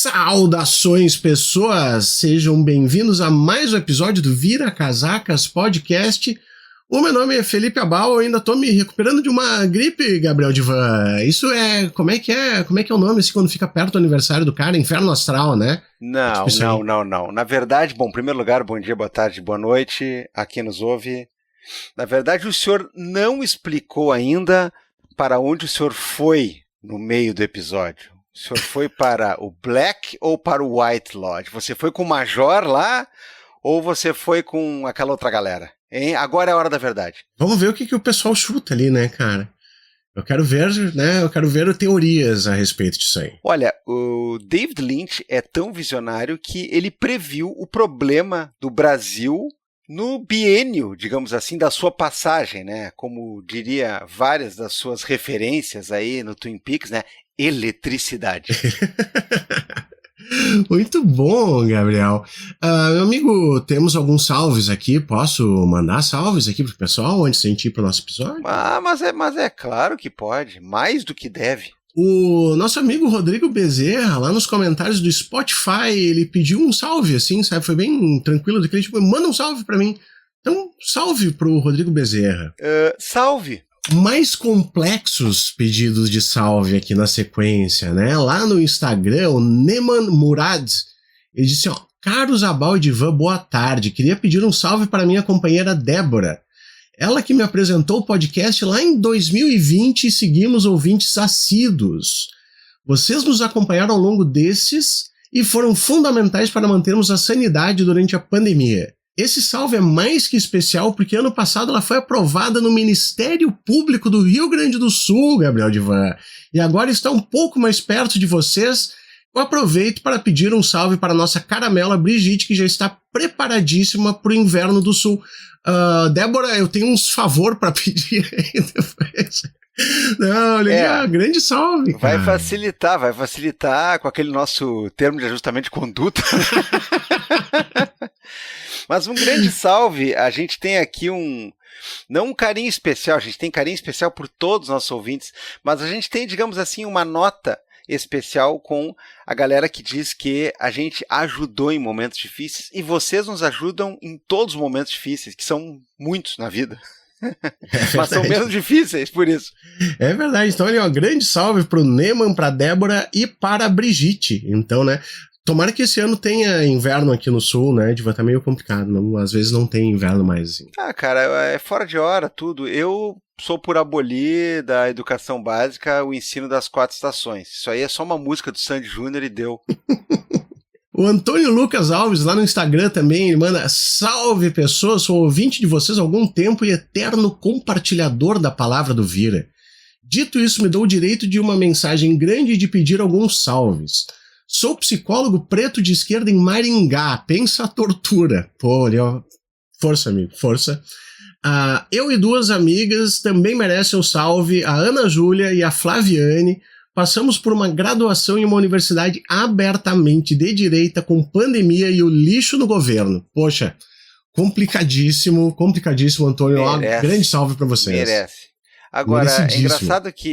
Saudações, pessoas! Sejam bem-vindos a mais um episódio do Vira Casacas Podcast. O meu nome é Felipe Abal, eu ainda tô me recuperando de uma gripe, Gabriel Divan. Isso é... Como é que é o nome assim quando fica perto do aniversário do cara? Inferno Astral, né? Não. Na verdade, bom, em primeiro lugar, bom dia, boa tarde, boa noite a quem nos ouve. Na verdade, o senhor não explicou ainda para onde o senhor foi no meio do episódio. O senhor foi para o Black ou para o White Lodge? Você foi com o Major lá ou você foi com aquela outra galera? Hein? Agora é a hora da verdade. Vamos ver o que o pessoal chuta ali, né, cara? Eu quero ver teorias a respeito disso aí. Olha, o David Lynch é tão visionário que ele previu o problema do Brasil no biênio, digamos assim, da sua passagem, né? Como diria várias das suas referências aí no Twin Peaks, né? Eletricidade. Muito bom, Gabriel. Meu amigo, temos alguns salves aqui. Posso mandar salves aqui pro pessoal antes de a gente ir pro nosso episódio? Mas é claro que pode, mais do que deve. O nosso amigo Rodrigo Bezerra, lá nos comentários do Spotify, ele pediu um salve, assim, sabe? Foi bem tranquilo, daquele tipo, manda um salve pra mim. Então, salve pro Rodrigo Bezerra. Salve! Mais complexos pedidos de salve aqui na sequência, né? Lá no Instagram, o Neman Murad, ele disse, caros Abal e Divan, boa tarde. Queria pedir um salve para minha companheira Débora. Ela que me apresentou o podcast lá em 2020 e seguimos ouvintes assíduos. Vocês nos acompanharam ao longo desses e foram fundamentais para mantermos a sanidade durante a pandemia. Esse salve é mais que especial porque ano passado ela foi aprovada no Ministério Público do Rio Grande do Sul, Gabriel Divan, e agora está um pouco mais perto de vocês. Eu aproveito para pedir um salve para a nossa caramela Brigitte, que já está preparadíssima para o inverno do Sul. Débora, eu tenho uns favor para pedir aí depois. Não, grande salve, cara. Vai facilitar com aquele nosso termo de ajustamento de conduta. Mas um grande salve, a gente tem aqui não um carinho especial, a gente tem carinho especial por todos os nossos ouvintes, mas a gente tem, digamos assim, uma nota especial com a galera que diz que a gente ajudou em momentos difíceis e vocês nos ajudam em todos os momentos difíceis, que são muitos na vida. Mas são menos difíceis, por isso. É verdade, então um grande salve pro Neman, pra Débora e para a Brigitte, então, né? Tomara que esse ano tenha inverno aqui no sul, né? Vai estar meio complicado, às vezes não tem inverno mais, assim. Cara, é fora de hora tudo. Eu sou por abolir da educação básica o ensino das 4 estações. Isso aí é só uma música do Sandy Júnior e deu. O Antônio Lucas Alves, lá no Instagram também, ele manda: salve pessoas, sou ouvinte de vocês há algum tempo e eterno compartilhador da palavra do Vira. Dito isso, me dou o direito de uma mensagem grande e de pedir alguns salves. Sou psicólogo preto de esquerda em Maringá, pensa a tortura. Pô, força, amigo, força. Eu e duas amigas também merecem um salve, a Ana Júlia e a Flaviane. Passamos por uma graduação em uma universidade abertamente de direita com pandemia e o lixo no governo. Poxa, complicadíssimo, Antônio. Grande salve pra vocês. Merece. Agora,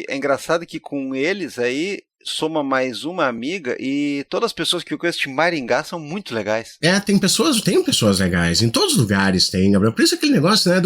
é engraçado que com eles aí soma mais uma amiga e todas as pessoas que eu conheço de Maringá são muito legais. Tem pessoas legais, em todos os lugares tem, Gabriel. Por isso aquele negócio, né,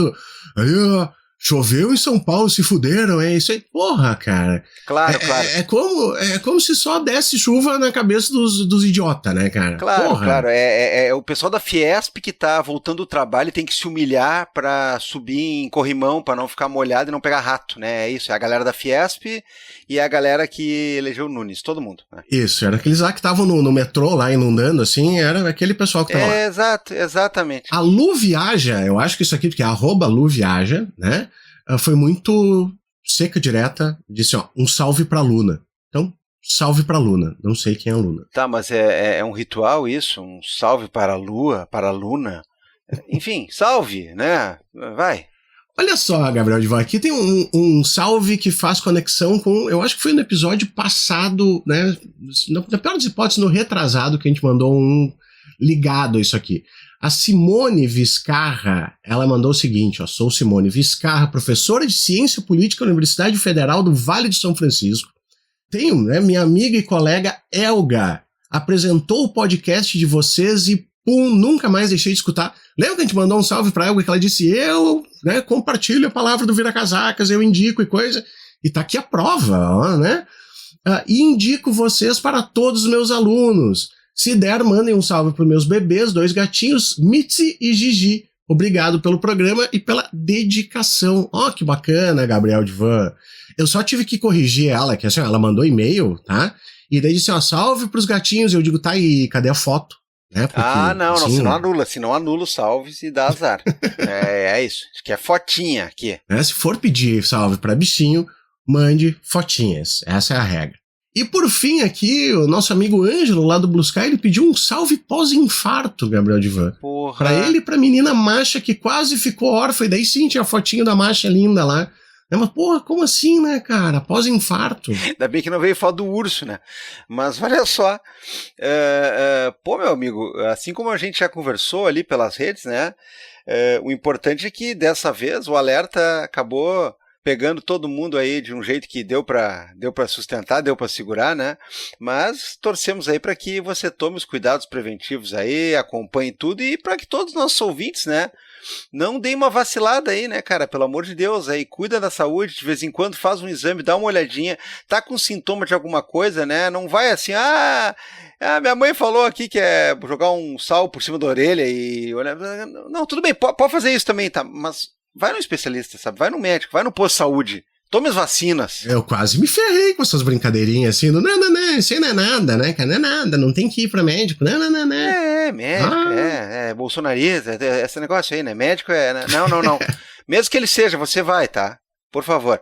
choveu em São Paulo, se fuderam, é isso aí. Porra, cara. Claro. É como se só desse chuva na cabeça dos idiotas, né, cara? Claro. É o pessoal da Fiesp que tá voltando do trabalho e tem que se humilhar pra subir em corrimão, pra não ficar molhado e não pegar rato, né? É isso, é a galera da Fiesp e a galera que elegeu o Nunes, todo mundo. Né? Isso, era aqueles lá que estavam no metrô lá inundando, assim, era aquele pessoal que tava lá. Exatamente. A Lu Viaja, eu acho que isso aqui, porque é @LuViaja, né? Foi muito seca, direta, disse, um salve pra Luna. Então, salve pra Luna. Não sei quem é a Luna. Tá, mas é um ritual isso? Um salve para a Lua, para a Luna? Enfim, salve, né? Vai. Olha só, Gabriel Divan, aqui tem um salve que faz conexão com, eu acho que foi no episódio passado, né? Na pior das hipóteses, no retrasado, que a gente mandou um ligado a isso aqui. A Simone Vizcarra, ela mandou o seguinte, sou Simone Vizcarra, professora de Ciência Política na Universidade Federal do Vale de São Francisco. Tenho, minha amiga e colega Elga, apresentou o podcast de vocês e pum, nunca mais deixei de escutar. Lembra que a gente mandou um salve pra ela que ela disse, eu, né, compartilho a palavra do Vira Casacas, eu indico e coisa, e tá aqui a prova, ó, né? E indico vocês para todos os meus alunos. Se der, mandem um salve para meus bebês, 2 gatinhos, Mitzi e Gigi. Obrigado pelo programa e pela dedicação. Ó, que bacana, Gabriel Divan. Eu só tive que corrigir ela, que assim, ela mandou e-mail, tá? E daí disse, ó, salve pros gatinhos. Eu digo, tá, e cadê a foto? Né? Porque, não, assim, se não anula os salves e dá azar. é isso, acho que é fotinha aqui. Se for pedir salve para bichinho, mande fotinhas. Essa é a regra. E por fim aqui, o nosso amigo Ângelo, lá do Blue Sky, ele pediu um salve pós-infarto, Gabriel Divan. Porra. Pra ele e pra menina Masha, que quase ficou órfã. E daí sim, tinha a fotinho da Masha linda lá. Mas, porra, como assim, né, cara? Pós-infarto. Ainda bem que não veio falar do urso, né? Mas olha só. Pô, meu amigo, assim como a gente já conversou ali pelas redes, né? O importante é que dessa vez o alerta acabou pegando todo mundo aí de um jeito que deu para sustentar, deu para segurar, né? Mas torcemos aí para que você tome os cuidados preventivos aí, acompanhe tudo e para que todos os nossos ouvintes, né, não deem uma vacilada aí, né, cara? Pelo amor de Deus, aí cuida da saúde, de vez em quando faz um exame, dá uma olhadinha, tá com sintoma de alguma coisa, né? Não vai assim, minha mãe falou aqui que é jogar um sal por cima da orelha e olha, não, tudo bem, pode fazer isso também, tá? Mas vai no especialista, sabe? Vai no médico, vai no posto de saúde. Tome as vacinas. Eu quase me ferrei com essas brincadeirinhas assim, não, isso aí não é nada, né, cara? Não é nada, não tem que ir pra médico, não. Médico, bolsonarista, esse negócio aí, né? Médico não. Mesmo que ele seja, você vai, tá? Por favor.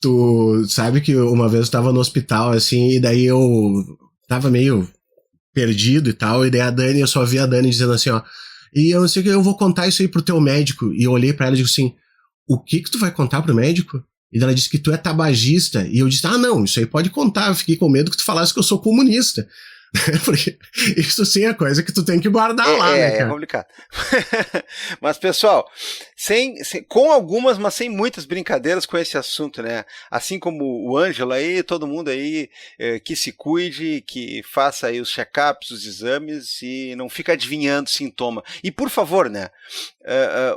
Tu sabe que uma vez eu tava no hospital, assim, e daí eu tava meio perdido e tal, e daí eu só vi a Dani dizendo assim, ó, e eu não sei o que, eu vou contar isso aí pro teu médico. E eu olhei pra ela e digo assim, o que tu vai contar pro médico? E ela disse que tu é tabagista. E eu disse, não, isso aí pode contar. Eu fiquei com medo que tu falasse que eu sou comunista. Porque isso sim é coisa que tu tem que guardar lá, né, cara? É complicado. Mas, pessoal, com algumas, mas sem muitas brincadeiras com esse assunto, né? Assim como o Ângelo aí, todo mundo aí que se cuide, que faça aí os check-ups, os exames e não fica adivinhando sintoma. E, por favor, né?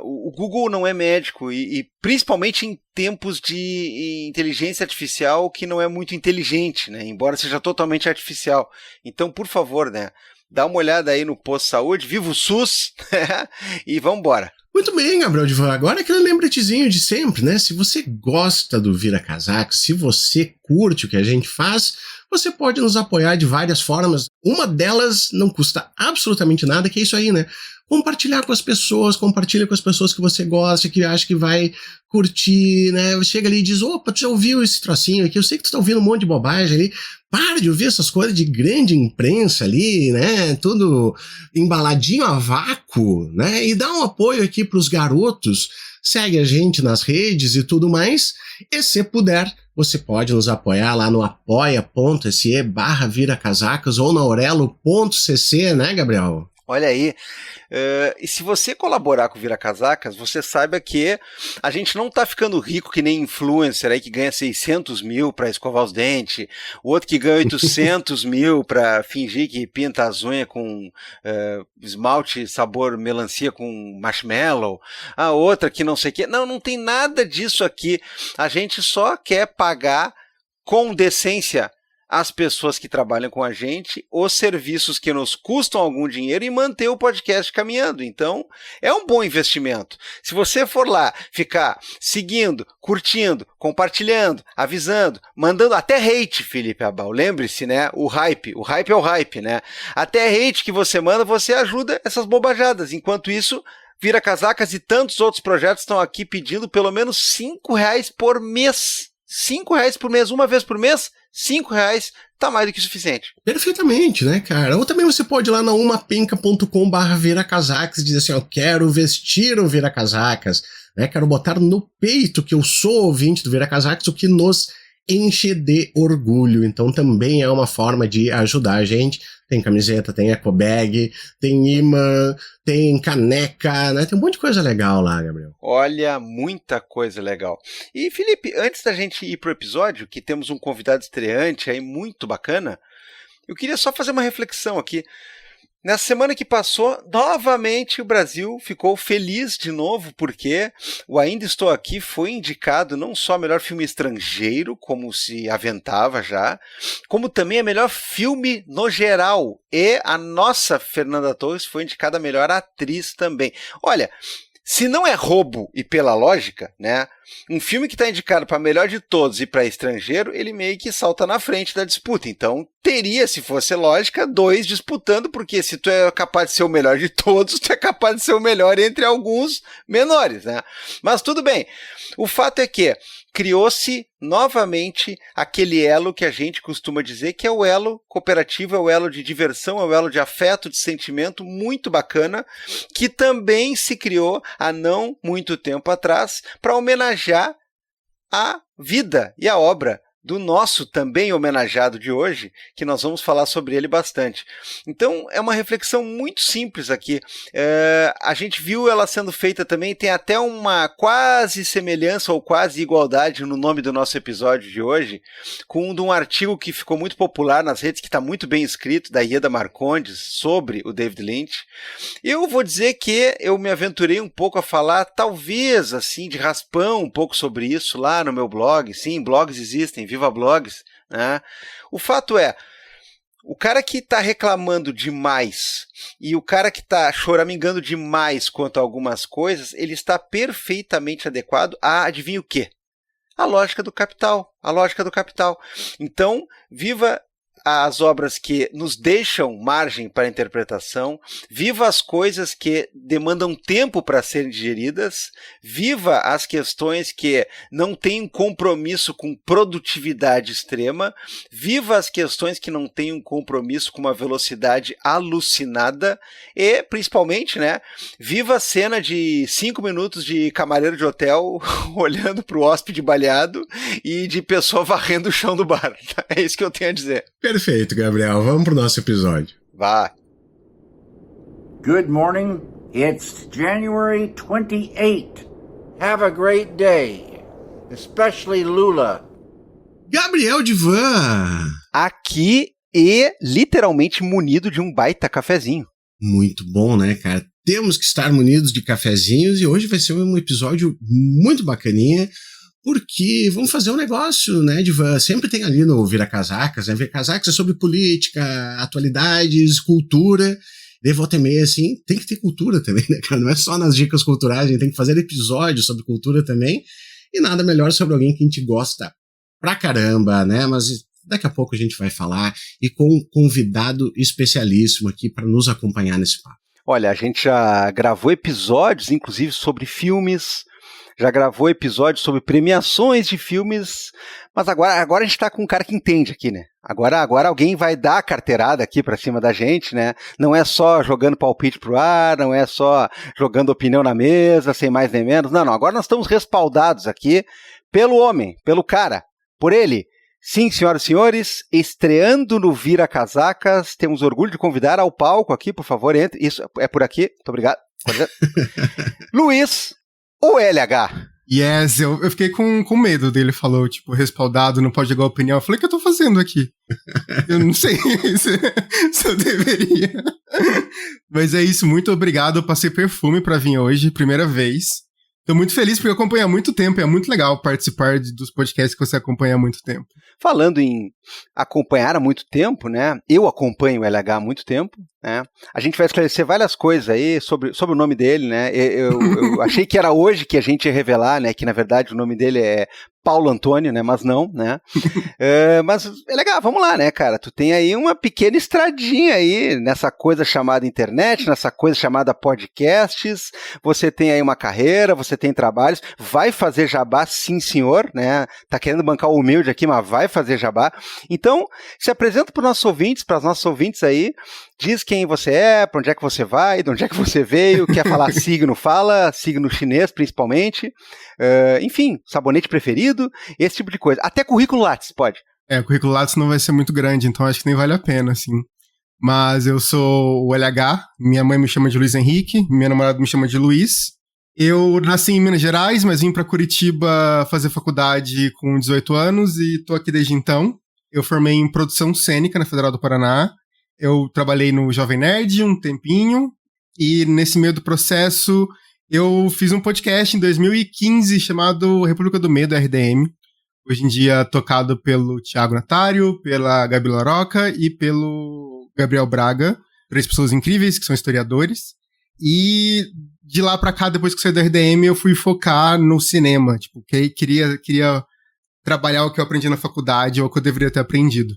O Google não é médico e principalmente em tempos de inteligência artificial que não é muito inteligente, né? Embora seja totalmente artificial. Então, por favor, né? Dá uma olhada aí no posto de saúde, viva o SUS e vamos embora. Muito bem, Gabriel Divan. Agora aquele lembretezinho de sempre, né? Se você gosta do Vira Casacas, se você curte o que a gente faz, você pode nos apoiar de várias formas. Uma delas não custa absolutamente nada, que é isso aí, né? Compartilhar com as pessoas, compartilha com as pessoas que você gosta, que acha que vai curtir, né? Chega ali e diz, opa, tu já ouviu esse trocinho aqui? Eu sei que tu tá ouvindo um monte de bobagem ali. Para de ouvir essas coisas de grande imprensa ali, né? Tudo embaladinho a vácuo, né? E dá um apoio aqui pros garotos. Segue a gente nas redes e tudo mais. E se puder, você pode nos apoiar lá no apoia.se/viracasacas ou na aurelo.cc, né, Gabriel? Olha aí, e se você colaborar com o Vira Casacas, você saiba que a gente não tá ficando rico que nem influencer aí que ganha 600 mil para escovar os dentes, o outro que ganha 800 mil para fingir que pinta as unhas com esmalte sabor melancia com marshmallow, a outra que não sei o que. Não tem nada disso aqui. A gente só quer pagar com decência as pessoas que trabalham com a gente, os serviços que nos custam algum dinheiro e manter o podcast caminhando. Então, é um bom investimento. Se você for lá ficar seguindo, curtindo, compartilhando, avisando, mandando até hate, Felipe Abal, lembre-se, né? O hype é o hype, né? Até hate que você manda, você ajuda essas bobajadas. Enquanto isso, Vira Casacas e tantos outros projetos estão aqui pedindo pelo menos R$5 por mês. R$5 por mês, uma vez por mês, R$5 tá mais do que suficiente. Perfeitamente, né, cara? Ou também você pode ir lá na umapenca.com/viracasacas e dizer assim, eu quero vestir o Viracasacas, né? Quero botar no peito que eu sou ouvinte do Viracasacas, o que nos enche de orgulho. Então também é uma forma de ajudar a gente. Tem camiseta, tem ecobag, tem imã, tem caneca, né? Tem um monte de coisa legal lá, Gabriel. Olha, muita coisa legal. E, Felipe, antes da gente ir pro episódio, que temos um convidado estreante aí muito bacana, eu queria só fazer uma reflexão aqui. Nessa semana que passou, novamente o Brasil ficou feliz de novo, porque o Ainda Estou Aqui foi indicado não só a melhor filme estrangeiro, como se aventava já, como também a melhor filme no geral. E a nossa Fernanda Torres foi indicada a melhor atriz também. Olha, se não é roubo e pela lógica, né? Um filme que está indicado para melhor de todos e para estrangeiro, ele meio que salta na frente da disputa. Então, teria, se fosse lógica, 2 disputando, porque se tu é capaz de ser o melhor de todos, tu é capaz de ser o melhor entre alguns menores, né? Mas tudo bem. O fato é que criou-se novamente aquele elo que a gente costuma dizer que é o elo cooperativo, é o elo de diversão, é o elo de afeto, de sentimento, muito bacana, que também se criou há não muito tempo atrás para homenagear a vida e a obra do nosso também homenageado de hoje, que nós vamos falar sobre ele bastante. Então, é uma reflexão muito simples aqui. A gente viu ela sendo feita também, tem até uma quase semelhança ou quase igualdade no nome do nosso episódio de hoje, com um artigo que ficou muito popular nas redes, que está muito bem escrito, da Ieda Marcondes, sobre o David Lynch. Eu vou dizer que eu me aventurei um pouco a falar, talvez, assim, de raspão, um pouco sobre isso lá no meu blog. Sim, blogs existem, Viva Blogs, né? O fato é, o cara que está reclamando demais e o cara que está choramingando demais quanto a algumas coisas, ele está perfeitamente adequado a, adivinha o quê? A lógica do capital. A lógica do capital. Então, viva as obras que nos deixam margem para interpretação, viva as coisas que demandam tempo para serem digeridas, viva as questões que não têm um compromisso com produtividade extrema, viva as questões que não têm um compromisso com uma velocidade alucinada e, principalmente, né, viva a cena de 5 minutos de camareiro de hotel olhando para o hóspede baleado e de pessoa varrendo o chão do bar. É isso que eu tenho a dizer. Perfeito, Gabriel. Vamos pro nosso episódio. Vá. Good morning. It's January 28th. Have a great day. Especially Lula. Gabriel Divan. Aqui e literalmente munido de um baita cafezinho. Muito bom, né, cara? Temos que estar munidos de cafezinhos e hoje vai ser um episódio muito bacaninha. Porque vamos fazer um negócio, né, Divan? Sempre tem ali no Vira Casacas, né? Vira Casacas é sobre política, atualidades, cultura. De volta e meia, assim, tem que ter cultura também, né, cara? Não é só nas dicas culturais, a gente tem que fazer episódios sobre cultura também. E nada melhor sobre alguém que a gente gosta pra caramba, né? Mas daqui a pouco a gente vai falar e com um convidado especialíssimo aqui para nos acompanhar nesse papo. Olha, a gente já gravou episódios, inclusive, sobre filmes, já gravou episódios sobre premiações de filmes, mas agora a gente tá com um cara que entende aqui, né? Agora alguém vai dar a carteirada aqui pra cima da gente, né? Não é só jogando palpite pro ar, não é só jogando opinião na mesa, sem mais nem menos. Não, agora nós estamos respaldados aqui pelo homem, pelo cara, por ele. Sim, senhoras e senhores, estreando no Vira Casacas, temos orgulho de convidar ao palco aqui, por favor, entre. Isso, é por aqui, muito obrigado. Luiz, o LH. Yes, eu fiquei com medo dele, falou, tipo, respaldado, não pode jogar opinião. Eu falei, o que eu tô fazendo aqui? Eu não sei se eu deveria. Mas é isso, muito obrigado. Eu passei perfume pra vir hoje, primeira vez. Tô muito feliz porque eu acompanho há muito tempo e é muito legal participar dos podcasts que você acompanha há muito tempo. Falando em acompanhar há muito tempo, né? Eu acompanho o LH há muito tempo, né? A gente vai esclarecer várias coisas aí sobre o nome dele, né? Eu achei que era hoje que a gente ia revelar, né? Que na verdade o nome dele é Paulo Antônio, né? Mas não, né? Mas é legal, vamos lá, né, cara? Tu tem aí uma pequena estradinha aí nessa coisa chamada internet, nessa coisa chamada podcasts. Você tem aí uma carreira, você tem trabalhos, vai fazer jabá, sim, senhor, né? Tá querendo bancar o humilde aqui, mas vai fazer jabá. Então, se apresenta para os nossos ouvintes, para os nossos ouvintes aí, diz quem você é, para onde é que você vai, de onde é que você veio, quer falar signo, fala, signo chinês principalmente, enfim, sabonete preferido, esse tipo de coisa. Até currículo Lattes, pode. O currículo Lattes não vai ser muito grande, então acho que nem vale a pena, assim. Mas eu sou o LH, minha mãe me chama de Luiz Henrique, minha namorada me chama de Luiz. Eu nasci em Minas Gerais, mas vim pra Curitiba fazer faculdade com 18 anos e tô aqui desde então. eu formei em produção cênica na Federal do Paraná. Eu trabalhei no Jovem Nerd um tempinho, e nesse meio do processo eu fiz um podcast em 2015 chamado República do Medo, RDM. Hoje em dia tocado pelo Thiago Natário, pela Gabi Laroca e pelo Gabriel Braga, 3 pessoas incríveis que são historiadores. E de lá pra cá, depois que eu saí do RDM, eu fui focar no cinema. Tipo, queria trabalhar o que eu aprendi na faculdade ou o que eu deveria ter aprendido.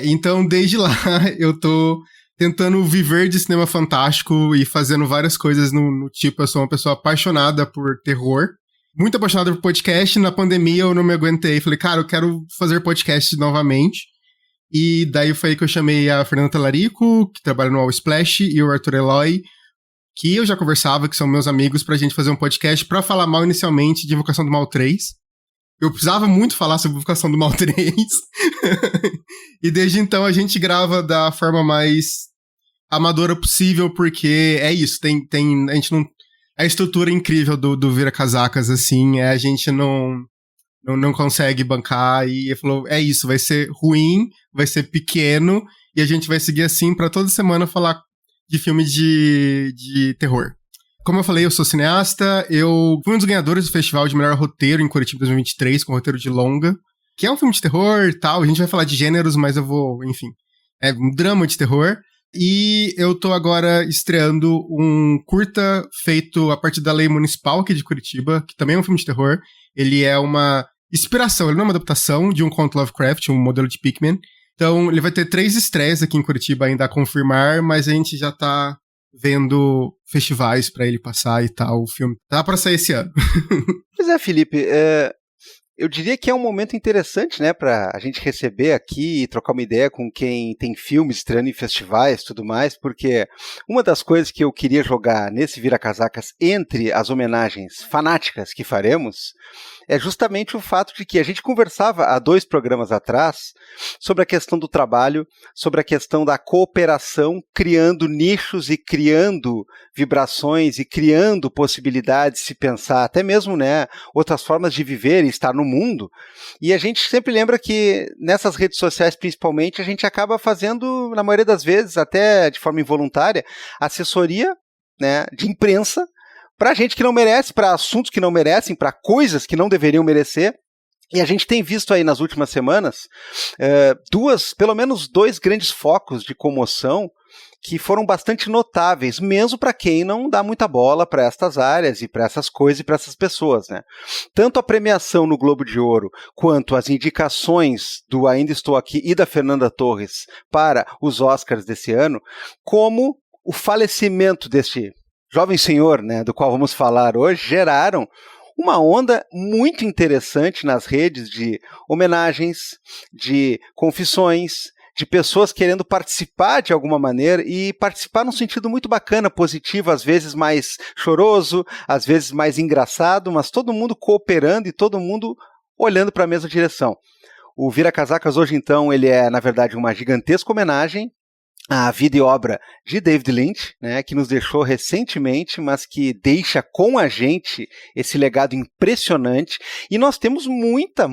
Então, desde lá, eu tô tentando viver de cinema fantástico e fazendo várias coisas no tipo. Eu sou uma pessoa apaixonada por terror, muito apaixonada por podcast. Na pandemia eu não me aguentei, falei, cara, eu quero fazer podcast novamente. E daí foi aí que eu chamei a Fernanda Talarico, que trabalha no All Splash, e o Arthur Eloy, que eu já conversava, que são meus amigos, pra gente fazer um podcast pra falar mal inicialmente de Invocação do Mal 3. Eu precisava muito falar sobre Invocação do Mal 3. E desde então a gente grava da forma mais amadora possível, porque é isso, a gente não... A estrutura incrível do Vira Casacas, assim, a gente não consegue bancar, e ele falou, é isso, vai ser ruim, vai ser pequeno, e a gente vai seguir assim pra toda semana falar de filme de terror. Como eu falei, eu sou cineasta, eu fui um dos ganhadores do Festival de Melhor Roteiro em Curitiba 2023, com roteiro de longa, que é um filme de terror e tal, a gente vai falar de gêneros, mas eu vou, enfim, é um drama de terror. E eu tô agora estreando um curta feito a partir da lei municipal aqui de Curitiba, que também é um filme de terror. Ele é uma inspiração, ele não é uma adaptação de um conto Lovecraft, um modelo de Pickman. Então, ele vai ter 3 estreias aqui em Curitiba ainda a confirmar, mas a gente já tá vendo festivais pra ele passar e tal. O filme tá pra sair esse ano. Pois é, Felipe, eu diria que é um momento interessante, né, para a gente receber aqui e trocar uma ideia com quem tem filmes estreando em festivais e tudo mais, porque uma das coisas que eu queria jogar nesse Vira Casacas entre as homenagens fanáticas que faremos é justamente o fato de que a gente conversava há 2 programas atrás sobre a questão do trabalho, sobre a questão da cooperação, criando nichos e criando vibrações e criando possibilidades de se pensar, até mesmo, né, outras formas de viver e estar no mundo. E a gente sempre lembra que nessas redes sociais, principalmente, a gente acaba fazendo, na maioria das vezes, até de forma involuntária, assessoria, né, de imprensa para gente que não merece, para assuntos que não merecem, para coisas que não deveriam merecer. E a gente tem visto aí nas últimas semanas pelo menos 2 grandes focos de comoção que foram bastante notáveis, mesmo para quem não dá muita bola para estas áreas e para essas coisas e para essas pessoas, né? Tanto a premiação no Globo de Ouro, quanto as indicações do Ainda Estou Aqui e da Fernanda Torres para os Oscars desse ano, como o falecimento deste jovem senhor, né, do qual vamos falar hoje, geraram uma onda muito interessante nas redes de homenagens, de confissões, de pessoas querendo participar de alguma maneira e participar num sentido muito bacana, positivo, às vezes mais choroso, às vezes mais engraçado, mas todo mundo cooperando e todo mundo olhando para a mesma direção. O Vira Casacas hoje, então, ele é, na verdade, uma gigantesca homenagem à vida e obra de David Lynch, né, que nos deixou recentemente, mas que deixa com a gente esse legado impressionante. E nós temos muita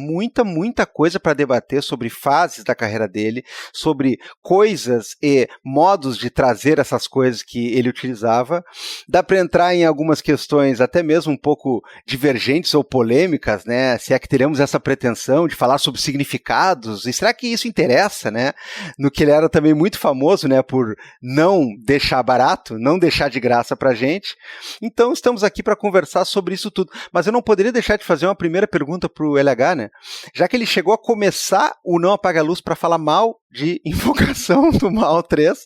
coisa para debater sobre fases da carreira dele, sobre coisas e modos de trazer essas coisas que ele utilizava. Dá para entrar em algumas questões até mesmo um pouco divergentes ou polêmicas, né, se é que teremos essa pretensão de falar sobre significados, e será que isso interessa, né, no que ele era também muito famoso, né, por não deixar barato, não deixar de graça pra gente. Então estamos aqui para conversar sobre isso tudo. Mas eu não poderia deixar de fazer uma primeira pergunta pro LH, né? Já que ele chegou a começar o Não Apaga a Luz para falar mal de Invocação do Mal 3,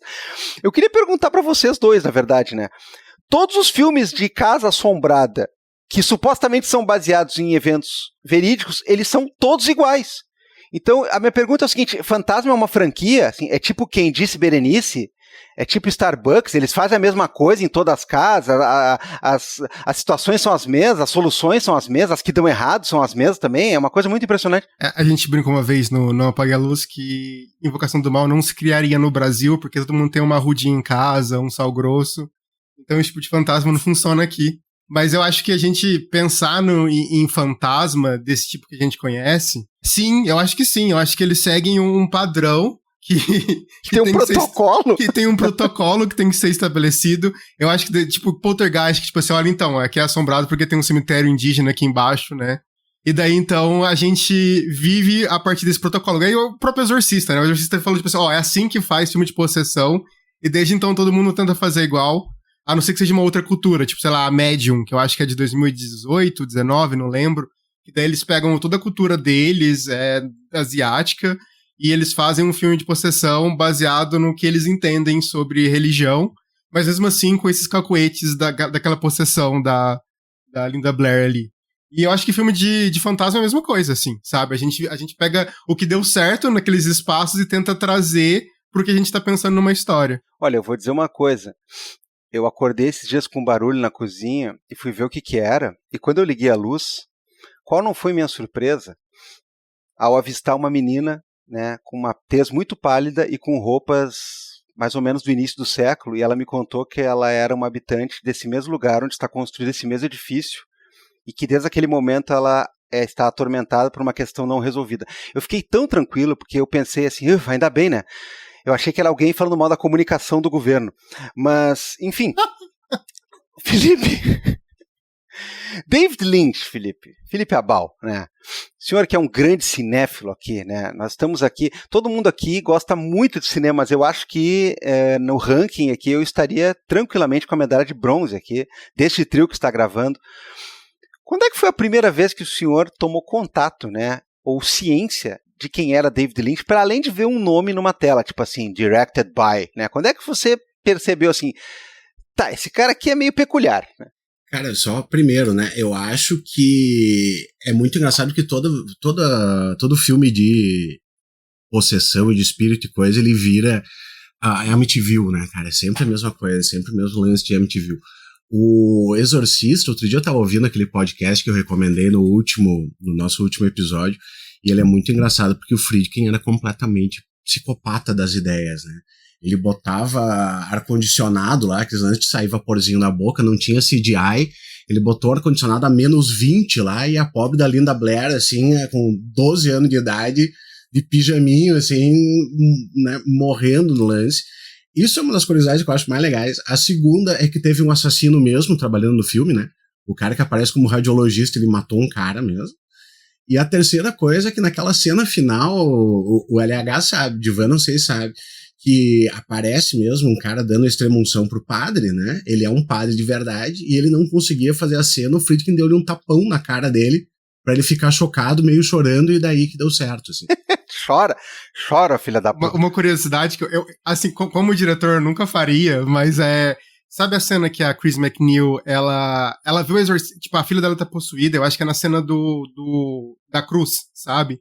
eu queria perguntar para vocês dois, na verdade, né? Todos os filmes de Casa Assombrada que supostamente são baseados em eventos verídicos, eles são todos iguais. Então, a minha pergunta é o seguinte, Fantasma é uma franquia? Assim, é tipo Quem Disse Berenice? É tipo Starbucks? Eles fazem a mesma coisa em todas as casas? As situações são as mesmas? As soluções são as mesmas? As que dão errado são as mesmas também? É uma coisa muito impressionante. A gente brincou uma vez no Não Apague a Luz que Invocação do Mal não se criaria no Brasil porque todo mundo tem uma rudinha em casa, um sal grosso. Então esse tipo de fantasma não funciona aqui. Mas eu acho que a gente pensar em fantasma desse tipo que a gente conhece, sim, eu acho que sim. Eu acho que eles seguem um padrão que tem um protocolo. Que tem um protocolo que tem que ser estabelecido. Eu acho que, tipo, Poltergeist, que tipo assim, olha, então, aqui é assombrado porque tem um cemitério indígena aqui embaixo, né? E daí, então, a gente vive a partir desse protocolo. E aí o próprio Exorcista, né? O Exorcista falou, tipo assim, é assim que faz filme de possessão. E desde então todo mundo tenta fazer igual, a não ser que seja uma outra cultura. Tipo, sei lá, a Medium, que eu acho que é de 2018, 19, não lembro. E daí eles pegam toda a cultura deles, asiática, e eles fazem um filme de possessão baseado no que eles entendem sobre religião, mas mesmo assim com esses cacuetes daquela possessão da Linda Blair ali. E eu acho que filme de fantasma é a mesma coisa, assim, sabe? A gente pega o que deu certo naqueles espaços e tenta trazer pro que a gente tá pensando numa história. Olha, eu vou dizer uma coisa. Eu acordei esses dias com barulho na cozinha e fui ver o que era. E quando eu liguei a luz, qual não foi minha surpresa? Ao avistar uma menina, né, com uma tez muito pálida e com roupas mais ou menos do início do século. E ela me contou que ela era uma habitante desse mesmo lugar onde está construído esse mesmo edifício. E que desde aquele momento ela está atormentada por uma questão não resolvida. Eu fiquei tão tranquilo porque eu pensei assim, ainda bem, né? Eu achei que era alguém falando mal da comunicação do governo. Mas, enfim. Felipe. David Lynch, Felipe Abal, né? O senhor que é um grande cinéfilo aqui, né? Nós estamos aqui, todo mundo aqui gosta muito de cinema, mas eu acho que no ranking aqui eu estaria tranquilamente com a medalha de bronze aqui, deste trio que está gravando. Quando é que foi a primeira vez que o senhor tomou contato, né? Ou ciência de quem era David Lynch, para além de ver um nome numa tela, tipo assim, directed by, né? Quando é que você percebeu assim, tá, esse cara aqui é meio peculiar, né? Cara, só primeiro, né? Eu acho que é muito engraçado que todo filme de possessão e de espírito e coisa, ele vira a MTV, né, cara? É sempre a mesma coisa, sempre o mesmo lance de MTV. O Exorcista, outro dia eu tava ouvindo aquele podcast que eu recomendei no nosso último episódio, e ele é muito engraçado porque o Friedkin era completamente psicopata das ideias, né? Ele botava ar-condicionado lá, que antes de sair vaporzinho na boca, não tinha CGI, ele botou ar-condicionado a menos 20 lá, e a pobre da Linda Blair, assim, com 12 anos de idade, de pijaminho, assim, né, morrendo no lance. Isso é uma das curiosidades que eu acho mais legais. A segunda é que teve um assassino mesmo trabalhando no filme, né? O cara que aparece como radiologista, ele matou um cara mesmo. E a terceira coisa é que naquela cena final, o LH sabe, Divan não sei se sabe, que aparece mesmo um cara dando extrema-unção pro padre, né? Ele é um padre de verdade e ele não conseguia fazer a cena, o Friedkin deu-lhe um tapão na cara dele pra ele ficar chocado, meio chorando, e daí que deu certo, assim. Chora, filha da puta. Uma curiosidade que eu assim, como diretor, eu nunca faria, mas sabe a cena que a Chris McNeil, ela viu o exorcismo, tipo, a filha dela tá possuída, eu acho que é na cena da cruz, sabe?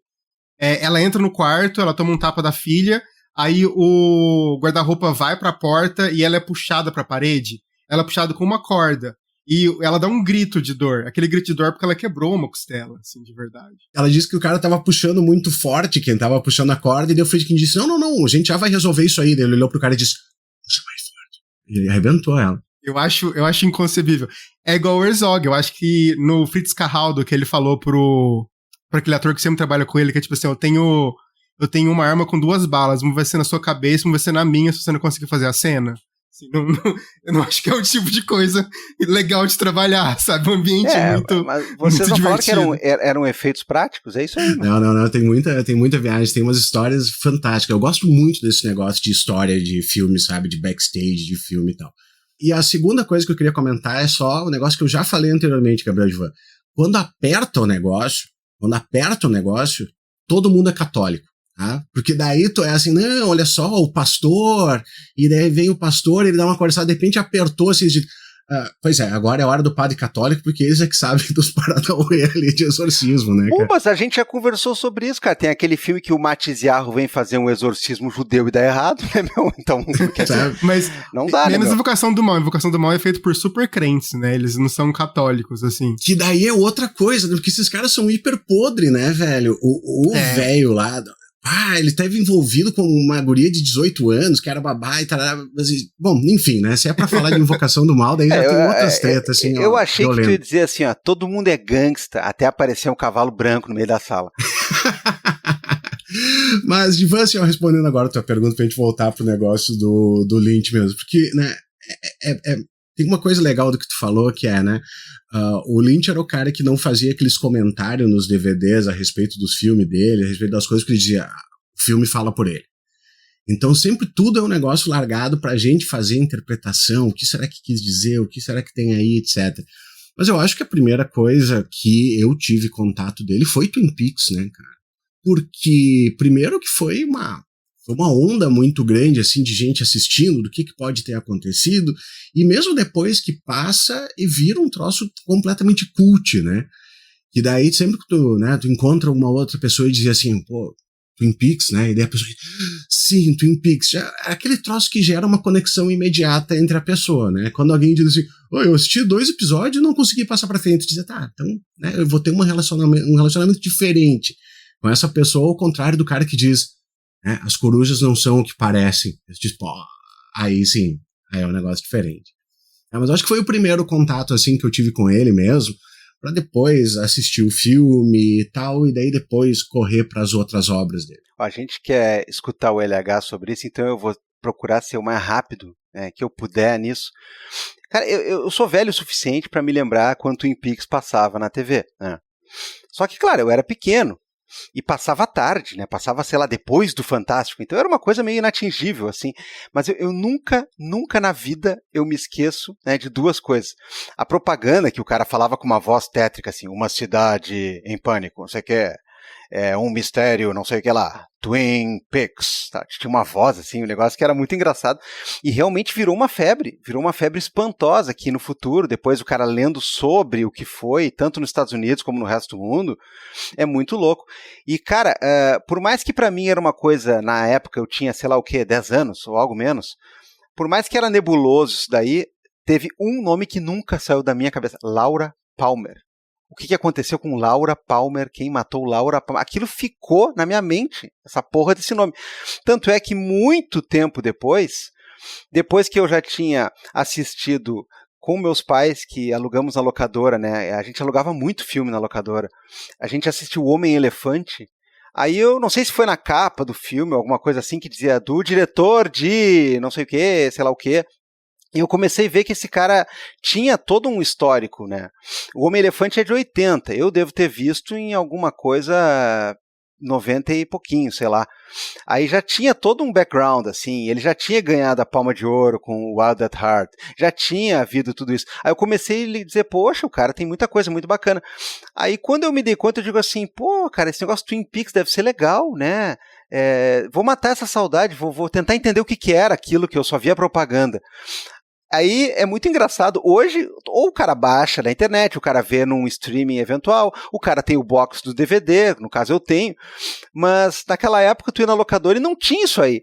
Ela entra no quarto, ela toma um tapa da filha, aí o guarda-roupa vai pra porta e ela é puxada pra parede. Ela é puxada com uma corda. E ela dá um grito de dor. Aquele grito de dor porque ela quebrou uma costela, assim, de verdade. Ela disse que o cara tava puxando muito forte, quem tava puxando a corda, e daí o Friedkin disse, não, a gente já vai resolver isso aí. Daí ele olhou pro cara e disse, puxa mais forte. E ele arrebentou ela. Eu acho inconcebível. É igual o Herzog. Eu acho que no Fritz Carraldo, que ele falou pra aquele ator que sempre trabalha com ele, que é tipo assim, eu tenho uma arma com 2 balas, uma vai ser na sua cabeça, uma vai ser na minha, se você não conseguir fazer a cena. Assim, eu não acho que é o tipo de coisa legal de trabalhar, sabe? Um ambiente muito. Mas vocês muito não divertido. falaram que eram efeitos práticos? É isso aí, mano. Não, tem muita viagem, tem umas histórias fantásticas. Eu gosto muito desse negócio de história de filme, sabe? De backstage de filme e tal. E a segunda coisa que eu queria comentar é só o negócio que eu já falei anteriormente, Gabriel Divan. Quando aperta o negócio, todo mundo é católico. Tá? Porque daí tu é assim, não, olha só, o pastor, e daí vem o pastor, ele dá uma conversada, de repente apertou assim, pois é, agora é a hora do padre católico, porque eles é que sabem dos paranauê ali de exorcismo, né, cara? Mas a gente já conversou sobre isso, cara. Tem aquele filme que o Matiziarro vem fazer um exorcismo judeu e dá errado, né, meu? Então, mas não dá, menos né, Invocação do Mal. Invocação do Mal é feito por super crentes, né? Eles não são católicos, assim. Que daí é outra coisa, né? Porque esses caras são hiper podre, né, velho? O velho lá... ele esteve envolvido com uma guria de 18 anos, que era babá e tal. Bom, enfim, né? Se é pra falar de Invocação do Mal, daí já tem outras tretas, assim. Eu achei que tu ia dizer assim, ó, todo mundo é gangsta, até aparecer um cavalo branco no meio da sala. Mas, Divan, assim, respondendo agora a tua pergunta pra gente voltar pro negócio do Lynch mesmo, porque, né, tem uma coisa legal do que tu falou, que é, né, o Lynch era o cara que não fazia aqueles comentários nos DVDs a respeito dos filmes dele, a respeito das coisas, que ele dizia, o filme fala por ele. Então sempre tudo é um negócio largado pra gente fazer a interpretação, o que será que quis dizer, o que será que tem aí, etc. Mas eu acho que a primeira coisa que eu tive contato dele foi Twin Peaks, né, cara? Porque, primeiro que foi uma onda muito grande, assim, de gente assistindo do que pode ter acontecido, e mesmo depois que passa e vira um troço completamente cult, né? E daí sempre que tu encontra uma outra pessoa e dizia assim, pô, Twin Peaks, né? E daí a pessoa diz, sim, Twin Peaks. Já, é aquele troço que gera uma conexão imediata entre a pessoa, né? Quando alguém diz assim, eu assisti 2 episódios e não consegui passar pra frente. Tu diz, tá, então, né, eu vou ter um relacionamento diferente com essa pessoa, ao contrário do cara que diz, né, as corujas não são o que parecem. Eu diz, pô, aí sim, aí é um negócio diferente. Mas eu acho que foi o primeiro contato, assim, que eu tive com ele mesmo, para depois assistir o filme e tal, e daí depois correr para as outras obras dele. A gente quer escutar o LH sobre isso, então eu vou procurar ser o mais rápido, né, que eu puder nisso. Cara, eu sou velho o suficiente para me lembrar quando Twin Peaks passava na TV, né? Só que, claro, eu era pequeno, e passava tarde, né? Passava, sei lá, depois do Fantástico. Então era uma coisa meio inatingível, assim. Mas eu nunca na vida eu me esqueço, né, de 2 coisas. A propaganda que o cara falava com uma voz tétrica, assim, uma cidade em pânico, não sei o que, um mistério, não sei o que lá, Twin Peaks, tá? Tinha uma voz, assim, um negócio que era muito engraçado. E realmente virou uma febre espantosa aqui no futuro, depois o cara lendo sobre o que foi, tanto nos Estados Unidos como no resto do mundo, é muito louco. E, cara, por mais que pra mim era uma coisa, na época eu tinha, sei lá o que, 10 anos ou algo menos, por mais que era nebuloso isso daí, teve um nome que nunca saiu da minha cabeça, Laura Palmer. O que aconteceu com Laura Palmer? Quem matou Laura Palmer? Aquilo ficou na minha mente, essa porra desse nome. Tanto é que muito tempo depois que eu já tinha assistido com meus pais, que alugamos na locadora, né? A gente alugava muito filme na locadora. A gente assistiu O Homem-Elefante. Aí eu não sei se foi na capa do filme, alguma coisa assim, que dizia do diretor de não sei o que, sei lá o que. E eu comecei a ver que esse cara tinha todo um histórico, né? O Homem-Elefante é de 80, eu devo ter visto em alguma coisa 90 e pouquinho, sei lá. Aí já tinha todo um background, assim, ele já tinha ganhado a Palma de Ouro com o Wild at Heart, já tinha havido tudo isso. Aí eu comecei a dizer, poxa, o cara tem muita coisa muito bacana. Aí quando eu me dei conta, eu digo assim, pô, cara, esse negócio Twin Peaks deve ser legal, né? Vou matar essa saudade, vou tentar entender o que era aquilo que eu só via propaganda. Aí é muito engraçado, hoje, ou o cara baixa na internet, o cara vê num streaming eventual, o cara tem o box do DVD, no caso eu tenho, mas naquela época tu ia na locadora e não tinha isso aí.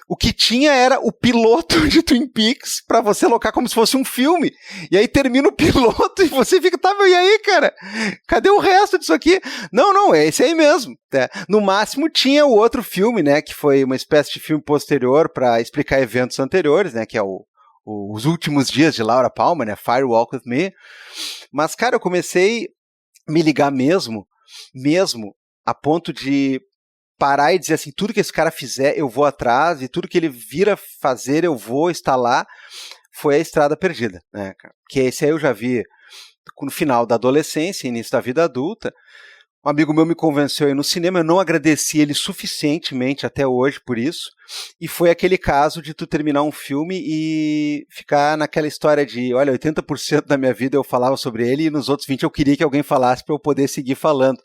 O que tinha era o piloto de Twin Peaks pra você alocar como se fosse um filme. E aí termina o piloto e você fica, tá, meu, e aí, cara? Cadê o resto disso aqui? Não, é esse aí mesmo. No máximo tinha o outro filme, né, que foi uma espécie de filme posterior pra explicar eventos anteriores, né, que é Os Últimos Dias de Laura Palmer, né? Fire Walk With Me. Mas, cara, eu comecei a me ligar mesmo, a ponto de parar e dizer assim, tudo que esse cara fizer, eu vou atrás, e tudo que ele vira fazer, eu vou estar lá, foi A Estrada Perdida, né, cara? Que esse aí eu já vi no final da adolescência, início da vida adulta. Um amigo meu me convenceu a ir no cinema, eu não agradeci ele suficientemente até hoje por isso, e foi aquele caso de tu terminar um filme e ficar naquela história de, olha, 80% da minha vida eu falava sobre ele e nos outros 20% eu queria que alguém falasse para eu poder seguir falando.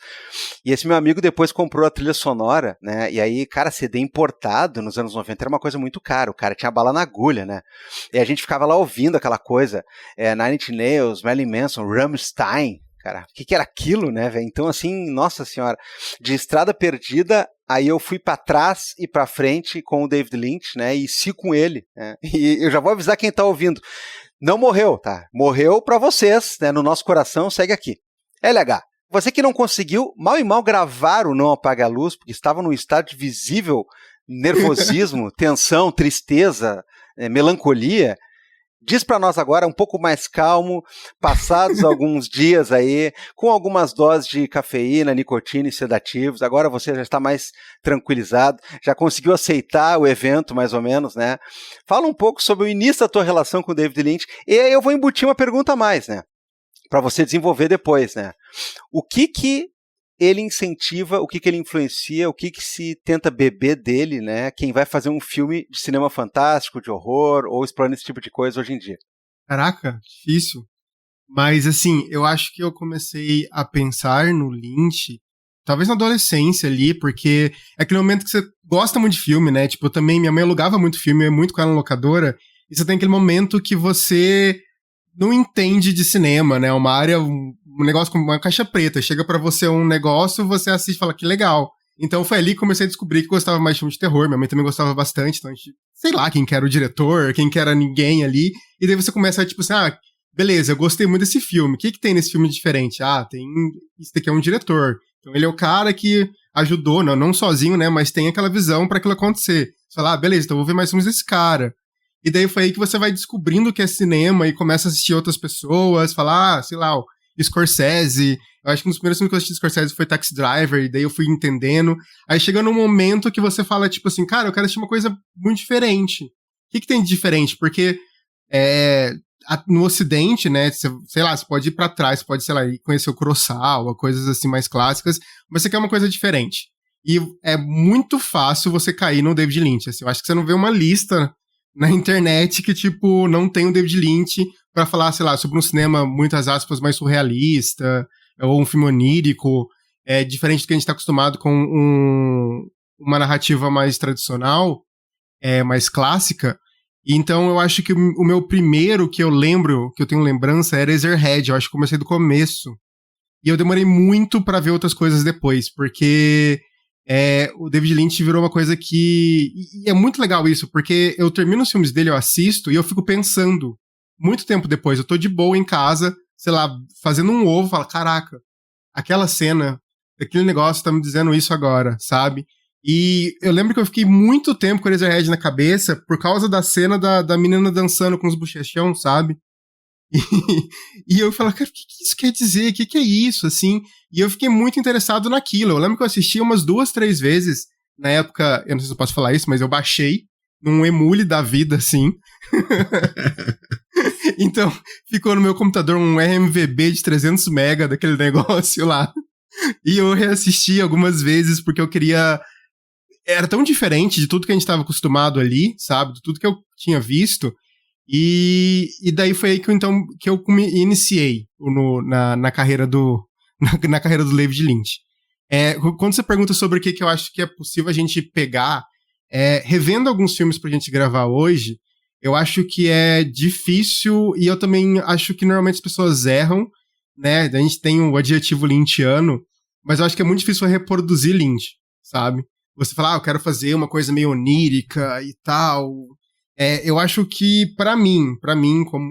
E esse meu amigo depois comprou a trilha sonora, né, e aí, cara, CD importado nos anos 90 era uma coisa muito cara, o cara tinha bala na agulha, né, e a gente ficava lá ouvindo aquela coisa, Nine Inch Nails, Marilyn Manson, Rammstein, cara, o que era aquilo, né, velho? Então, assim, nossa senhora, de Estrada Perdida, aí eu fui pra trás e pra frente com o David Lynch, né, e se com ele, né, e eu já vou avisar quem tá ouvindo, não morreu, tá? Morreu pra vocês, né, no nosso coração, segue aqui. LH, Você que não conseguiu, mal e mal gravar o Não Apague a Luz, porque estava num estado de visível nervosismo, tensão, tristeza, melancolia, diz para nós agora, um pouco mais calmo, passados alguns dias aí, com algumas doses de cafeína, nicotina e sedativos, agora você já está mais tranquilizado, já conseguiu aceitar o evento mais ou menos, né? Fala um pouco sobre o início da tua relação com o David Lynch, e aí eu vou embutir uma pergunta a mais, né? Para você desenvolver depois, né? O que ele incentiva, o que ele influencia, o que se tenta beber dele, né? Quem vai fazer um filme de cinema fantástico, de horror, ou explorando esse tipo de coisa hoje em dia. Caraca, difícil. Mas, assim, eu acho que eu comecei a pensar no Lynch, talvez na adolescência ali, porque é aquele momento que você gosta muito de filme, né? Tipo, também minha mãe alugava muito filme, eu ia muito com ela na locadora, e você tem aquele momento que você não entende de cinema, né? Uma área, um negócio como uma caixa preta. Chega pra você um negócio, você assiste e fala que legal. Então foi ali que comecei a descobrir que gostava mais de filme de terror. Minha mãe também gostava bastante, então a gente, sei lá, quem que era o diretor, quem que era ninguém ali. E daí você começa a, tipo assim, beleza, eu gostei muito desse filme. O que tem nesse filme de diferente? Esse daqui é um diretor. Então ele é o cara que ajudou, não sozinho, né? Mas tem aquela visão pra aquilo acontecer. Você fala, beleza, então eu vou ver mais filmes desse cara. E daí foi aí que você vai descobrindo o que é cinema e começa a assistir outras pessoas, falar, sei lá, o Scorsese. Eu acho que um dos primeiros filmes que eu assisti de Scorsese foi Taxi Driver, e daí eu fui entendendo. Aí chega num momento que você fala, tipo assim, cara, eu quero assistir uma coisa muito diferente. O que tem de diferente? Porque no Ocidente, né, sei lá, você pode ir pra trás, você pode, sei lá, ir conhecer o Kurosawa, coisas assim mais clássicas, mas você quer uma coisa diferente. E é muito fácil você cair no David Lynch, assim, eu acho que você não vê uma lista na internet que, tipo, não tem o David Lynch pra falar, sei lá, sobre um cinema, muitas aspas, mais surrealista, ou um filme onírico, diferente do que a gente tá acostumado com uma narrativa mais tradicional, mais clássica. Então, eu acho que o meu primeiro que eu lembro, que eu tenho lembrança, era Eraserhead. Eu acho que comecei do começo. E eu demorei muito pra ver outras coisas depois, porque o David Lynch virou uma coisa que... E é muito legal isso, porque eu termino os filmes dele, eu assisto, e eu fico pensando, muito tempo depois, eu tô de boa em casa, sei lá, fazendo um ovo, falo, caraca, aquela cena, aquele negócio tá me dizendo isso agora, sabe? E eu lembro que eu fiquei muito tempo com o Eraserhead na cabeça por causa da cena da menina dançando com os bochechão, sabe? E eu falava, cara, o que isso quer dizer? O que é isso, assim? E eu fiquei muito interessado naquilo. Eu lembro que eu assisti umas 2, 3 vezes. Na época, eu não sei se eu posso falar isso, mas eu baixei num emule da vida, assim. Então, ficou no meu computador um RMVB de 300 mega daquele negócio lá. E eu reassisti algumas vezes porque eu queria... Era tão diferente de tudo que a gente estava acostumado ali, sabe? De tudo que eu tinha visto. E daí foi aí que eu iniciei na carreira na carreira do David Lynch. Quando você pergunta sobre o que eu acho que é possível a gente pegar, revendo alguns filmes pra gente gravar hoje, eu acho que é difícil, e eu também acho que normalmente as pessoas erram, né? A gente tem o adjetivo lynchiano, mas eu acho que é muito difícil reproduzir Lynch, sabe? Você fala, eu quero fazer uma coisa meio onírica e tal. Eu acho que, pra mim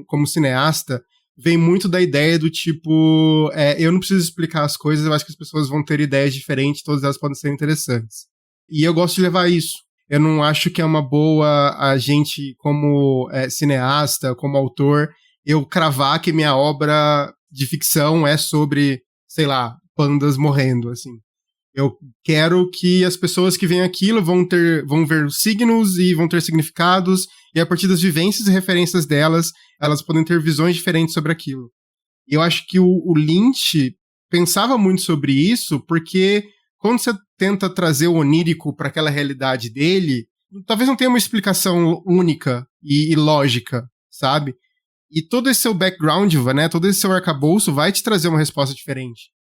como cineasta, vem muito da ideia do tipo, eu não preciso explicar as coisas, eu acho que as pessoas vão ter ideias diferentes, todas elas podem ser interessantes. E eu gosto de levar isso. Eu não acho que é uma boa a gente, como cineasta, como autor, eu cravar que minha obra de ficção é sobre, sei lá, pandas morrendo, assim. Eu quero que as pessoas que veem aquilo vão ver signos e vão ter significados, e a partir das vivências e referências delas, elas podem ter visões diferentes sobre aquilo. E eu acho que o Lynch pensava muito sobre isso, porque quando você tenta trazer o onírico para aquela realidade dele, talvez não tenha uma explicação única e lógica, sabe? E todo esse seu background, né, todo esse seu arcabouço vai te trazer uma resposta diferente.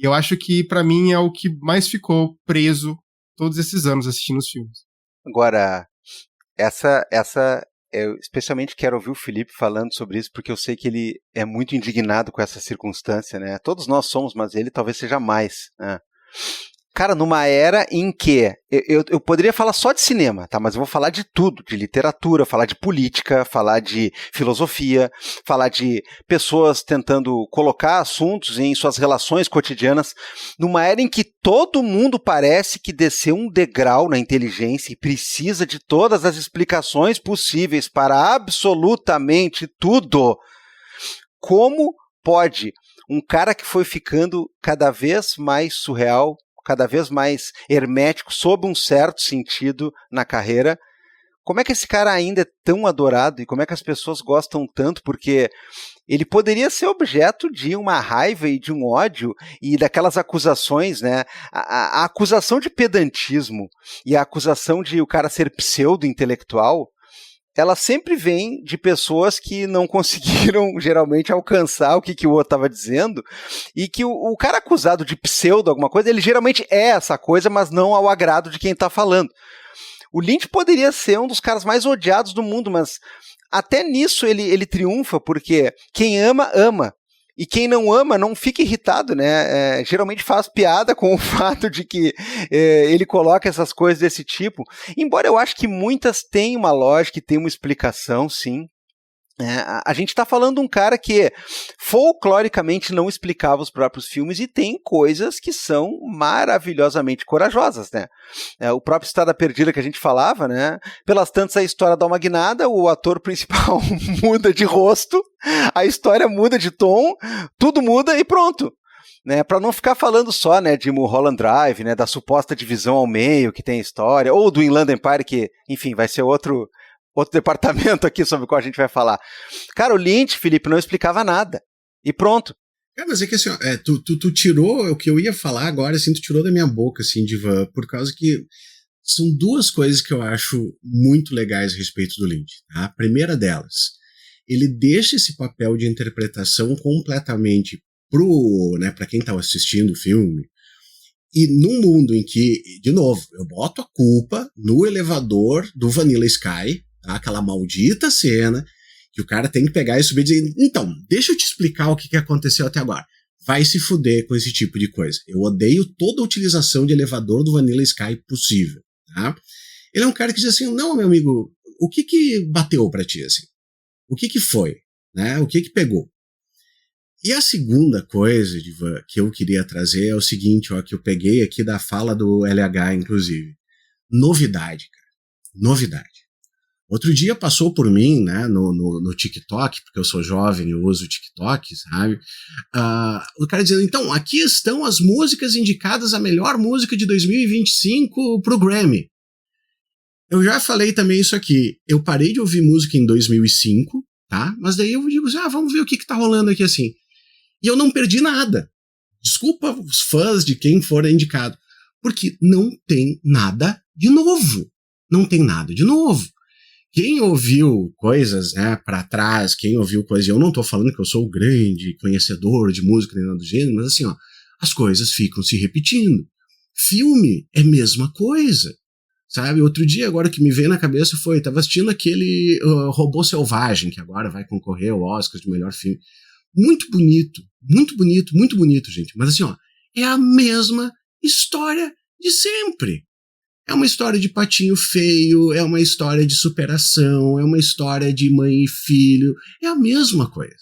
E eu acho que, pra mim, é o que mais ficou preso todos esses anos assistindo os filmes. Agora, eu especialmente quero ouvir o Felipe falando sobre isso, porque eu sei que ele é muito indignado com essa circunstância, né? Todos nós somos, mas ele talvez seja mais, né? Cara, numa era em que eu poderia falar só de cinema, tá? Mas eu vou falar de tudo, de literatura, falar de política, falar de filosofia, falar de pessoas tentando colocar assuntos em suas relações cotidianas, numa era em que todo mundo parece que desceu um degrau na inteligência e precisa de todas as explicações possíveis para absolutamente tudo. Como pode um cara que foi ficando cada vez mais surreal, cada vez mais hermético, sob um certo sentido na carreira, como é que esse cara ainda é tão adorado e como é que as pessoas gostam tanto? Porque ele poderia ser objeto de uma raiva e de um ódio e daquelas acusações, né? A acusação de pedantismo e a acusação de o cara ser pseudo-intelectual, ela sempre vem de pessoas que não conseguiram, geralmente, alcançar o que o outro estava dizendo, e que o cara acusado de pseudo alguma coisa, ele geralmente é essa coisa, mas não ao agrado de quem está falando. O Lynch poderia ser um dos caras mais odiados do mundo, mas até nisso ele triunfa, porque quem ama, ama. E quem não ama não fica irritado, né? Geralmente faz piada com o fato de que ele coloca essas coisas desse tipo. Embora eu acho que muitas têm uma lógica e têm uma explicação, sim. A gente está falando de um cara que folcloricamente não explicava os próprios filmes e tem coisas que são maravilhosamente corajosas, né? O próprio Estrada Perdida que a gente falava, né? Pelas tantas a história dá uma guinada, o ator principal muda de rosto, a história muda de tom, tudo muda e pronto. Né, para não ficar falando só, né, de Mulholland Drive, né, da suposta divisão ao meio que tem história, ou do Inland Empire, que, enfim, vai ser outro departamento aqui sobre o qual a gente vai falar. Cara, o Lynch, Felipe, não explicava nada. E pronto. Mas é que assim, tu tirou o que eu ia falar agora, assim, tu tirou da minha boca, assim, Divan, por causa que são duas coisas que eu acho muito legais a respeito do Lynch. Tá? A primeira delas, ele deixa esse papel de interpretação completamente pra quem tá assistindo o filme, e num mundo em que, de novo, eu boto a culpa no elevador do Vanilla Sky, tá? Aquela maldita cena que o cara tem que pegar e subir e dizer, então, deixa eu te explicar o que aconteceu até agora. Vai se fuder com esse tipo de coisa. Eu odeio toda a utilização de elevador do Vanilla Sky possível, tá? Ele é um cara que diz assim, não, meu amigo, o que bateu pra ti, assim? O que foi? Né? O que pegou? E a segunda coisa, Divan, que eu queria trazer é o seguinte, ó, que eu peguei aqui da fala do LH, inclusive. Novidade, cara. Novidade. Outro dia passou por mim, né, no TikTok, porque eu sou jovem e eu uso o TikTok, sabe? O cara dizendo, então, aqui estão as músicas indicadas a melhor música de 2025 pro Grammy. Eu já falei também isso aqui. Eu parei de ouvir música em 2005, tá? Mas daí eu digo assim, vamos ver o que tá rolando aqui assim. E eu não perdi nada. Desculpa os fãs de quem for indicado. Porque não tem nada de novo. Não tem nada de novo. Quem ouviu coisas, né, pra trás, quem ouviu coisas... Eu não tô falando que eu sou o grande conhecedor de música nem nada do gênero, mas assim, ó, as coisas ficam se repetindo. Filme é a mesma coisa. Sabe? Outro dia, agora que me veio na cabeça foi... Tava assistindo aquele Robô Selvagem, que agora vai concorrer ao Oscar de melhor filme. Muito bonito, muito bonito, muito bonito, gente. Mas assim, ó, é a mesma história de sempre. É uma história de patinho feio, é uma história de superação, é uma história de mãe e filho. É a mesma coisa.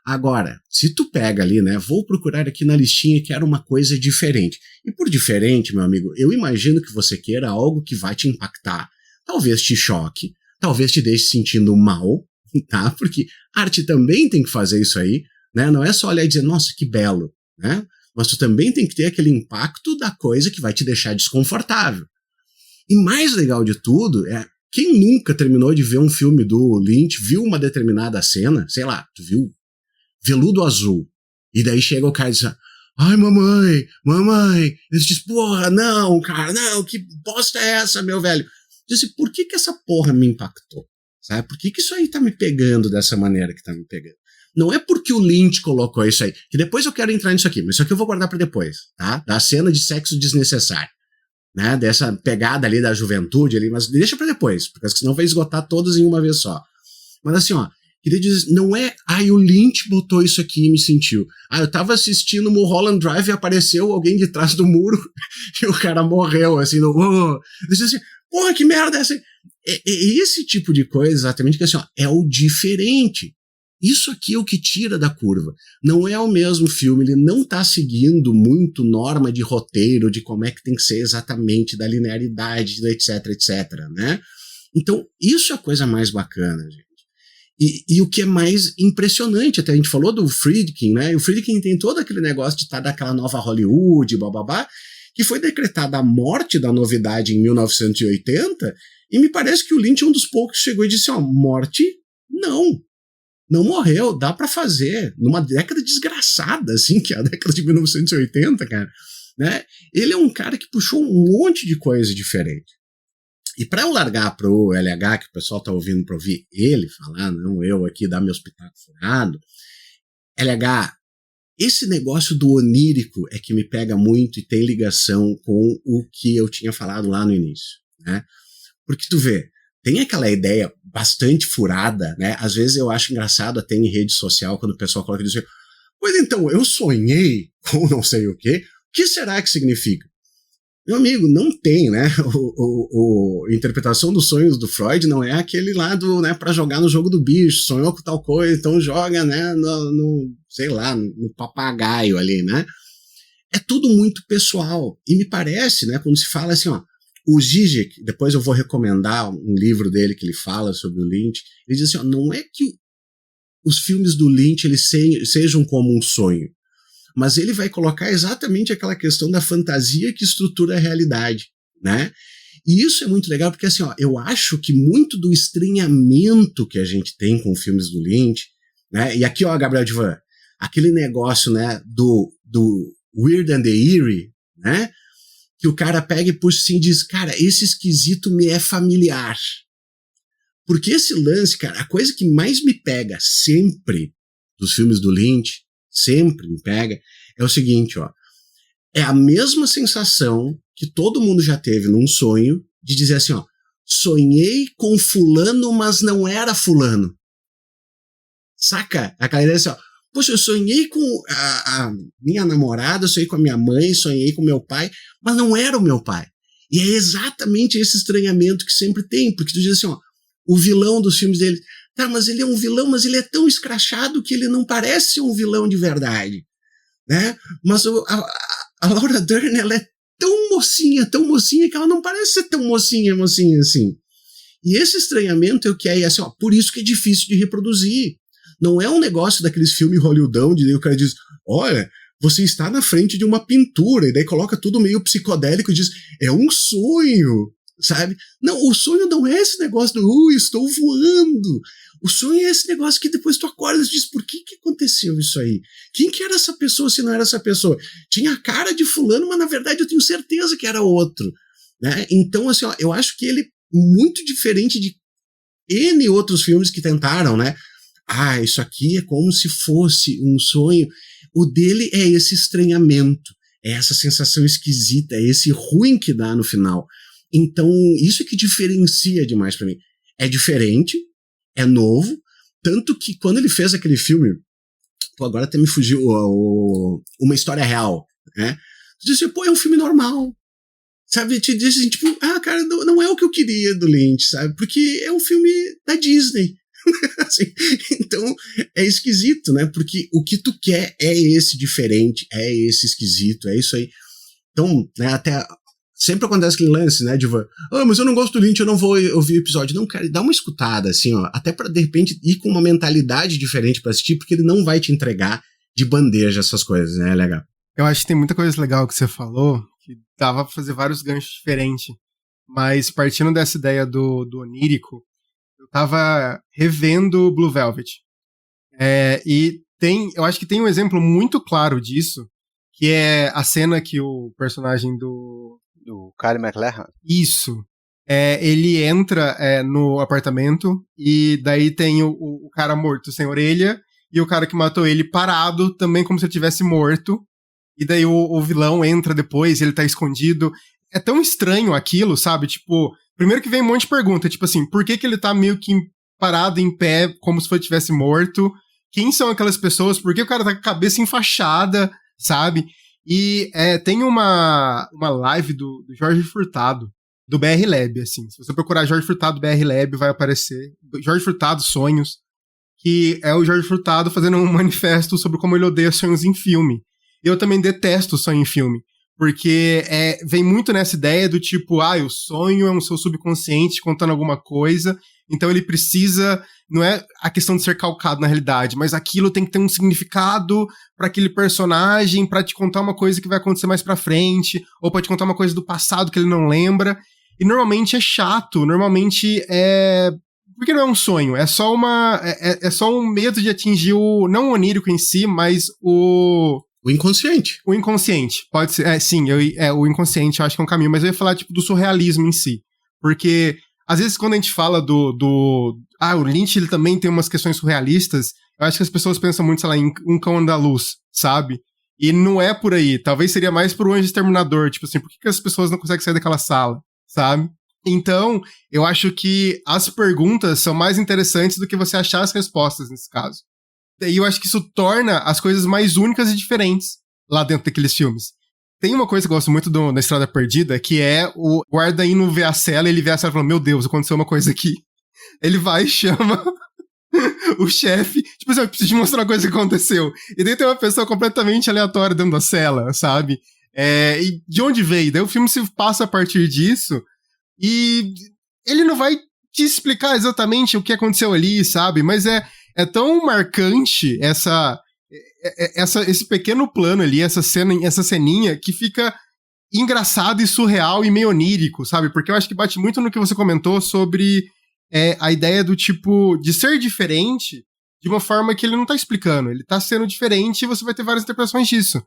Agora, se tu pega ali, né, vou procurar aqui na listinha que era uma coisa diferente. E por diferente, meu amigo, eu imagino que você queira algo que vai te impactar. Talvez te choque, talvez te deixe sentindo mal, tá? Porque arte também tem que fazer isso aí, né? Não é só olhar e dizer, nossa, que belo, né? Mas tu também tem que ter aquele impacto da coisa que vai te deixar desconfortável. E mais legal de tudo é, quem nunca terminou de ver um filme do Lynch, viu uma determinada cena, sei lá, tu viu Veludo Azul, e daí chega o cara e diz, ai mamãe, ele diz, porra, não, cara, não, que bosta é essa, meu velho? Diz assim, por que essa porra me impactou? Sabe? Por que isso aí tá me pegando dessa maneira que tá me pegando? Não é porque o Lynch colocou isso aí, que depois eu quero entrar nisso aqui, mas isso aqui eu vou guardar pra depois, tá? Da cena de sexo desnecessário, né? Dessa pegada ali da juventude ali, mas deixa pra depois, porque senão vai esgotar todos em uma vez só. Mas assim, ó, queria dizer, não é, o Lynch botou isso aqui e me sentiu. Eu tava assistindo Mulholland Drive e apareceu alguém de trás do muro e o cara morreu, assim, deixa assim, porra, que merda é essa? É esse tipo de coisa, exatamente, que assim, é o diferente. Isso aqui é o que tira da curva. Não é o mesmo filme, ele não tá seguindo muito norma de roteiro, de como é que tem que ser exatamente, da linearidade, etc, né? Então, isso é a coisa mais bacana, gente. E o que é mais impressionante, até a gente falou do Friedkin, né? E o Friedkin tem todo aquele negócio de estar daquela nova Hollywood, bababá, que foi decretada a morte da novidade em 1980, e me parece que o Lynch é um dos poucos que chegou e disse, morte, não morreu, dá pra fazer, numa década desgraçada, assim, que é a década de 1980, cara, né? Ele é um cara que puxou um monte de coisa diferente. E para eu largar pro LH, que o pessoal tá ouvindo para ouvir ele falar, não eu aqui dar meu espetáculo furado, LH, esse negócio do onírico é que me pega muito e tem ligação com o que eu tinha falado lá no início, né? Porque tu vê, tem aquela ideia bastante furada, né? Às vezes eu acho engraçado até em rede social quando o pessoal coloca e diz assim, pois então, eu sonhei com não sei o quê, o que será que significa? Meu amigo, não tem, né? A interpretação dos sonhos do Freud não é aquele lado, né, para jogar no jogo do bicho, sonhou com tal coisa, então joga, né, sei lá, no papagaio ali, né? É tudo muito pessoal. E me parece, né, quando se fala assim, o Zizek, depois eu vou recomendar um livro dele que ele fala sobre o Lynch, ele diz assim, não é que os filmes do Lynch eles sejam como um sonho, mas ele vai colocar exatamente aquela questão da fantasia que estrutura a realidade, né? E isso é muito legal, porque assim, eu acho que muito do estranhamento que a gente tem com filmes do Lynch, né? E aqui, Gabriel Divan, aquele negócio, né, do Weird and the Eerie, né? Que o cara pega e puxa assim e diz, cara, esse esquisito me é familiar. Porque esse lance, cara, a coisa que mais me pega sempre dos filmes do Lynch, sempre me pega, é o seguinte, é a mesma sensação que todo mundo já teve num sonho de dizer assim, sonhei com fulano, mas não era fulano. Saca? Aquela ideia assim, poxa, eu sonhei com a minha namorada, sonhei com a minha mãe, sonhei com meu pai, mas não era o meu pai. E é exatamente esse estranhamento que sempre tem, porque tu diz assim, o vilão dos filmes dele, tá, mas ele é um vilão, mas ele é tão escrachado que ele não parece um vilão de verdade, né? Mas a Laura Dern, ela é tão mocinha que ela não parece ser tão mocinha assim. E esse estranhamento é o que é assim, por isso que é difícil de reproduzir. Não é um negócio daqueles filmes hollywoodão, de o cara diz, olha, você está na frente de uma pintura, e daí coloca tudo meio psicodélico e diz, é um sonho, sabe? Não, o sonho não é esse negócio do, estou voando. O sonho é esse negócio que depois tu acorda e diz, por que aconteceu isso aí? Quem que era essa pessoa se não era essa pessoa? Tinha a cara de fulano, mas na verdade eu tenho certeza que era outro, né? Então, assim, eu acho que ele é muito diferente de N outros filmes que tentaram, né? Isso aqui é como se fosse um sonho. O dele é esse estranhamento, é essa sensação esquisita, é esse ruim que dá no final. Então, isso é que diferencia demais pra mim. É diferente, é novo, tanto que quando ele fez aquele filme, agora até me fugiu, Uma História Real, né? Tu disse, é um filme normal, sabe? Te diz assim, tipo, cara, não é o que eu queria do Lynch, sabe? Porque é um filme da Disney. Assim, então, é esquisito, né? Porque o que tu quer é esse diferente, é esse esquisito, é isso aí. Então, né, até... Sempre acontece aquele lance, né, mas eu não gosto do Lynch, eu não vou ouvir o episódio. Não, cara, dá uma escutada, assim, até pra, de repente, ir com uma mentalidade diferente pra assistir, porque ele não vai te entregar de bandeja essas coisas, né, legal. Eu acho que tem muita coisa legal que você falou, que dava pra fazer vários ganchos diferentes, mas partindo dessa ideia do onírico, eu tava revendo Blue Velvet, e eu acho que tem um exemplo muito claro disso, que é a cena que o personagem do Kyle MacLachlan. Isso. Ele entra no apartamento e daí tem o cara morto sem orelha e o cara que matou ele parado, também como se ele tivesse morto. E daí o vilão entra depois, ele tá escondido. É tão estranho aquilo, sabe? Tipo, primeiro que vem um monte de pergunta, tipo assim, por que ele tá meio que parado em pé, como se estivesse morto? Quem são aquelas pessoas? Por que o cara tá com a cabeça enfaixada, sabe? E tem uma live do Jorge Furtado, do BR Lab, assim. Se você procurar Jorge Furtado BR Lab, vai aparecer. Jorge Furtado Sonhos, que é o Jorge Furtado fazendo um manifesto sobre como ele odeia sonhos em filme. Eu também detesto sonho em filme, porque vem muito nessa ideia do tipo, o sonho é um seu subconsciente contando alguma coisa, então ele precisa, não é a questão de ser calcado na realidade, mas aquilo tem que ter um significado para aquele personagem, para te contar uma coisa que vai acontecer mais pra frente, ou pra te contar uma coisa do passado que ele não lembra, e normalmente é chato, normalmente porque não é um sonho, é só um medo de atingir não o onírico em si, mas o inconsciente. O inconsciente, pode ser, sim, o inconsciente eu acho que é um caminho, mas eu ia falar, tipo, do surrealismo em si, porque, às vezes, quando a gente fala o Lynch, ele também tem umas questões surrealistas, eu acho que as pessoas pensam muito, sei lá, em Um Cão Andaluz, sabe? E não é por aí, talvez seria mais pro Anjo Exterminador, tipo assim, por que as pessoas não conseguem sair daquela sala, sabe? Então, eu acho que as perguntas são mais interessantes do que você achar as respostas nesse caso. E eu acho que isso torna as coisas mais únicas e diferentes lá dentro daqueles filmes. Tem uma coisa que eu gosto muito da Estrada Perdida, que é o guarda indo ver a cela, ele vê a cela e fala, meu Deus, aconteceu uma coisa aqui. Ele vai e chama o chefe, tipo assim, eu preciso te mostrar uma coisa que aconteceu. E daí tem uma pessoa completamente aleatória dentro da cela, sabe? E de onde veio? Daí o filme se passa a partir disso, e ele não vai te explicar exatamente o que aconteceu ali, sabe? Mas é tão marcante esse pequeno plano ali, essa ceninha, que fica engraçado e surreal e meio onírico, sabe? Porque eu acho que bate muito no que você comentou sobre a ideia do tipo, de ser diferente de uma forma que ele não tá explicando. Ele tá sendo diferente e você vai ter várias interpretações disso.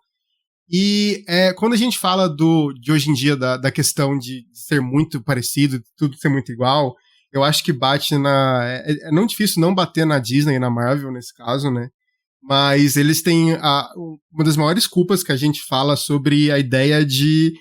E quando a gente fala de hoje em dia, da questão de ser muito parecido, de tudo ser muito igual, eu acho que bate é não difícil não bater na Disney e na Marvel nesse caso, né? Mas eles têm uma das maiores culpas que a gente fala sobre a ideia de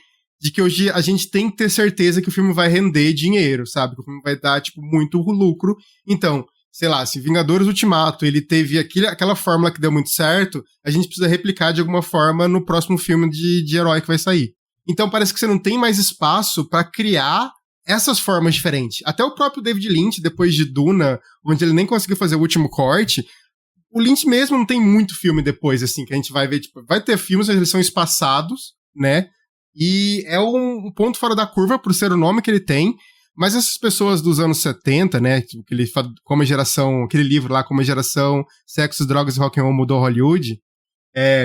que hoje a gente tem que ter certeza que o filme vai render dinheiro, sabe? Que o filme vai dar, tipo, muito lucro. Então, sei lá, se Vingadores Ultimato ele teve aquela fórmula que deu muito certo, a gente precisa replicar de alguma forma no próximo filme de herói que vai sair. Então parece que você não tem mais espaço pra criar essas formas diferentes. Até o próprio David Lynch, depois de Duna, onde ele nem conseguiu fazer o último corte, o Lynch mesmo não tem muito filme depois, assim, que a gente vai ver, tipo, vai ter filmes, mas eles são espaçados, né? E é um ponto fora da curva por ser o nome que ele tem, mas essas pessoas dos anos 70, né, que ele fala como a geração, aquele livro lá, como a geração Sexo, Drogas e Rock'n'Roll mudou Hollywood,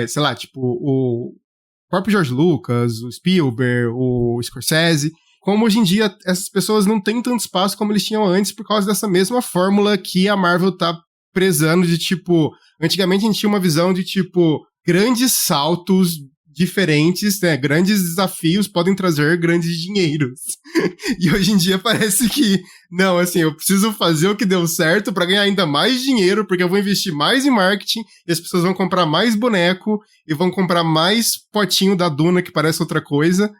sei lá, tipo, o próprio George Lucas, o Spielberg, o Scorsese, como hoje em dia essas pessoas não têm tanto espaço como eles tinham antes por causa dessa mesma fórmula que a Marvel tá prezando de, tipo, antigamente a gente tinha uma visão de, tipo, grandes saltos diferentes, né, grandes desafios podem trazer grandes dinheiros. E hoje em dia parece que, não, assim, eu preciso fazer o que deu certo pra ganhar ainda mais dinheiro, porque eu vou investir mais em marketing, e as pessoas vão comprar mais boneco, e vão comprar mais potinho da Duna, que parece outra coisa.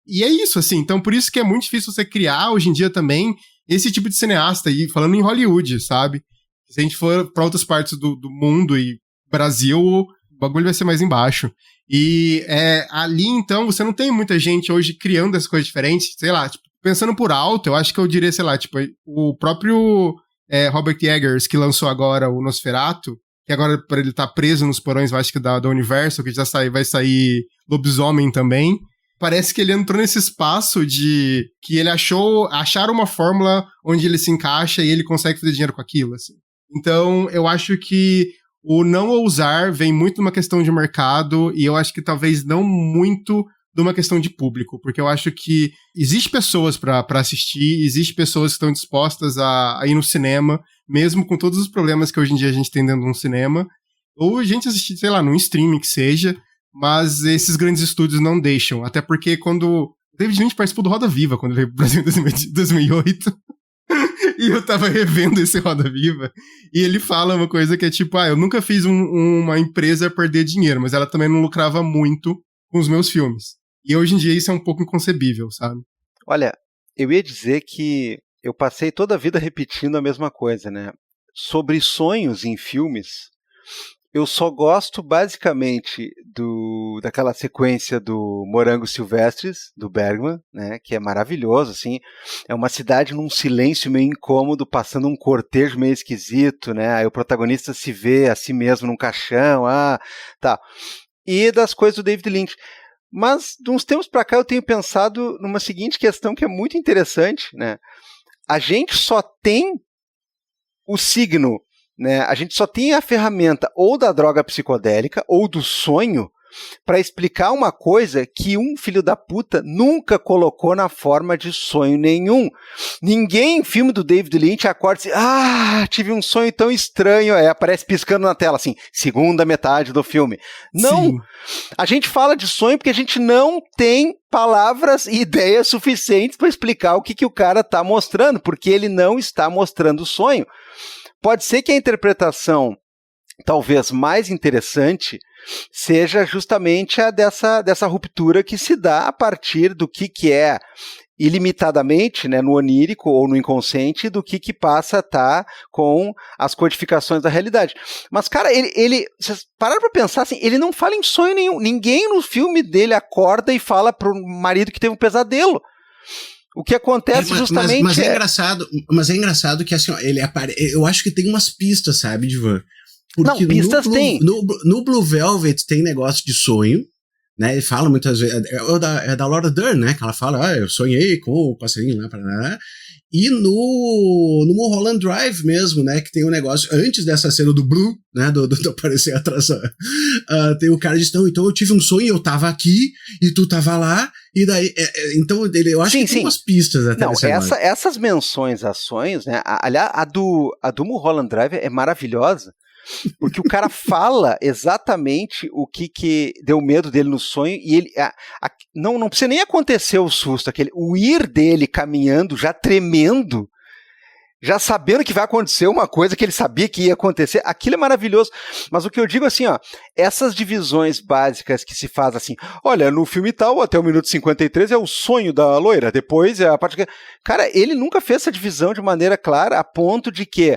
E é isso, assim, então por isso que é muito difícil você criar, hoje em dia também, esse tipo de cineasta, e falando em Hollywood, sabe? Se a gente for pra outras partes do mundo e Brasil, o bagulho vai ser mais embaixo. E ali, então, você não tem muita gente hoje criando essas coisas diferentes, sei lá, tipo, pensando por alto, eu acho que eu diria, sei lá, tipo, o próprio Robert Eggers, que lançou agora o Nosferatu, que agora para ele tá preso nos porões, eu acho que da Universal, que já vai sair Lobisomem também, parece que ele entrou nesse espaço de que ele acharam uma fórmula onde ele se encaixa e ele consegue fazer dinheiro com aquilo, assim. Então, eu acho que o não ousar vem muito de uma questão de mercado e eu acho que talvez não muito de uma questão de público, porque eu acho que existe pessoas pra assistir, existe pessoas que estão dispostas a ir no cinema, mesmo com todos os problemas que hoje em dia a gente tem dentro de um cinema, ou a gente assistir, sei lá, num streaming que seja, mas esses grandes estúdios não deixam, até porque quando David Lynch participou do Roda Viva, quando ele veio pro Brasil em 2008, e eu tava revendo esse Roda Viva, e ele fala uma coisa que é tipo, eu nunca fiz uma empresa perder dinheiro, mas ela também não lucrava muito com os meus filmes. E hoje em dia isso é um pouco inconcebível, sabe? Olha, eu ia dizer que eu passei toda a vida repetindo a mesma coisa, né? Sobre sonhos em filmes, eu só gosto basicamente daquela sequência do Morangos Silvestres, do Bergman, né, que é maravilhoso, assim, é uma cidade num silêncio meio incômodo, passando um cortejo meio esquisito, né, aí o protagonista se vê a si mesmo num caixão, tá. E das coisas do David Lynch. Mas, de uns tempos para cá, eu tenho pensado numa seguinte questão que é muito interessante, né, a gente só tem o signo, né? A gente só tem a ferramenta ou da droga psicodélica ou do sonho para explicar uma coisa que um filho da puta nunca colocou na forma de sonho nenhum. Ninguém em filme do David Lynch acorda e diz, tive um sonho tão estranho, aí aparece piscando na tela, assim, segunda metade do filme. Não, sim. A gente fala de sonho porque a gente não tem palavras e ideias suficientes para explicar o que o cara está mostrando, porque ele não está mostrando o sonho. Pode ser que a interpretação talvez mais interessante seja justamente a dessa ruptura que se dá a partir do que é ilimitadamente, né, no onírico ou no inconsciente, do que passa a estar com as codificações da realidade. Mas, cara, vocês pararam pra pensar assim, ele não fala em sonho nenhum. Ninguém no filme dele acorda e fala pro marido que teve um pesadelo. O que acontece justamente mas é engraçado que assim, ó, eu acho que tem umas pistas, sabe, Divan? Porque não, pistas tem. No Blue Velvet tem negócio de sonho, né? Ele fala muitas vezes, é da Laura Dern, né? Que ela fala, eu sonhei com o passarinho lá, para. E no Mulholland Drive mesmo, né? Que tem um negócio, antes dessa cena do Blue, né? Do aparecer atrás, tem o cara que diz, então eu tive um sonho, eu tava aqui, e tu tava lá, e daí, então eu acho que tem umas pistas até. Não, essas menções a sonhos, né? Aliás, a do Mulholland Drive é maravilhosa, porque o cara fala exatamente o que deu medo dele no sonho, e ele não precisa nem acontecer o susto, o ir dele caminhando, já tremendo, já sabendo que vai acontecer uma coisa que ele sabia que ia acontecer, aquilo é maravilhoso. Mas o que eu digo assim, essas divisões básicas que se faz assim, olha, no filme tal, até o minuto 53 é o sonho da loira, depois é a parte que... Cara, ele nunca fez essa divisão de maneira clara, a ponto de que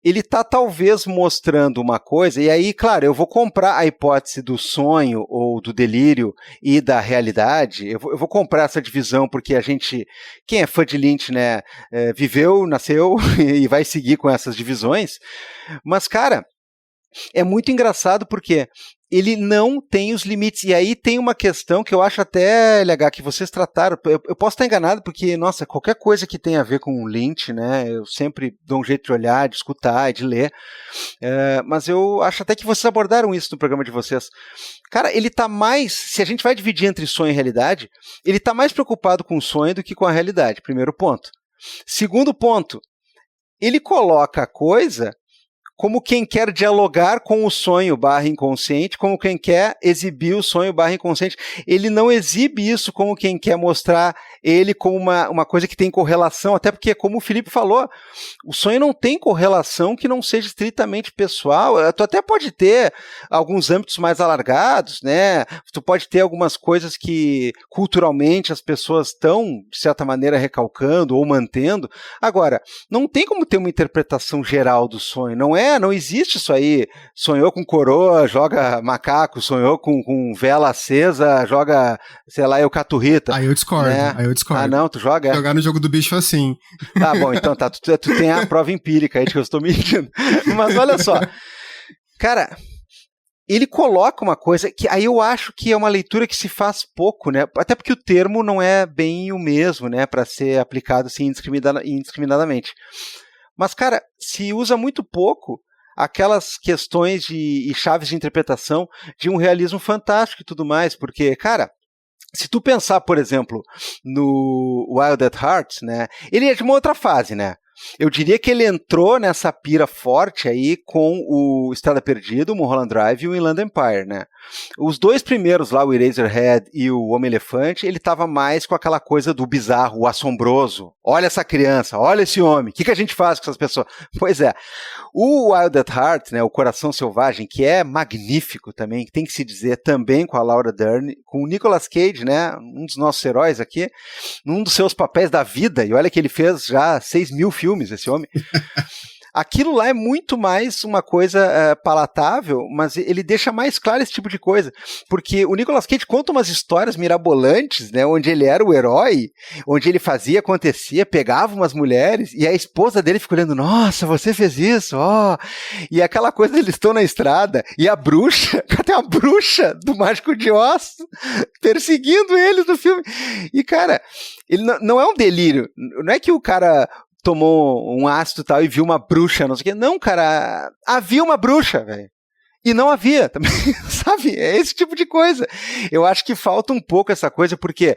ele está talvez mostrando uma coisa, e aí, claro, eu vou comprar a hipótese do sonho ou do delírio e da realidade, eu vou comprar essa divisão, porque a gente, quem é fã de Lynch, né, viveu, nasceu e vai seguir com essas divisões, mas, cara, é muito engraçado porque ele não tem os limites, e aí tem uma questão que eu acho até, LH, que vocês trataram, eu posso estar enganado, porque, nossa, qualquer coisa que tem a ver com o Lynch, né, eu sempre dou um jeito de olhar, de escutar, de ler, mas eu acho até que vocês abordaram isso no programa de vocês. Cara, ele tá mais, se a gente vai dividir entre sonho e realidade, ele tá mais preocupado com o sonho do que com a realidade, primeiro ponto. Segundo ponto, ele coloca a coisa como quem quer dialogar com o sonho /inconsciente, como quem quer exibir o sonho /inconsciente. Ele não exibe isso como quem quer mostrar ele como uma coisa que tem correlação, até porque, como o Felipe falou, o sonho não tem correlação que não seja estritamente pessoal. Tu até pode ter alguns âmbitos mais alargados, né? Tu pode ter algumas coisas que culturalmente as pessoas estão, de certa maneira, recalcando ou mantendo. Agora, não tem como ter uma interpretação geral do sonho, não existe isso aí. Sonhou com coroa, joga macaco, sonhou com vela acesa, joga, sei lá, eucaturrita. Aí eu discordo, né? Ah, não, tu joga? Jogar no jogo do bicho assim. Tá bom, então tá, tu tem a prova empírica aí de que eu estou mentindo. Mas olha só, cara, ele coloca uma coisa que aí eu acho que é uma leitura que se faz pouco, né? Até porque o termo não é bem o mesmo, né? Para ser aplicado assim indiscriminadamente. Mas, cara, se usa muito pouco aquelas questões e chaves de interpretação de um realismo fantástico e tudo mais, porque, cara, se tu pensar, por exemplo, no Wild at Heart, né, ele é de uma outra fase, né? Eu diria que ele entrou nessa pira forte aí com o Estrada Perdida, o Mulholland Drive e o Inland Empire, né? Os dois primeiros lá, o Eraserhead e o Homem-Elefante, ele tava mais com aquela coisa do bizarro, o assombroso. Olha essa criança, olha esse homem, o que a gente faz com essas pessoas? Pois é, o Wild at Heart, né, o Coração Selvagem, que é magnífico também, que tem que se dizer também com a Laura Dern, com o Nicolas Cage, né, um dos nossos heróis aqui, num dos seus papéis da vida, e olha que ele fez já 6.000 filmes, esse homem. Aquilo lá é muito mais uma coisa palatável, mas ele deixa mais claro esse tipo de coisa, porque o Nicolas Cage conta umas histórias mirabolantes, né, onde ele era o herói, onde ele fazia, acontecia, pegava umas mulheres, e a esposa dele fica olhando, nossa, você fez isso, ó, e aquela coisa, eles estão na estrada, e a bruxa, tem uma bruxa do Mágico de Oz perseguindo eles no filme, e cara, ele não é um delírio, não é que o cara tomou um ácido e tal e viu uma bruxa, não sei o quê. Não, cara, havia uma bruxa, velho. E não havia também, sabe? É esse tipo de coisa. Eu acho que falta um pouco essa coisa, porque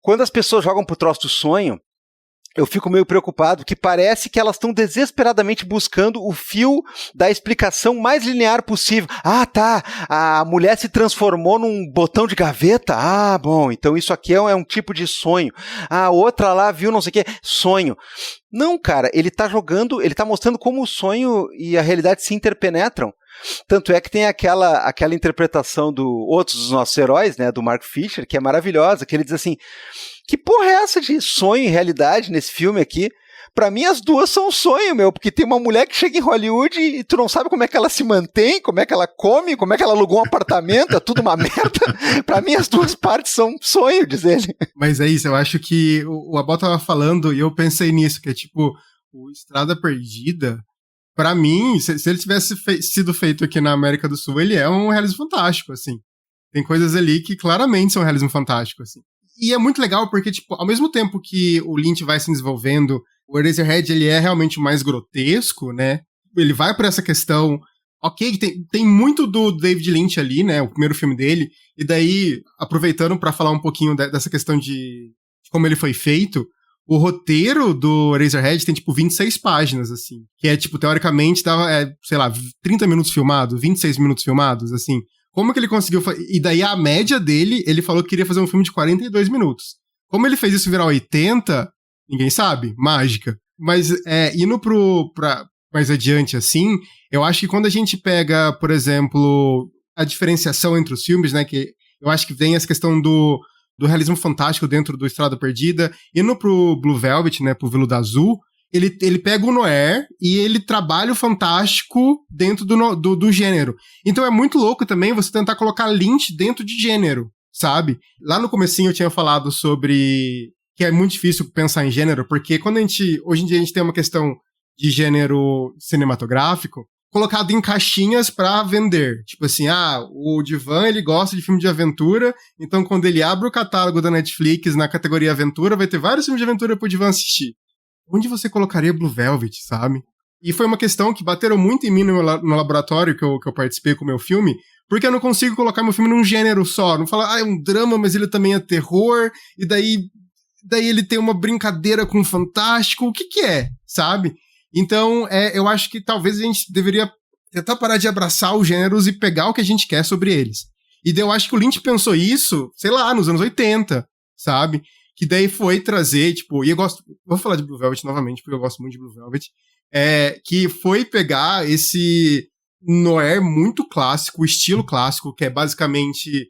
quando as pessoas jogam pro troço do sonho, eu fico meio preocupado, que parece que elas estão desesperadamente buscando o fio da explicação mais linear possível. Ah, tá, a mulher se transformou num botão de gaveta. Ah, bom, então isso aqui é um tipo de sonho. A outra lá viu não sei o que, sonho. Não, cara, ele tá jogando, ele tá mostrando como o sonho e a realidade se interpenetram. Tanto é que tem aquela interpretação do outros dos nossos heróis, né, do Mark Fisher, que é maravilhosa, que ele diz assim, que porra é essa de sonho e realidade nesse filme aqui? Pra mim as duas são um sonho, meu, porque tem uma mulher que chega em Hollywood e tu não sabe como é que ela se mantém, como é que ela come, como é que ela alugou um apartamento, é tudo uma merda. Pra mim as duas partes são um sonho, diz ele. Mas é isso, eu acho que o Abel tava falando e eu pensei nisso, que é tipo, o Estrada Perdida, pra mim, se ele tivesse sido feito aqui na América do Sul, ele é um realismo fantástico, assim. Tem coisas ali que claramente são realismo fantástico, assim. E é muito legal porque, tipo, ao mesmo tempo que o Lynch vai se desenvolvendo, o Eraserhead, ele é realmente mais grotesco, né? Ele vai por essa questão... Ok, tem muito do David Lynch ali, né? O primeiro filme dele. E daí, aproveitando pra falar um pouquinho dessa questão de como ele foi feito, o roteiro do Eraserhead tem, tipo, 26 páginas, assim. Que é, tipo, teoricamente, dava, sei lá, 30 minutos filmados, 26 minutos filmados, assim. Como que ele conseguiu... E daí, a média dele, ele falou que queria fazer um filme de 42 minutos. Como ele fez isso virar 80, ninguém sabe. Mágica. Mas, indo pra mais adiante, assim, eu acho que quando a gente pega, por exemplo, a diferenciação entre os filmes, né, que eu acho que vem essa questão do realismo fantástico dentro do Estrada Perdida, indo pro Blue Velvet, né, pro Veludo Azul, ele pega o noir e ele trabalha o fantástico dentro do gênero. Então é muito louco também você tentar colocar Lynch dentro de gênero, sabe? Lá no comecinho eu tinha falado sobre que é muito difícil pensar em gênero, porque hoje em dia a gente tem uma questão de gênero cinematográfico colocado em caixinhas pra vender. Tipo assim, o Divan, ele gosta de filme de aventura, então quando ele abre o catálogo da Netflix na categoria aventura, vai ter vários filmes de aventura pro Divan assistir. Onde você colocaria Blue Velvet, sabe? E foi uma questão que bateram muito em mim no laboratório que eu participei com o meu filme, porque eu não consigo colocar meu filme num gênero só. Não falar, é um drama, mas ele também é terror, e daí ele tem uma brincadeira com o fantástico. O que é, sabe? Então, eu acho que talvez a gente deveria tentar parar de abraçar os gêneros e pegar o que a gente quer sobre eles. E daí eu acho que o Lynch pensou isso, sei lá, nos anos 80, sabe? Que daí foi trazer, tipo, e eu gosto, vou falar de Blue Velvet novamente, porque eu gosto muito de Blue Velvet, que foi pegar esse noir muito clássico, o estilo clássico, que é basicamente,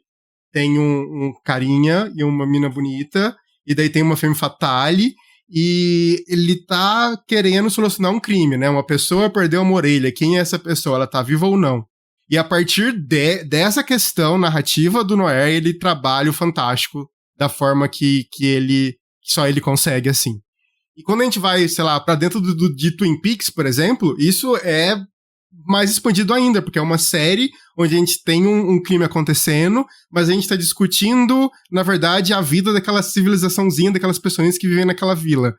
tem um carinha e uma mina bonita, e daí tem uma femme fatale, e ele tá querendo solucionar um crime, né? Uma pessoa perdeu uma orelha, quem é essa pessoa? Ela tá viva ou não? E a partir dessa questão narrativa do noir, ele trabalha o fantástico da forma que só ele consegue, assim. E quando a gente vai, sei lá, pra dentro de Twin Peaks, por exemplo, isso é mais expandido ainda, porque é uma série onde a gente tem um crime acontecendo, mas a gente tá discutindo, na verdade, a vida daquela civilizaçãozinha, daquelas pessoas que vivem naquela vila.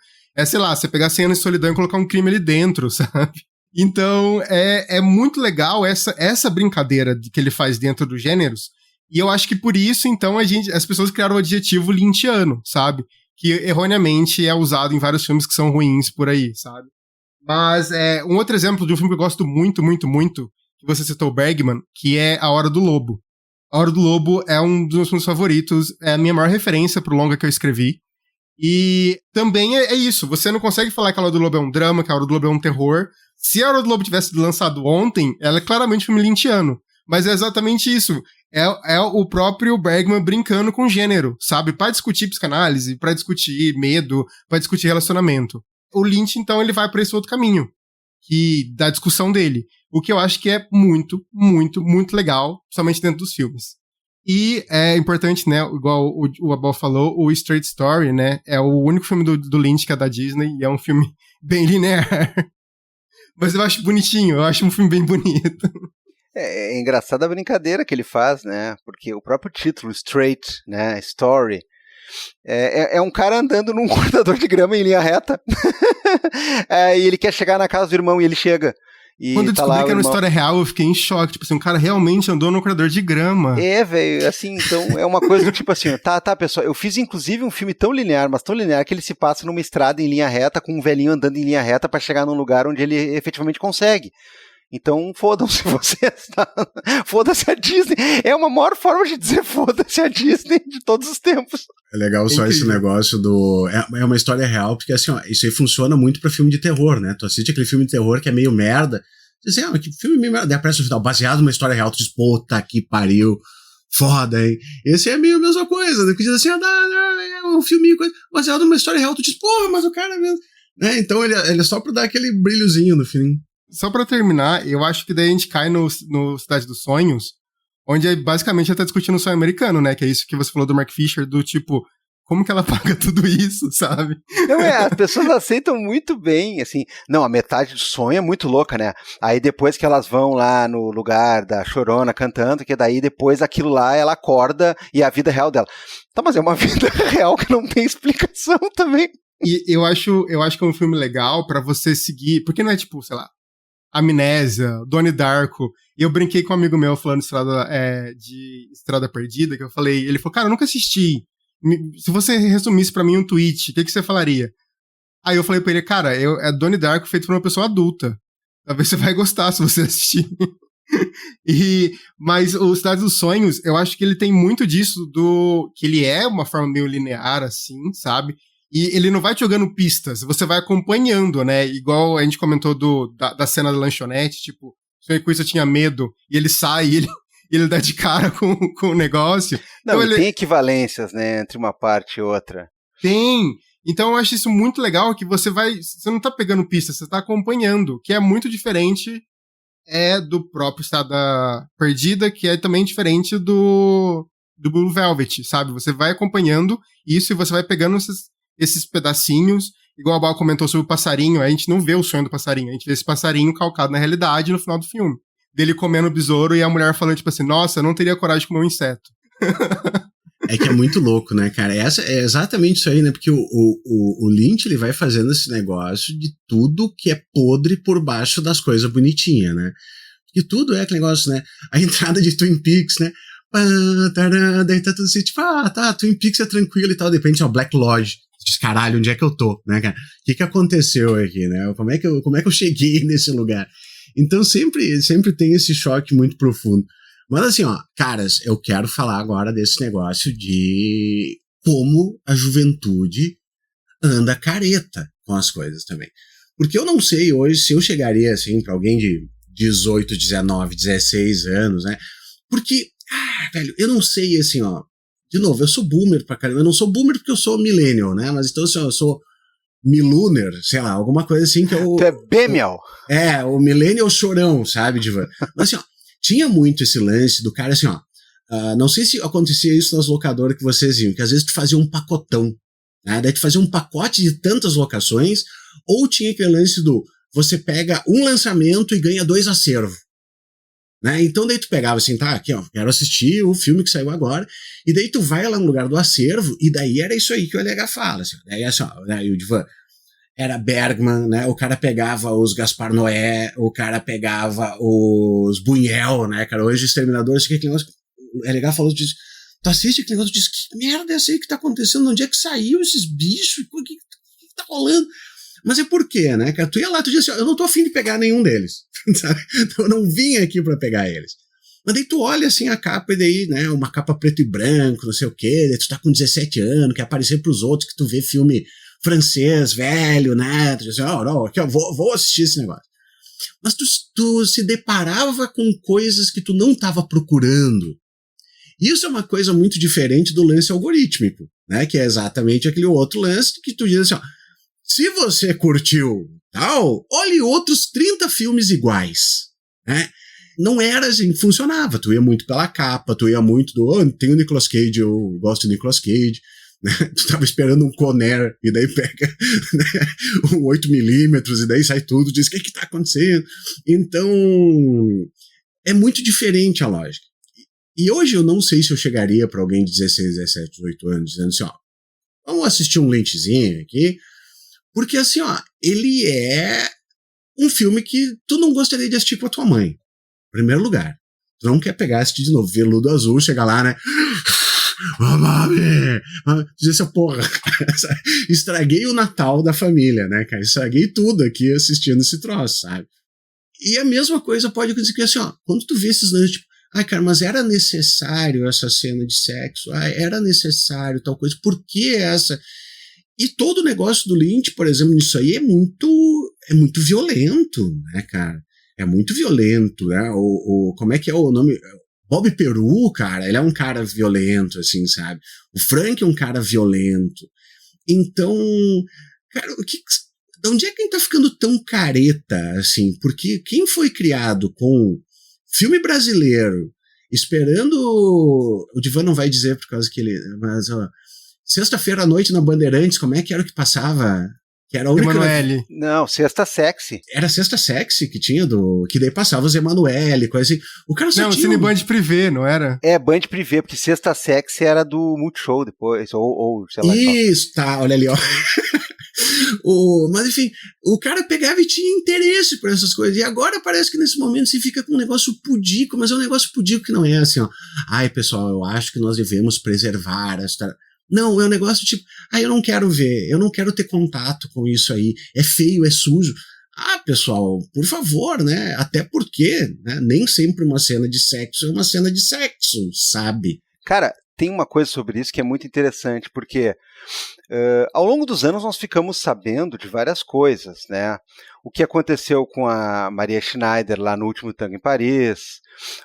Sei lá, você pegar 100 anos de solidão e colocar um crime ali dentro, sabe? Então, é muito legal essa brincadeira que ele faz dentro dos gêneros. E eu acho que por isso, então, as pessoas criaram o adjetivo lynchiano, sabe? que erroneamente é usado em vários filmes que são ruins por aí, sabe? Mas um outro exemplo de um filme que eu gosto muito, muito, muito, que você citou o Bergman, que é A Hora do Lobo. A Hora do Lobo é um dos meus filmes favoritos, é a minha maior referência pro longa que eu escrevi. E também é isso, você não consegue falar que A Hora do Lobo é um drama, que A Hora do Lobo é um terror. Se A Hora do Lobo tivesse sido lançado ontem, ela é claramente um filme lynchiano. Mas é exatamente isso. É o próprio Bergman brincando com gênero, sabe? Pra discutir psicanálise, pra discutir medo, pra discutir relacionamento. O Lynch, então, ele vai pra esse outro caminho, da discussão dele. O que eu acho que é muito, muito, muito legal, somente dentro dos filmes. E é importante, né, igual o Abel falou, o Straight Story, né, é o único filme do Lynch que é da Disney, e é um filme bem linear. Mas eu acho bonitinho, eu acho um filme bem bonito. É engraçada a brincadeira que ele faz, né? Porque o próprio título, Straight, né? Story, é um cara andando num cortador de grama em linha reta. E ele quer chegar na casa do irmão e ele chega. E quando eu tá descobri lá que era uma história real, eu fiquei em choque. Tipo assim, um cara realmente andou no corredor de grama. Velho, assim, então é uma coisa do tipo assim, tá, pessoal, eu fiz inclusive um filme tão linear, mas tão linear que ele se passa numa estrada em linha reta, com um velhinho andando em linha reta pra chegar num lugar onde ele efetivamente consegue. Então, fodam-se vocês, tá? Foda-se a Disney. É uma maior forma de dizer foda-se a Disney de todos os tempos. É legal só esse negócio do... É uma história real, porque assim, ó, isso aí funciona muito pra filme de terror, né? Tu assiste aquele filme de terror que é meio merda, diz assim, que filme meio merda, daí aparece no final, baseado numa história real, tu diz, puta que pariu, foda, hein? Esse é meio a mesma coisa, né? Que diz assim, é um filminho baseado numa história real, tu diz, porra, mas o cara é mesmo... Né? Então ele é só pra dar aquele brilhozinho no fim. Só pra terminar, eu acho que daí a gente cai no Cidade dos Sonhos, onde basicamente ela tá discutindo o sonho americano, né? Que é isso que você falou do Mark Fisher, do tipo, como que ela paga tudo isso, sabe? Não, as pessoas aceitam muito bem, assim, não, a metade do sonho é muito louca, né? Aí depois que elas vão lá no lugar da Chorona cantando, que daí depois aquilo lá ela acorda e é a vida real dela. Tá, mas é uma vida real que não tem explicação também. E eu acho que é um filme legal pra você seguir, porque não é tipo, sei lá, Amnésia, Donnie Darko. E eu brinquei com um amigo meu falando de Estrada Perdida, que eu falei, ele falou, cara, eu nunca assisti. Se você resumisse pra mim um tweet, o que você falaria? Aí eu falei pra ele, cara, é Donnie Darko feito por uma pessoa adulta. Talvez você vai gostar se você assistir. Mas o Cidade dos Sonhos, eu acho que ele tem muito disso, que ele é uma forma meio linear, assim, sabe? E ele não vai te jogando pistas, você vai acompanhando, né? Igual a gente comentou da cena da lanchonete, tipo, o Sonho Cuista tinha medo, e ele sai, e ele dá de cara com o negócio. Não, então tem equivalências, né, entre uma parte e outra. Tem. Então eu acho isso muito legal, que você não tá pegando pistas, você tá acompanhando, que é muito diferente do próprio Estrada Perdida, que é também diferente do Blue Velvet, sabe? Você vai acompanhando isso e você vai pegando esses pedacinhos, igual a Bal comentou sobre o passarinho, a gente não vê o sonho do passarinho, a gente vê esse passarinho calcado na realidade no final do filme. Dele comendo o besouro e a mulher falando, tipo assim, nossa, eu não teria coragem de comer um inseto. É que é muito louco, né, cara? É exatamente isso aí, né? Porque o Lynch, ele vai fazendo esse negócio de tudo que é podre por baixo das coisas bonitinhas, né? E tudo é aquele negócio, né? A entrada de Twin Peaks, né? Daí tá tudo assim, tipo, Twin Peaks é tranquilo e tal, de repente, Black Lodge. Diz, caralho, onde é que eu tô, né, cara? O que aconteceu aqui, né? Como é que eu cheguei nesse lugar? Então sempre tem esse choque muito profundo. Mas assim, caras, eu quero falar agora desse negócio de como a juventude anda careta com as coisas também. Porque eu não sei hoje se eu chegaria, assim, pra alguém de 18, 19, 16 anos, né? Porque, velho, eu não sei, assim, de novo, eu sou boomer pra caramba. Eu não sou boomer porque eu sou millennial, né? Mas então, assim, eu sou miluner, sei lá, alguma coisa assim que eu... Tu é Bemial. O millennial chorão, sabe, Divan? Mas assim, tinha muito esse lance do cara, assim, não sei se acontecia isso nas locadoras que vocês iam, que às vezes tu fazia um pacotão, né? Daí tu fazia um pacote de tantas locações, ou tinha aquele lance do você pega um lançamento e ganha 2 acervos. Né? Então daí tu pegava assim, tá, aqui quero assistir o filme que saiu agora, e daí tu vai lá no lugar do acervo, e daí era isso aí que o LH fala, assim, daí assim, né, o Divan era Bergman, né, o cara pegava os Gaspar Noé, o cara pegava os Buñuel, né, cara, hoje Exterminador, o LH falou disso, Tu assiste aquele negócio e diz, que merda é essa aí que tá acontecendo? Onde é que saiu esses bichos? O que tá rolando? Mas é por quê, né, cara? Tu ia lá, tu diz assim, eu não tô afim de pegar nenhum deles, sabe? Eu não vim aqui pra pegar eles. Mas daí tu olha assim a capa e daí, né, uma capa preto e branco, não sei o quê, daí tu tá com 17 anos, quer aparecer pros outros que tu vê filme francês, velho, né? Tu diz assim, não, aqui, ó, vou assistir esse negócio. Mas tu se deparava com coisas que tu não tava procurando. Isso é uma coisa muito diferente do lance algorítmico, né? Que é exatamente aquele outro lance que tu diz assim, ó, se você curtiu tal, olhe outros 30 filmes iguais, né? Não era assim, funcionava. Tu ia muito pela capa, tu ia muito tem o Nicolas Cage, eu gosto do Nicolas Cage, né? Tu tava esperando um Conair e daí pega, né, um 8mm e daí sai tudo, diz, o que tá acontecendo? Então, é muito diferente a lógica. E hoje eu não sei se eu chegaria para alguém de 16, 17, 18 anos dizendo assim, ó, vamos assistir um Lynchzinho aqui, porque assim, ó, ele é um filme que tu não gostaria de assistir com a tua mãe. Primeiro lugar. Tu não quer pegar, assistir de novo, Veludo Azul, chegar lá, né? Dizer essa porra. Estraguei o Natal da família, né, cara? Estraguei tudo aqui assistindo esse troço, sabe? E a mesma coisa pode acontecer assim, ó, quando tu vê esses lances, tipo, ai, cara, mas era necessário essa cena de sexo? Ai, era necessário tal coisa? Por que essa? E todo o negócio do Lynch, por exemplo, nisso aí é muito violento, né, cara? É muito violento, né? Como é que é o nome? Bob Peru, cara, ele é um cara violento, assim, sabe? O Frank é um cara violento. Então, cara, de onde é que a gente tá ficando tão careta, assim? Porque quem foi criado com filme brasileiro, esperando... O Divan não vai dizer por causa que ele... Mas, ó, sexta-feira à noite na Bandeirantes, como é que era o que passava? Que era a única... Emanuele. Não, Sexta Sexy. Era Sexta Sexy que tinha, que daí passava os Emanuele, coisa assim. O cara só não, tinha... Cineband Privé, não era? É, Band Privé, porque Sexta Sexy era do Multishow depois, ou sei lá. Isso, tá, olha ali, ó. Mas enfim, o cara pegava e tinha interesse por essas coisas. E agora parece que nesse momento se fica com um negócio pudico, mas é um negócio pudico que não é assim, ó. Ai, pessoal, eu acho que nós devemos preservar esta... Não, é um negócio tipo, eu não quero ver, eu não quero ter contato com isso aí, é feio, é sujo. Ah, pessoal, por favor, né? Até porque, né, nem sempre uma cena de sexo é uma cena de sexo, sabe? Cara, tem uma coisa sobre isso que é muito interessante, porque ao longo dos anos nós ficamos sabendo de várias coisas, né? O que aconteceu com a Maria Schneider lá no último Tango em Paris,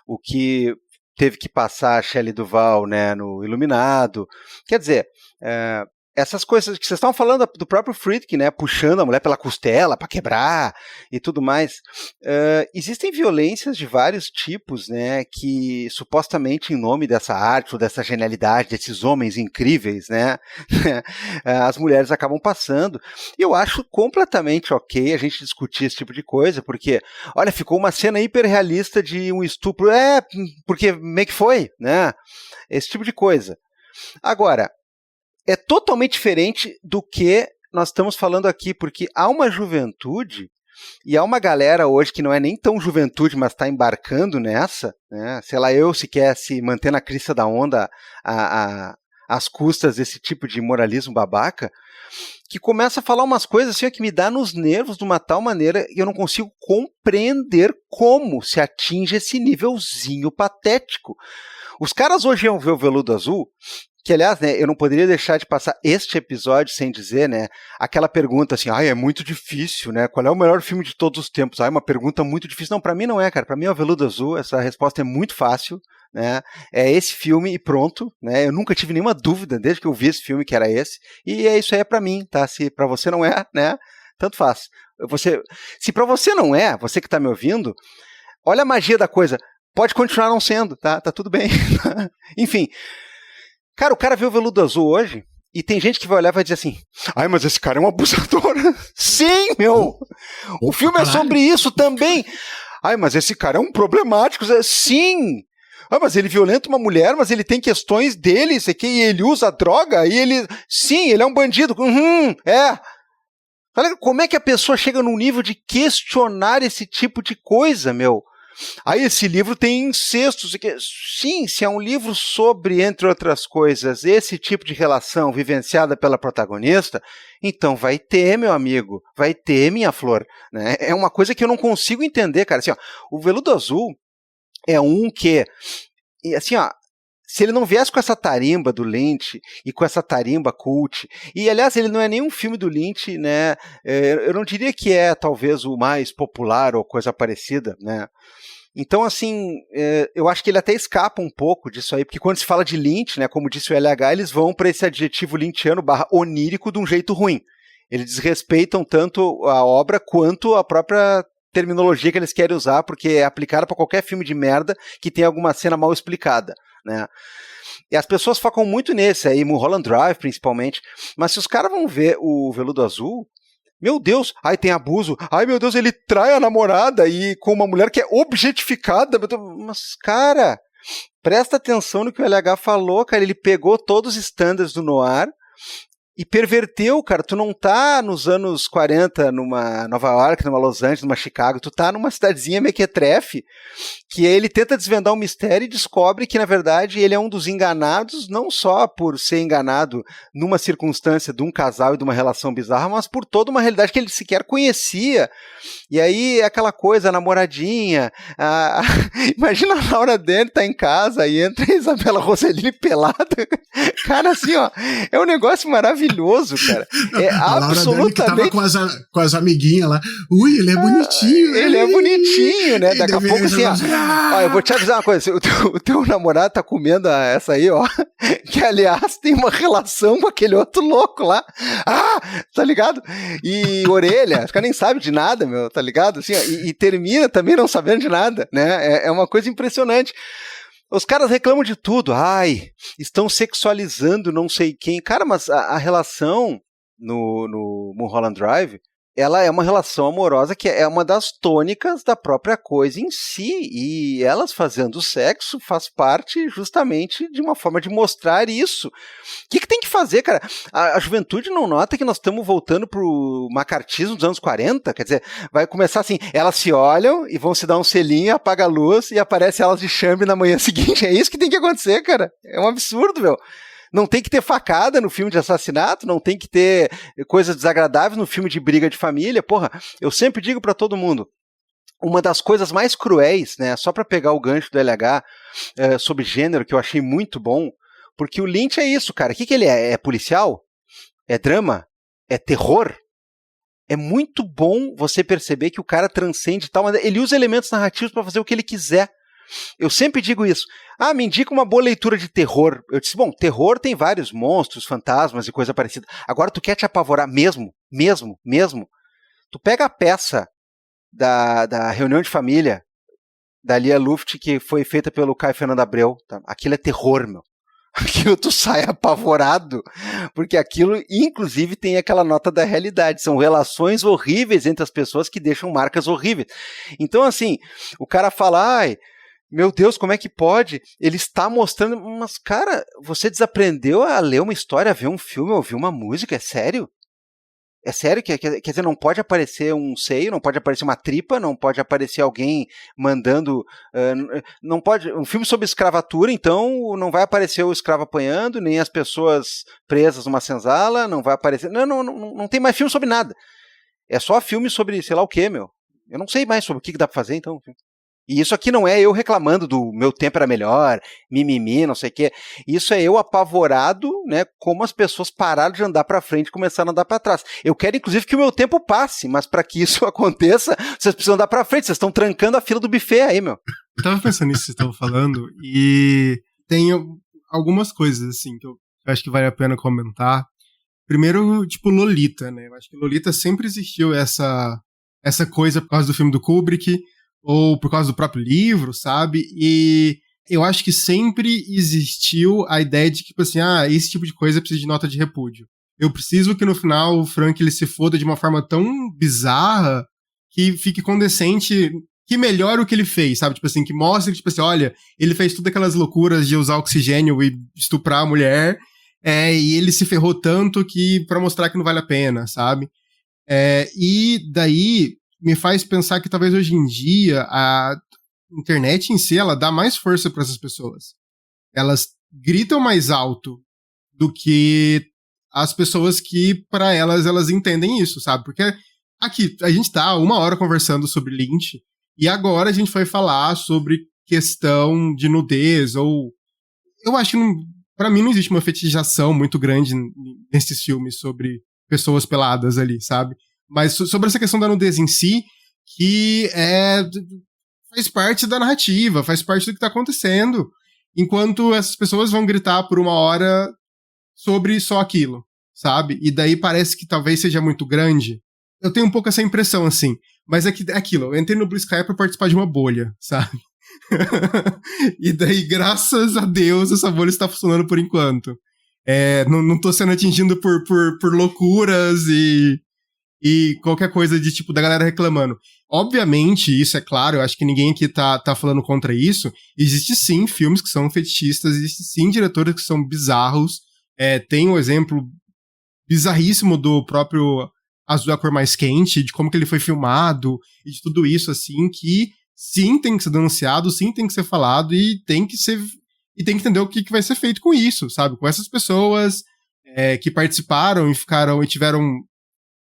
o que teve que passar a Shelley Duvall, né, no Iluminado. Quer dizer, essas coisas que vocês estavam falando do próprio Friedkin, né, puxando a mulher pela costela para quebrar e tudo mais. Existem violências de vários tipos, né, que supostamente em nome dessa arte ou dessa genialidade, desses homens incríveis, né, as mulheres acabam passando. E eu acho completamente ok a gente discutir esse tipo de coisa, porque, olha, ficou uma cena hiperrealista de um estupro, porque meio que foi, né, esse tipo de coisa. Agora, é totalmente diferente do que nós estamos falando aqui, porque há uma juventude e há uma galera hoje que não é nem tão juventude, mas está embarcando nessa, né? Sei lá, se quer se manter na crista da onda às custas desse tipo de moralismo babaca, que começa a falar umas coisas assim que me dá nos nervos de uma tal maneira e eu não consigo compreender como se atinge esse nívelzinho patético. Os caras hoje iam ver o Veludo Azul, que, aliás, né, eu não poderia deixar de passar este episódio sem dizer, né, aquela pergunta assim, é muito difícil, né, qual é o melhor filme de todos os tempos? Uma pergunta muito difícil. Não, pra mim não é, cara, pra mim é o Veludo Azul, essa resposta é muito fácil, né, é esse filme e pronto, né, eu nunca tive nenhuma dúvida desde que eu vi esse filme que era esse, e é isso aí pra mim, tá, se pra você não é, né, tanto faz. Se pra você não é, você que tá me ouvindo, olha a magia da coisa, pode continuar não sendo, tá tudo bem. Enfim, cara, o cara vê o Veludo Azul hoje e tem gente que vai olhar e vai dizer assim, mas esse cara é um abusador. Sim, meu! O filme é sobre isso também. Mas esse cara é um problemático. Sim! Mas ele violenta uma mulher, mas ele tem questões dele, isso aqui, e ele usa droga, e ele... Sim, ele é um bandido. Como é que a pessoa chega num nível de questionar esse tipo de coisa, meu? Aí esse livro tem incestos. Sim, se é um livro sobre, entre outras coisas, esse tipo de relação vivenciada pela protagonista, então vai ter, meu amigo, vai ter, minha flor. Né? É uma coisa que eu não consigo entender, cara. Assim, ó, o Veludo Azul é um que, assim, ó, se ele não viesse com essa tarimba do Lynch e com essa tarimba cult, e aliás ele não é nenhum filme do Lynch, né? Eu não diria que é talvez o mais popular ou coisa parecida, né? Então, assim, eu acho que ele até escapa um pouco disso aí, porque quando se fala de Lynch, né, como disse o LH, eles vão para esse adjetivo lynchiano / onírico de um jeito ruim. Eles desrespeitam tanto a obra quanto a própria terminologia que eles querem usar, porque é aplicada para qualquer filme de merda que tenha alguma cena mal explicada, né? E as pessoas focam muito nesse aí, Mulholland Drive principalmente, mas se os caras vão ver o Veludo Azul, meu Deus, ai tem abuso, ai meu Deus, ele trai a namorada e com uma mulher que é objetificada, mas cara, presta atenção no que o LH falou, cara, ele pegou todos os estándares do noir e perverteu, cara, tu não tá nos anos 40 numa Nova York, numa Los Angeles, numa Chicago, tu tá numa cidadezinha mequetrefe, que ele tenta desvendar um mistério e descobre que, na verdade, ele é um dos enganados, não só por ser enganado numa circunstância de um casal e de uma relação bizarra, mas por toda uma realidade que ele sequer conhecia. E aí é aquela coisa, a namoradinha, imagina a Laura Dern tá em casa e entra a Isabela Rossellini pelada, cara, assim, ó, é um negócio maravilhoso, cara. É a absolutamente... Laura Dern que tava com as amiguinhas lá, ui, ele é bonitinho. Ele é bonitinho, né? Daqui a pouco, assim, ó, eu vou te avisar uma coisa, o teu namorado tá comendo essa aí, ó, que aliás tem uma relação com aquele outro louco lá, tá ligado? E orelha, os caras nem sabem de nada, meu, tá ligado? Assim, ó, e termina também não sabendo de nada, né? É uma coisa impressionante. Os caras reclamam de tudo, estão sexualizando não sei quem. Cara, mas a relação no Mulholland Drive, ela é uma relação amorosa que é uma das tônicas da própria coisa em si, e elas fazendo sexo faz parte justamente de uma forma de mostrar isso. O que tem que fazer, cara? A juventude não nota que nós estamos voltando pro macartismo dos anos 40? Quer dizer, vai começar assim, elas se olham e vão se dar um selinho, apaga a luz e aparece elas de chambre na manhã seguinte. É isso que tem que acontecer, cara. É um absurdo, meu. Não tem que ter facada no filme de assassinato, não tem que ter coisas desagradáveis no filme de briga de família. Porra, eu sempre digo pra todo mundo, uma das coisas mais cruéis, né, só pra pegar o gancho do LH sobre gênero, que eu achei muito bom, porque o Lynch é isso, cara. O que ele é? É policial? É drama? É terror? É muito bom você perceber que o cara transcende tal, mas ele usa elementos narrativos pra fazer o que ele quiser. Eu sempre digo isso. Me indica uma boa leitura de terror. Eu disse, bom, terror tem vários monstros, fantasmas e coisa parecida. Agora tu quer te apavorar mesmo? Tu pega a peça da reunião de família da Lia Luft, que foi feita pelo Caio Fernando Abreu. Tá? Aquilo é terror, meu. Aquilo tu sai apavorado, porque aquilo, inclusive, tem aquela nota da realidade. São relações horríveis entre as pessoas que deixam marcas horríveis. Então, assim, o cara fala, meu Deus, como é que pode? Ele está mostrando... Mas, cara, você desaprendeu a ler uma história, a ver um filme, a ouvir uma música? É sério? É sério? Quer dizer, não pode aparecer um seio, não pode aparecer uma tripa, não pode aparecer alguém mandando... não pode... Um filme sobre escravatura, então, não vai aparecer o escravo apanhando, nem as pessoas presas numa senzala, não vai aparecer... Não tem mais filme sobre nada. É só filme sobre, sei lá o quê, meu. Eu não sei mais sobre o que dá pra fazer, então... E isso aqui não é eu reclamando do meu tempo era melhor, mimimi, não sei o quê. Isso é eu apavorado, né, como as pessoas pararam de andar para frente e começaram a andar para trás. Eu quero, inclusive, que o meu tempo passe, mas para que isso aconteça, vocês precisam andar para frente, vocês estão trancando a fila do buffet aí, meu. Eu tava pensando nisso que vocês estavam falando, e tem algumas coisas, assim, que eu acho que vale a pena comentar. Primeiro, tipo, Lolita, né? Eu acho que Lolita sempre existiu essa coisa por causa do filme do Kubrick, ou por causa do próprio livro, sabe? E eu acho que sempre existiu a ideia de que, tipo assim, esse tipo de coisa precisa de nota de repúdio. Eu preciso que no final o Frank ele se foda de uma forma tão bizarra que fique condescendente, que melhore o que ele fez, sabe? Tipo assim, que mostre que, tipo assim, olha, ele fez todas aquelas loucuras de usar oxigênio e estuprar a mulher, e ele se ferrou tanto que pra mostrar que não vale a pena, sabe? E daí... me faz pensar que talvez hoje em dia internet em si, ela dá mais força para essas pessoas. Elas gritam mais alto do que as pessoas que, para elas entendem isso, sabe? Porque aqui, a gente tá 1 hora conversando sobre Lynch, e agora a gente vai falar sobre questão de nudez, ou... Eu acho que, pra mim, não existe uma fetichização muito grande nesses filmes sobre pessoas peladas ali, sabe? Mas sobre essa questão da nudez em si, que faz parte da narrativa, faz parte do que tá acontecendo, enquanto essas pessoas vão gritar por 1 hora sobre só aquilo, sabe? E daí parece que talvez seja muito grande. Eu tenho um pouco essa impressão, assim. Mas é aquilo, eu entrei no Blue Sky pra participar de uma bolha, sabe? E daí, graças a Deus, essa bolha está funcionando por enquanto. Não tô sendo atingido por loucuras e qualquer coisa de tipo da galera reclamando. Obviamente, isso é claro, eu acho que ninguém aqui tá falando contra isso. Existe sim filmes que são fetichistas, existe sim diretores que são bizarros. Tem um exemplo bizarríssimo do próprio Azul é a Cor Mais Quente, de como que ele foi filmado, e de tudo isso, assim, que sim tem que ser denunciado, sim tem que ser falado, e tem que entender o que vai ser feito com isso, sabe? Com essas pessoas que participaram e tiveram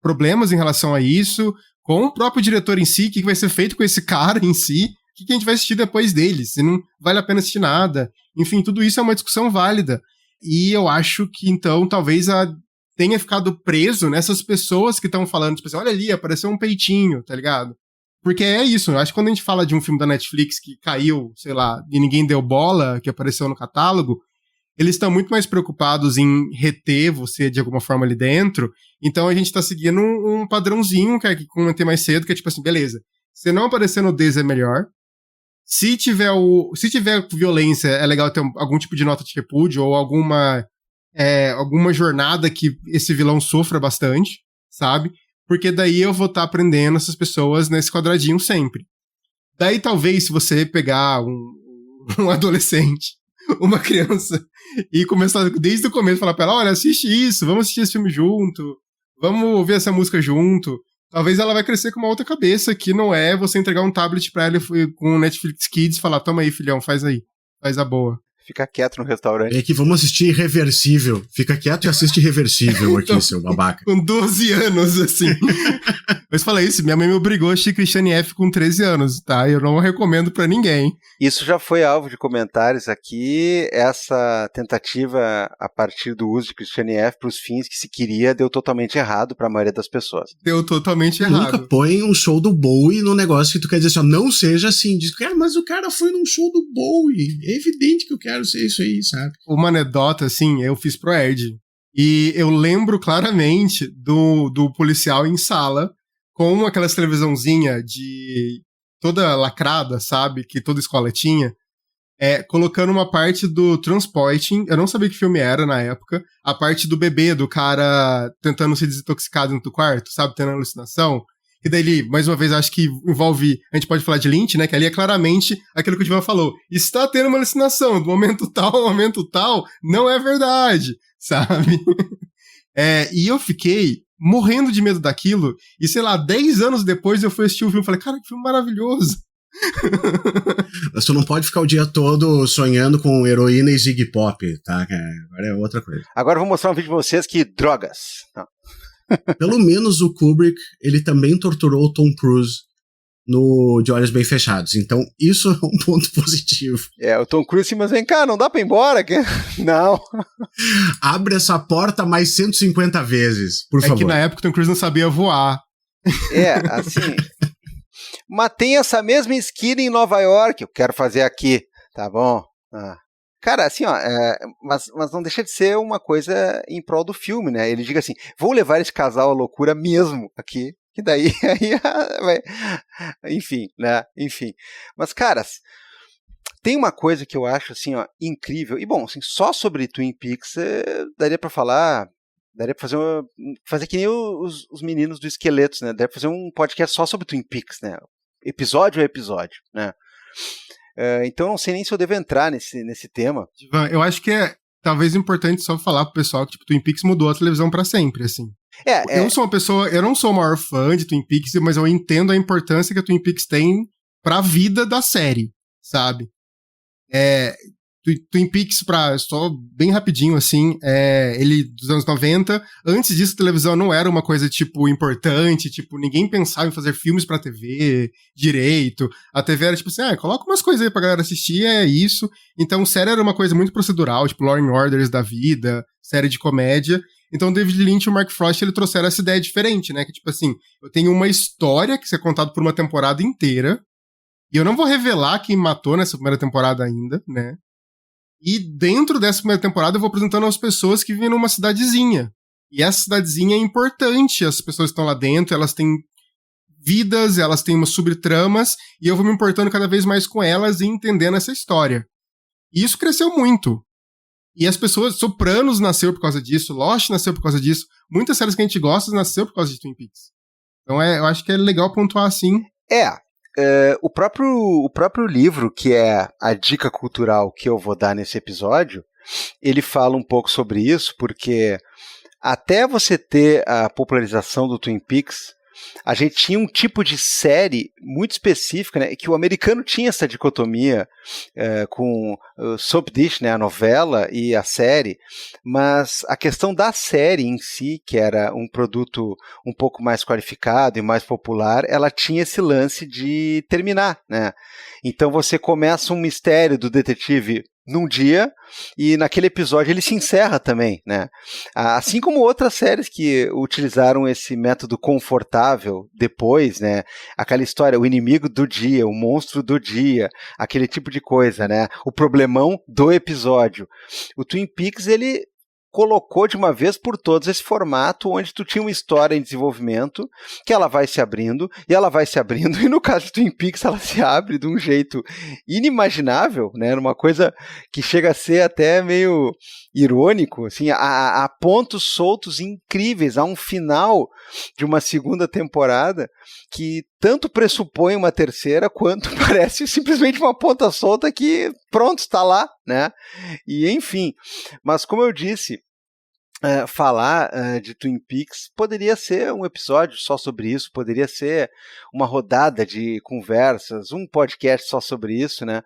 problemas em relação a isso, com o próprio diretor em si, o que vai ser feito com esse cara em si, o que a gente vai assistir depois dele, se não vale a pena assistir nada. Enfim, tudo isso é uma discussão válida. E eu acho que, então, talvez tenha ficado preso nessas pessoas que estão falando, tipo assim, olha ali, apareceu um peitinho, tá ligado? Porque é isso, eu acho que quando a gente fala de um filme da Netflix que caiu, sei lá, e ninguém deu bola, que apareceu no catálogo, eles estão muito mais preocupados em reter você de alguma forma ali dentro, então a gente tá seguindo um padrãozinho, que comentei mais cedo, que é tipo assim, beleza, se não aparecer nudez é melhor, se tiver violência, é legal ter algum tipo de nota de repúdio, ou alguma jornada que esse vilão sofra bastante, sabe? Porque daí eu vou estar aprendendo essas pessoas nesse quadradinho sempre. Daí talvez se você pegar um adolescente, uma criança, e começar desde o começo, falar pra ela, olha, assiste isso, vamos assistir esse filme junto, vamos ouvir essa música junto, talvez ela vai crescer com uma outra cabeça, que não é você entregar um tablet pra ela com o Netflix Kids e falar, toma aí, filhão, faz a boa. Fica quieto no restaurante. É que vamos assistir Irreversível. Fica quieto e assiste Irreversível aqui, então, seu babaca. Com 12 anos, assim. Mas fala isso, minha mãe me obrigou a assistir Christiane F. com 13 anos, tá? Eu não recomendo pra ninguém. Isso já foi alvo de comentários aqui. Essa tentativa a partir do uso de Christiane F. pros fins que se queria deu totalmente errado pra maioria das pessoas. Deu totalmente errado. Nunca põe um show do Bowie no negócio que tu quer dizer assim, ó, não seja assim. Diz, cara, mas o cara foi num show do Bowie. É evidente que eu quero ser isso aí, sabe? Uma anedota, assim, eu fiz pro Ed. E eu lembro claramente do policial em sala, com aquelas televisãozinha de toda lacrada, sabe? Que toda escola tinha. Colocando uma parte do Transporting, eu não sabia que filme era na época, a parte do bebê, do cara tentando se desintoxicar dentro do quarto, sabe? Tendo alucinação. E daí, mais uma vez, acho que envolve, a gente pode falar de Lynch, né? Que ali é claramente aquilo que o Divan falou. Está tendo uma alucinação, do momento tal ao momento tal, não é verdade, sabe? E eu fiquei morrendo de medo daquilo, e sei lá, 10 anos depois eu fui assistir o filme e falei, cara, que filme maravilhoso. Mas tu não pode ficar o dia todo sonhando com heroína e Ziggy Pop, tá? Agora é outra coisa. Agora eu vou mostrar um vídeo pra vocês que drogas. Não. Pelo menos o Kubrick, ele também torturou o Tom Cruise no De Olhos Bem Fechados. Então, isso é um ponto positivo. O Tom Cruise, mas vem cá, não dá pra ir embora? Não. Abre essa porta mais 150 vezes, por favor. É que na época o Tom Cruise não sabia voar. Assim... Mas tem essa mesma esquina em Nova York, eu quero fazer aqui, tá bom? Cara, assim, ó, mas não deixa de ser uma coisa em prol do filme, né? Ele diga assim, vou levar esse casal à loucura mesmo aqui, que daí vai... Enfim, né? Enfim. Mas, caras, tem uma coisa que eu acho, assim, ó, incrível. E, bom, assim, só sobre Twin Peaks daria pra falar... Daria pra fazer que nem os meninos do Esqueletos, né? Daria pra fazer um podcast só sobre Twin Peaks, né? Episódio a episódio, né? Então não sei nem se eu devo entrar nesse tema. Eu acho que é talvez importante só falar pro pessoal que tipo, Twin Peaks mudou a televisão pra sempre, assim. Eu não sou uma pessoa, eu não sou o maior fã de Twin Peaks, mas eu entendo a importância que a Twin Peaks tem pra vida da série, sabe? Twin Peaks, só bem rapidinho, assim, ele dos anos 90, antes disso a televisão não era uma coisa, tipo, importante, tipo, ninguém pensava em fazer filmes pra TV direito, a TV era tipo assim, coloca umas coisas aí pra galera assistir, é isso, então série era uma coisa muito procedural, tipo Law and Orders da vida, série de comédia, então David Lynch e o Mark Frost, ele trouxeram essa ideia diferente, né, que tipo assim, eu tenho uma história que é contada por uma temporada inteira, e eu não vou revelar quem matou nessa primeira temporada ainda, né, e dentro dessa primeira temporada eu vou apresentando as pessoas que vivem numa cidadezinha. E essa cidadezinha é importante, as pessoas que estão lá dentro, elas têm vidas, elas têm umas subtramas, e eu vou me importando cada vez mais com elas e entendendo essa história. E isso cresceu muito. E as pessoas, Sopranos nasceu por causa disso, Lost nasceu por causa disso, muitas séries que a gente gosta nasceu por causa de Twin Peaks. Então eu acho que é legal pontuar assim. O próprio livro, que é a dica cultural que eu vou dar nesse episódio, ele fala um pouco sobre isso, porque até você ter a popularização do Twin Peaks, a gente tinha um tipo de série muito específica, né, que o americano tinha essa dicotomia com soap dish, né, a novela e a série, mas a questão da série em si, que era um produto um pouco mais qualificado e mais popular, ela tinha esse lance de terminar, né? Então você começa um mistério do detetive num dia, e naquele episódio ele se encerra também, né? Assim como outras séries que utilizaram esse método confortável depois, né? Aquela história, o inimigo do dia, o monstro do dia, aquele tipo de coisa, né? O problemão do episódio. O Twin Peaks, ele colocou de uma vez por todas esse formato onde tu tinha uma história em desenvolvimento que ela vai se abrindo, e no caso de Twin Peaks ela se abre de um jeito inimaginável, né, numa coisa que chega a ser até meio irônico, assim, há pontos soltos incríveis, há um final de uma segunda temporada que tanto pressupõe uma terceira quanto parece simplesmente uma ponta solta que pronto, está lá, né, e enfim, mas como eu disse, falar de Twin Peaks poderia ser um episódio só sobre isso, poderia ser uma rodada de conversas, um podcast só sobre isso, né?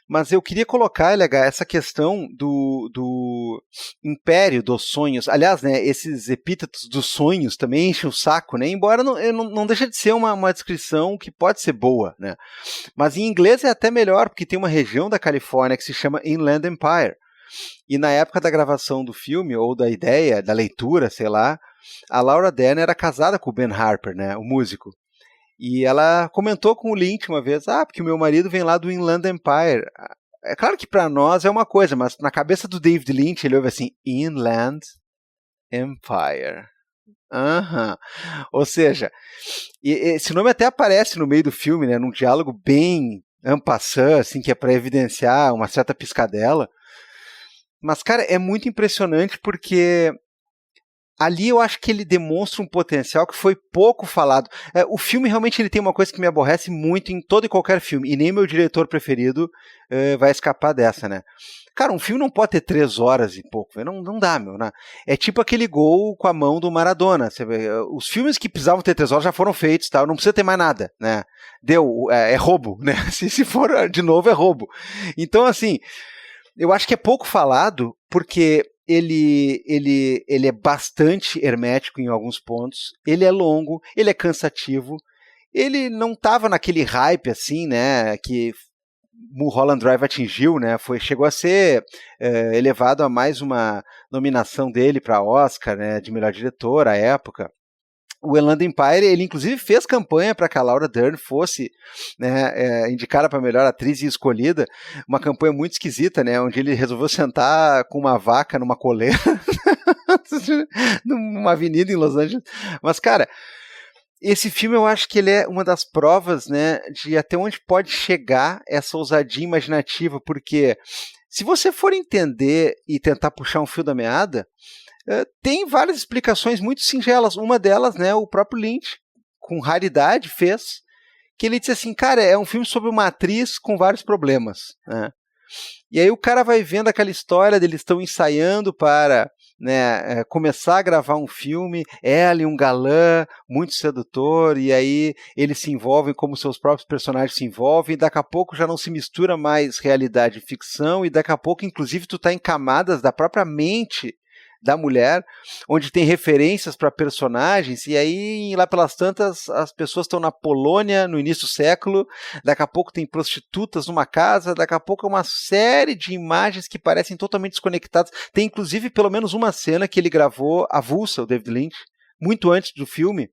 Mas eu queria colocar, LH, essa questão do império dos sonhos. Aliás, né, esses epítetos dos sonhos também enchem o saco, né? Embora não deixa de ser uma descrição que pode ser boa, né? Mas em inglês é até melhor, porque tem uma região da Califórnia que se chama Inland Empire. E na época da gravação do filme, ou da ideia, da leitura, sei lá, a Laura Dern era casada com o Ben Harper, né, o músico. E ela comentou com o Lynch uma vez, porque o meu marido vem lá do Inland Empire. É claro que para nós é uma coisa, mas na cabeça do David Lynch ele ouve assim, Inland Empire. Ou seja, esse nome até aparece no meio do filme, né, num diálogo bem en passant, assim, que é para evidenciar uma certa piscadela. Mas, cara, é muito impressionante porque ali eu acho que ele demonstra um potencial que foi pouco falado. O filme realmente ele tem uma coisa que me aborrece muito em todo e qualquer filme, e nem meu diretor preferido vai escapar dessa, né? Cara, um filme não pode ter 3 horas e pouco, não dá, meu. Né? É tipo aquele gol com a mão do Maradona. Você vê, os filmes que precisavam ter 3 horas já foram feitos, tá? Não precisa ter mais nada, né? Deu, é roubo, né? Se for de novo, é roubo. Então, assim, eu acho que é pouco falado, porque ele é bastante hermético em alguns pontos, ele é longo, ele é cansativo, ele não estava naquele hype assim, né, que Mulholland Drive atingiu, né, chegou a ser elevado a mais uma nominação dele para Oscar, né, de melhor diretor à época. O Inland Empire, ele inclusive fez campanha para que a Laura Dern fosse, né, indicada para melhor atriz e escolhida, uma campanha muito esquisita, né, onde ele resolveu sentar com uma vaca numa coleira, numa avenida em Los Angeles. Mas, cara, esse filme eu acho que ele é uma das provas, né, de até onde pode chegar essa ousadia imaginativa, porque se você for entender e tentar puxar um fio da meada, tem várias explicações muito singelas. Uma delas, né, o próprio Lynch, com raridade, fez, que ele disse assim, cara, é um filme sobre uma atriz com vários problemas, né? E aí o cara vai vendo aquela história deles estão ensaiando para, né, começar a gravar um filme, ela e um galã muito sedutor, e aí eles se envolvem como seus próprios personagens se envolvem, e daqui a pouco já não se mistura mais realidade e ficção, e daqui a pouco, inclusive, tu tá em camadas da própria mente da mulher, onde tem referências para personagens, e aí lá pelas tantas as pessoas estão na Polônia no início do século, daqui a pouco tem prostitutas numa casa, daqui a pouco é uma série de imagens que parecem totalmente desconectadas. Tem inclusive pelo menos uma cena que ele gravou avulsa, o David Lynch, muito antes do filme,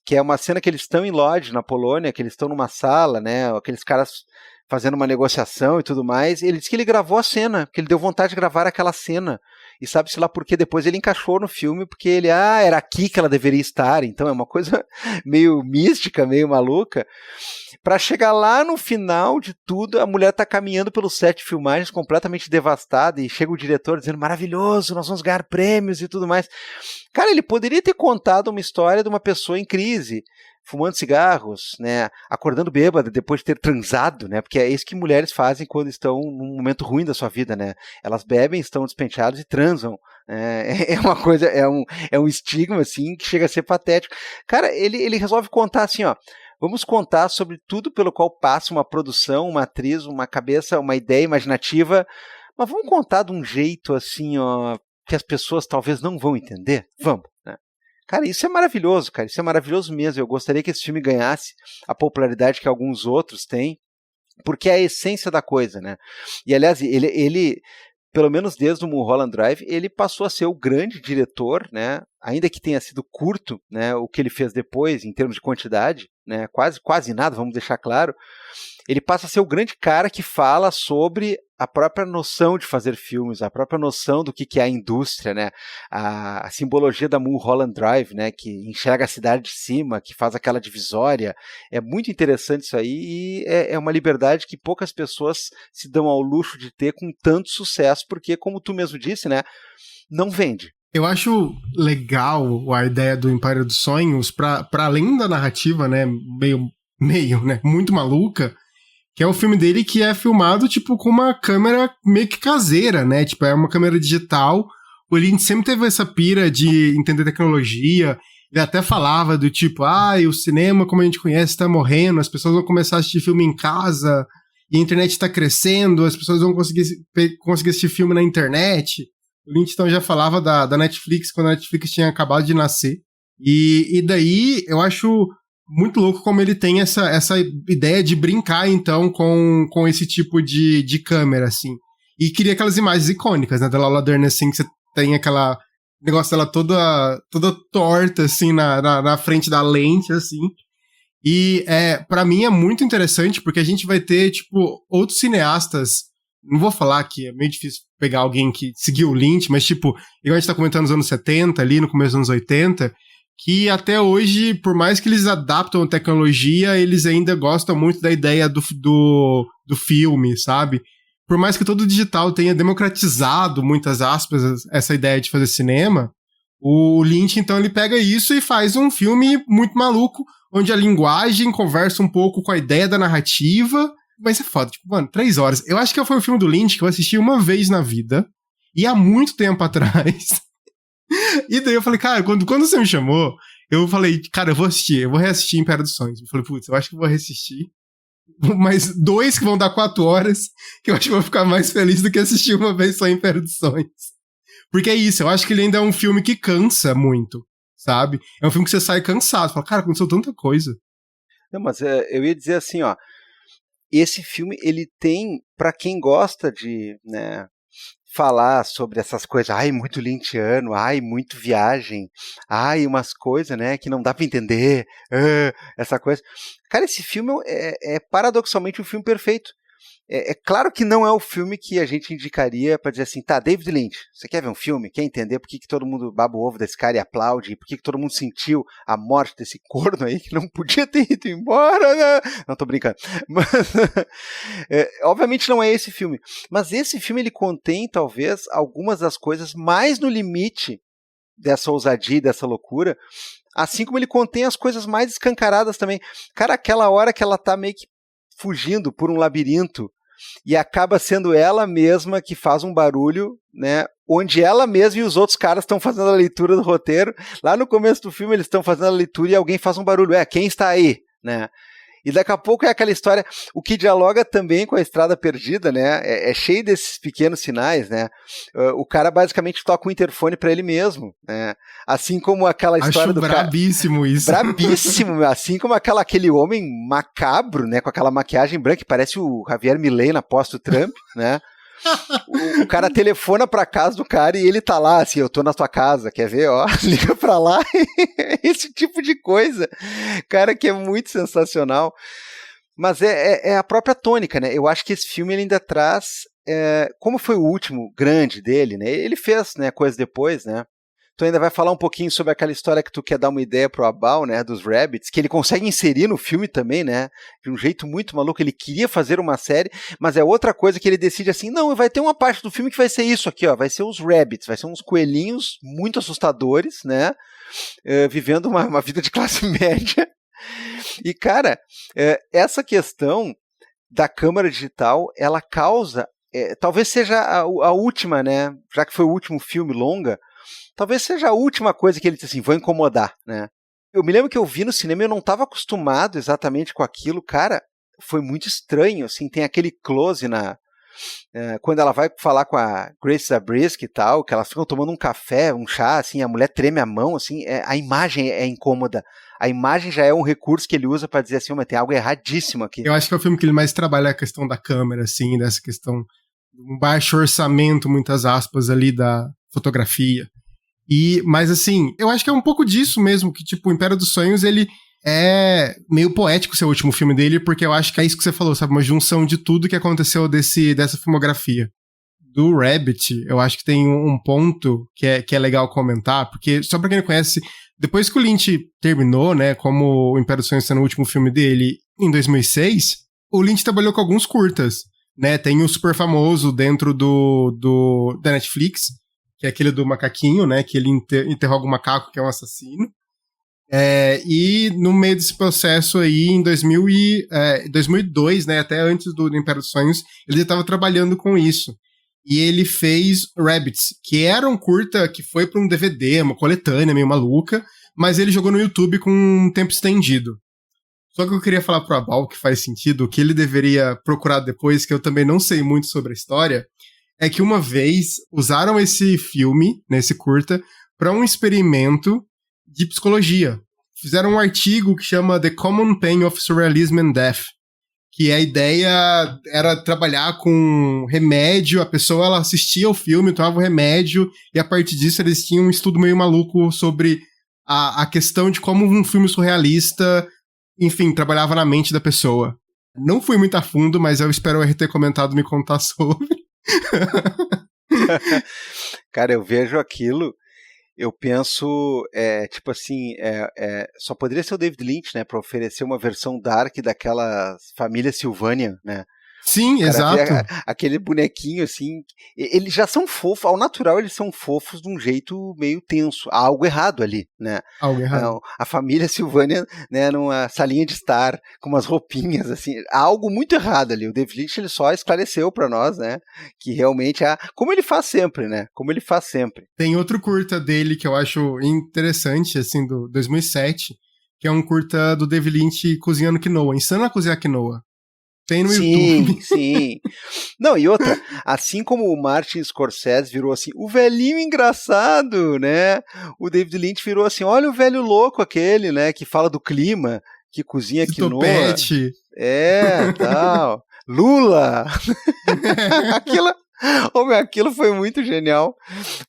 que é uma cena que eles estão em Lodz, na Polônia, que eles estão numa sala, né, aqueles caras fazendo uma negociação e tudo mais. Ele disse que ele gravou a cena, que ele deu vontade de gravar aquela cena. E sabe-se lá por quê? Depois ele encaixou no filme, porque ele, era aqui que ela deveria estar. Então é uma coisa meio mística, meio maluca. Para chegar lá no final de tudo, a mulher tá caminhando pelo set de filmagens completamente devastada, e chega o diretor dizendo, maravilhoso, nós vamos ganhar prêmios e tudo mais. Cara, ele poderia ter contado uma história de uma pessoa em crise, fumando cigarros, né, acordando bêbada depois de ter transado, né, porque é isso que mulheres fazem quando estão num momento ruim da sua vida, né, elas bebem, estão despenteadas e transam, é uma coisa, é um estigma, assim, que chega a ser patético. Cara, ele resolve contar assim, vamos contar sobre tudo pelo qual passa uma produção, uma atriz, uma cabeça, uma ideia imaginativa, mas vamos contar de um jeito, assim, que as pessoas talvez não vão entender? Vamos, né? Cara, isso é maravilhoso, cara, isso é maravilhoso mesmo. Eu gostaria que esse filme ganhasse a popularidade que alguns outros têm, porque é a essência da coisa, né? E, aliás, ele pelo menos desde o Mulholland Drive, ele passou a ser o grande diretor, né? Ainda que tenha sido curto, né, o que ele fez depois, em termos de quantidade, né, quase nada, vamos deixar claro, ele passa a ser o grande cara que fala sobre a própria noção de fazer filmes, a própria noção do que é a indústria, né, a simbologia da Mulholland Drive, né, que enxerga a cidade de cima, que faz aquela divisória. É muito interessante isso aí, e é uma liberdade que poucas pessoas se dão ao luxo de ter com tanto sucesso, porque, como tu mesmo disse, né, não vende. Eu acho legal a ideia do Império dos Sonhos, pra além da narrativa, né, meio, né, muito maluca, que é o filme dele que é filmado, tipo, com uma câmera meio que caseira, né, tipo, é uma câmera digital. O Lynch sempre teve essa pira de entender tecnologia, ele até falava do tipo, o cinema, como a gente conhece, tá morrendo, as pessoas vão começar a assistir filme em casa, e a internet tá crescendo, as pessoas vão conseguir assistir filme na internet. O Lynch então já falava da Netflix, quando a Netflix tinha acabado de nascer. E daí eu acho muito louco como ele tem essa ideia de brincar, então, com esse tipo de câmera, assim. E cria aquelas imagens icônicas, né, da Laura Dern, assim, que você tem aquela negócio dela toda torta, assim, na frente da lente, assim. E pra mim é muito interessante, porque a gente vai ter, tipo, outros cineastas. Não vou falar que é meio difícil pegar alguém que seguiu o Lynch, mas, tipo, igual a gente tá comentando nos anos 70, ali no começo dos anos 80, que até hoje, por mais que eles adaptam a tecnologia, eles ainda gostam muito da ideia do filme, sabe? Por mais que todo o digital tenha democratizado, muitas aspas, essa ideia de fazer cinema, o Lynch, então, ele pega isso e faz um filme muito maluco, onde a linguagem conversa um pouco com a ideia da narrativa. Mas é foda, tipo, mano, 3 horas. Eu acho que foi um filme do Lynch que eu assisti uma vez na vida, e há muito tempo atrás. E daí eu falei, cara, quando você me chamou, eu falei, cara, eu vou reassistir Império dos Sonhos. Eu falei, putz, eu acho que eu vou reassistir. Mas 2 que vão dar 4 horas, que eu acho que eu vou ficar mais feliz do que assistir uma vez só Império dos Sonhos. Porque é isso, eu acho que ele ainda é um filme que cansa muito, sabe? É um filme que você sai cansado, fala, cara, aconteceu tanta coisa. Não, mas eu ia dizer assim, esse filme, ele tem, pra quem gosta de, né, falar sobre essas coisas, muito lynchiano, muito viagem, umas coisas, né, que não dá pra entender, essa coisa. Cara, esse filme é paradoxalmente um filme perfeito. É claro que não é o filme que a gente indicaria pra dizer assim, tá, David Lynch, você quer ver um filme? Quer entender por que todo mundo baba o ovo desse cara e aplaude? Por que todo mundo sentiu a morte desse corno aí que não podia ter ido embora, né? Não, tô brincando. Mas, obviamente não é esse filme. Mas esse filme, ele contém, talvez, algumas das coisas mais no limite dessa ousadia e dessa loucura, assim como ele contém as coisas mais escancaradas também. Cara, aquela hora que ela tá meio que fugindo por um labirinto, e acaba sendo ela mesma que faz um barulho, né, onde ela mesma e os outros caras estão fazendo a leitura do roteiro. Lá no começo do filme eles estão fazendo a leitura e alguém faz um barulho, quem está aí, né? E daqui a pouco é aquela história, o que dialoga também com a Estrada Perdida, né? É cheio desses pequenos sinais, né? O cara basicamente toca o interfone para ele mesmo, né? Assim como aquela história do brabíssimo cara... isso. Brabíssimo, assim como aquele homem macabro, né? Com aquela maquiagem branca que parece o Javier Milei na pós do Trump, né? O cara telefona pra casa do cara e ele tá lá, assim, eu tô na tua casa, quer ver, ó, liga pra lá, esse tipo de coisa, cara, que é muito sensacional, mas é a própria tônica, né, eu acho que esse filme ele ainda traz, como foi o último grande dele, né, ele fez, né, coisas depois, né, tu ainda vai falar um pouquinho sobre aquela história que tu quer dar uma ideia pro Abal, né, dos Rabbids, que ele consegue inserir no filme também, né, de um jeito muito maluco. Ele queria fazer uma série, mas é outra coisa que ele decide assim, não, vai ter uma parte do filme que vai ser isso aqui, ó, vai ser os Rabbids, vai ser uns coelhinhos muito assustadores, né, vivendo uma vida de classe média. E, cara, essa questão da câmera digital, ela causa, talvez seja a última, né, já que foi o último filme longa, talvez seja a última coisa que ele disse assim, vou incomodar, né? Eu me lembro que eu vi no cinema e eu não estava acostumado exatamente com aquilo, cara, foi muito estranho, assim, tem aquele close quando ela vai falar com a Grace Zabriskie e tal, que elas ficam tomando um café, um chá, assim, a mulher treme a mão, assim, a imagem é incômoda, a imagem já é um recurso que ele usa para dizer assim, mas tem algo erradíssimo aqui. Eu acho que é o filme que ele mais trabalha a questão da câmera, assim, dessa questão, um baixo orçamento, muitas aspas, ali da fotografia. Mas assim, eu acho que é um pouco disso mesmo, que tipo, o Império dos Sonhos, ele é meio poético ser o último filme dele, porque eu acho que é isso que você falou, sabe, uma junção de tudo que aconteceu dessa filmografia. Do Rabbit, eu acho que tem um ponto que é legal comentar, porque só pra quem não conhece, depois que o Lynch terminou, né, como o Império dos Sonhos sendo o último filme dele, em 2006, o Lynch trabalhou com alguns curtas, né, tem o super famoso dentro da Netflix, que é aquele do macaquinho, né, que ele interroga o macaco, que é um assassino. E no meio desse processo aí, em 2002, né, até antes do Império dos Sonhos, ele já estava trabalhando com isso. E ele fez Rabbids, que era um curta que foi para um DVD, uma coletânea meio maluca, mas ele jogou no YouTube com um tempo estendido. Só que eu queria falar pro Abal, que faz sentido, o que ele deveria procurar depois, que eu também não sei muito sobre a história, é que uma vez usaram esse filme, nesse curta, para um experimento de psicologia. Fizeram um artigo que chama The Common Pain of Surrealism and Death, que a ideia era trabalhar com remédio, a pessoa ela assistia ao filme, tomava o remédio, e a partir disso eles tinham um estudo meio maluco sobre a questão de como um filme surrealista, enfim, trabalhava na mente da pessoa. Não fui muito a fundo, mas eu espero o RT comentado me contar sobre. Cara, eu vejo aquilo, eu penso, tipo assim, só poderia ser o David Lynch, né, para oferecer uma versão dark daquela família Sylvania, né? Sim, Cara, exato. Aquele bonequinho, assim, eles já são fofos, ao natural eles são fofos de um jeito meio tenso, há algo errado ali, né? Algo errado. A família Sylvania, né, numa salinha de estar, com umas roupinhas, assim, há algo muito errado ali, o David Lynch ele só esclareceu pra nós, né, que realmente como ele faz sempre, né, Tem outro curta dele que eu acho interessante, assim, do 2007, que é um curta do David Lynch cozinhando quinoa, ensinando a cozinhar quinoa. Tem no YouTube. Sim. Não, e outra, assim como o Martin Scorsese virou assim, o velhinho engraçado, né? O David Lynch virou assim, olha o velho louco aquele, né? Que fala do clima, que cozinha quinoa. Topete. Tal. Lula! Aquilo foi muito genial.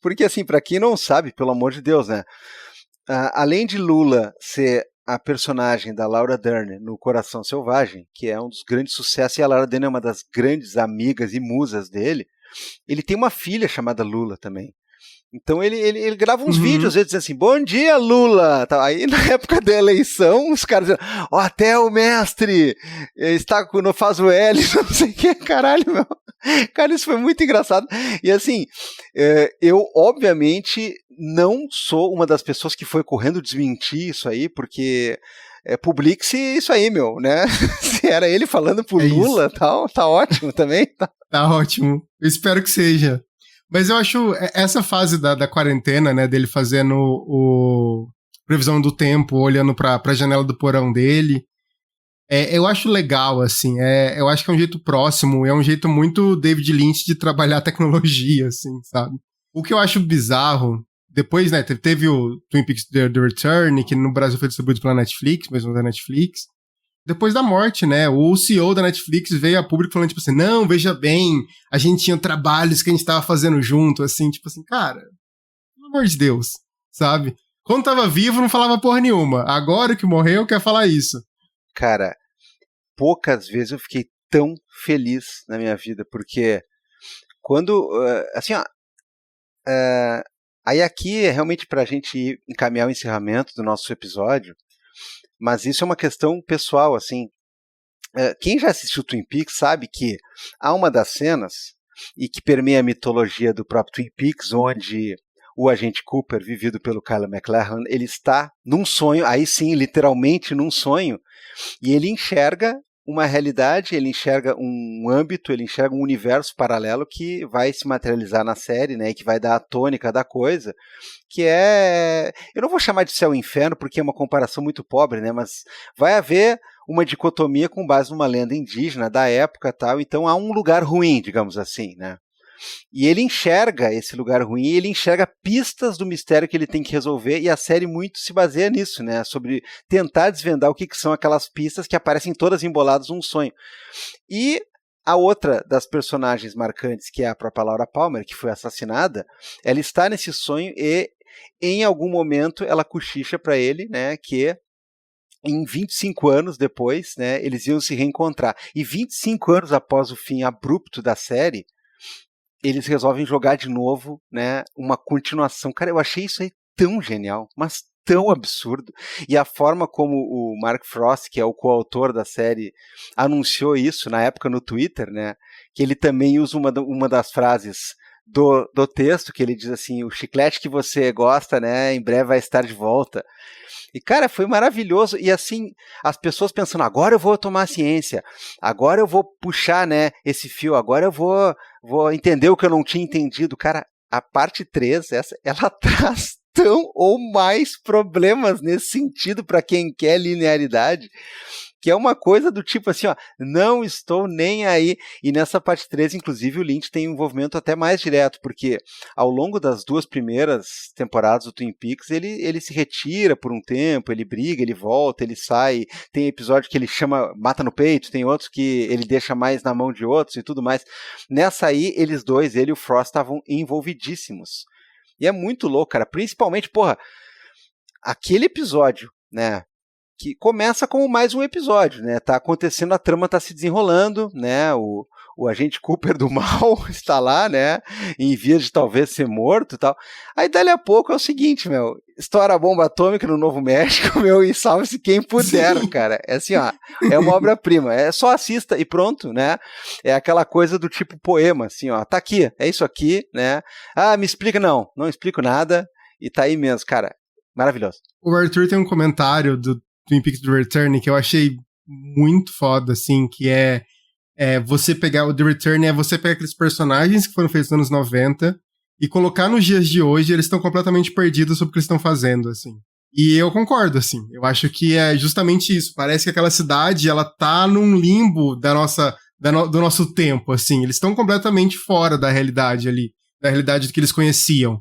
Porque assim, pra quem não sabe, pelo amor de Deus, né? Além de Lula ser a personagem da Laura Dern no Coração Selvagem, que é um dos grandes sucessos, e a Laura Dern é uma das grandes amigas e musas dele, ele tem uma filha chamada Lula também. Então ele grava uns vídeos, às vezes diz assim, bom dia, Lula! Aí na época da eleição, os caras dizem, até o mestre faz o L, não sei o que, caralho, meu. Cara, isso foi muito engraçado. E assim, eu obviamente não sou uma das pessoas que foi correndo desmentir isso aí, porque publique-se isso aí, meu, né? Se era ele falando pro Lula, tal, tá ótimo também. Tá ótimo. Eu espero que seja. Mas eu acho essa fase da quarentena, né, dele fazendo o previsão do tempo, olhando pra janela do porão dele, eu acho legal, assim, eu acho que é um jeito próximo, é um jeito muito David Lynch de trabalhar a tecnologia, assim, sabe? O que eu acho bizarro, depois, né, teve o Twin Peaks The Return, que no Brasil foi distribuído pela Netflix, mesmo da Netflix. Depois da morte, né, o CEO da Netflix veio a público falando, tipo assim, não, veja bem, a gente tinha trabalhos que a gente tava fazendo junto, assim, tipo assim, cara, pelo amor de Deus, sabe? Quando tava vivo não falava porra nenhuma, agora que morreu quer falar isso. Cara, poucas vezes eu fiquei tão feliz na minha vida, porque quando, assim, ó, aí aqui é realmente pra gente encaminhar o encerramento do nosso episódio, mas isso é uma questão pessoal, assim. Quem já assistiu Twin Peaks sabe que há uma das cenas, e que permeia a mitologia do próprio Twin Peaks, onde o agente Cooper, vivido pelo Kyle MacLachlan, ele está num sonho, aí sim, literalmente num sonho, e ele enxerga uma realidade, ele enxerga um âmbito, ele enxerga um universo paralelo que vai se materializar na série, né, que vai dar a tônica da coisa, que eu não vou chamar de céu e inferno, porque é uma comparação muito pobre, né, mas vai haver uma dicotomia com base numa lenda indígena da época, tal, então há um lugar ruim, digamos assim, né. E ele enxerga esse lugar ruim, ele enxerga pistas do mistério que ele tem que resolver, e a série muito se baseia nisso, né? Sobre tentar desvendar o que são aquelas pistas que aparecem todas emboladas num sonho. E a outra das personagens marcantes, que é a própria Laura Palmer, que foi assassinada, ela está nesse sonho e em algum momento ela cochicha para ele, né, que em 25 anos depois, né, eles iam se reencontrar. E 25 anos após o fim abrupto da série, eles resolvem jogar de novo, né, uma continuação. Cara, eu achei isso aí tão genial, mas tão absurdo. E a forma como o Mark Frost, que é o coautor da série, anunciou isso na época no Twitter, né, que ele também usa uma das frases do texto, que ele diz assim, o chiclete que você gosta, né, em breve vai estar de volta. E, cara, foi maravilhoso. E, assim, as pessoas pensando, agora eu vou tomar ciência, agora eu vou puxar, né, esse fio, agora eu vou entender o que eu não tinha entendido. Cara, a parte 3, ela traz tão ou mais problemas nesse sentido para quem quer linearidade, que é uma coisa do tipo assim, ó, não estou nem aí. E nessa parte 3, inclusive, o Lynch tem um envolvimento até mais direto, porque ao longo das 2 primeiras temporadas do Twin Peaks, ele se retira por um tempo, ele briga, ele volta, ele sai, tem episódio que ele chama, mata no peito, tem outros que ele deixa mais na mão de outros e tudo mais. Nessa aí, eles dois, ele e o Frost, estavam envolvidíssimos. E é muito louco, cara, principalmente, porra, aquele episódio, né, que começa como mais um episódio, né? Tá acontecendo, a trama tá se desenrolando, né? O agente Cooper do mal está lá, né? Em vias de talvez ser morto e tal. Aí, dali a pouco, é o seguinte, meu, estoura a bomba atômica no Novo México, meu, e salve-se quem puder, Sim. Cara. É assim, ó, é uma obra-prima. É só assista e pronto, né? É aquela coisa do tipo poema, assim, ó, tá aqui, é isso aqui, né? Ah, me explica, não explico nada, e tá aí mesmo, cara. Maravilhoso. O Arthur tem um comentário do Twin Peaks The Return que eu achei muito foda, assim, que é você pegar o The Return, você pegar aqueles personagens que foram feitos nos anos 90 e colocar nos dias de hoje, eles estão completamente perdidos sobre o que eles estão fazendo, assim. E eu concordo, assim, eu acho que é justamente isso, parece que aquela cidade, ela tá num limbo do nosso tempo, assim, eles estão completamente fora da realidade ali, da realidade do que eles conheciam.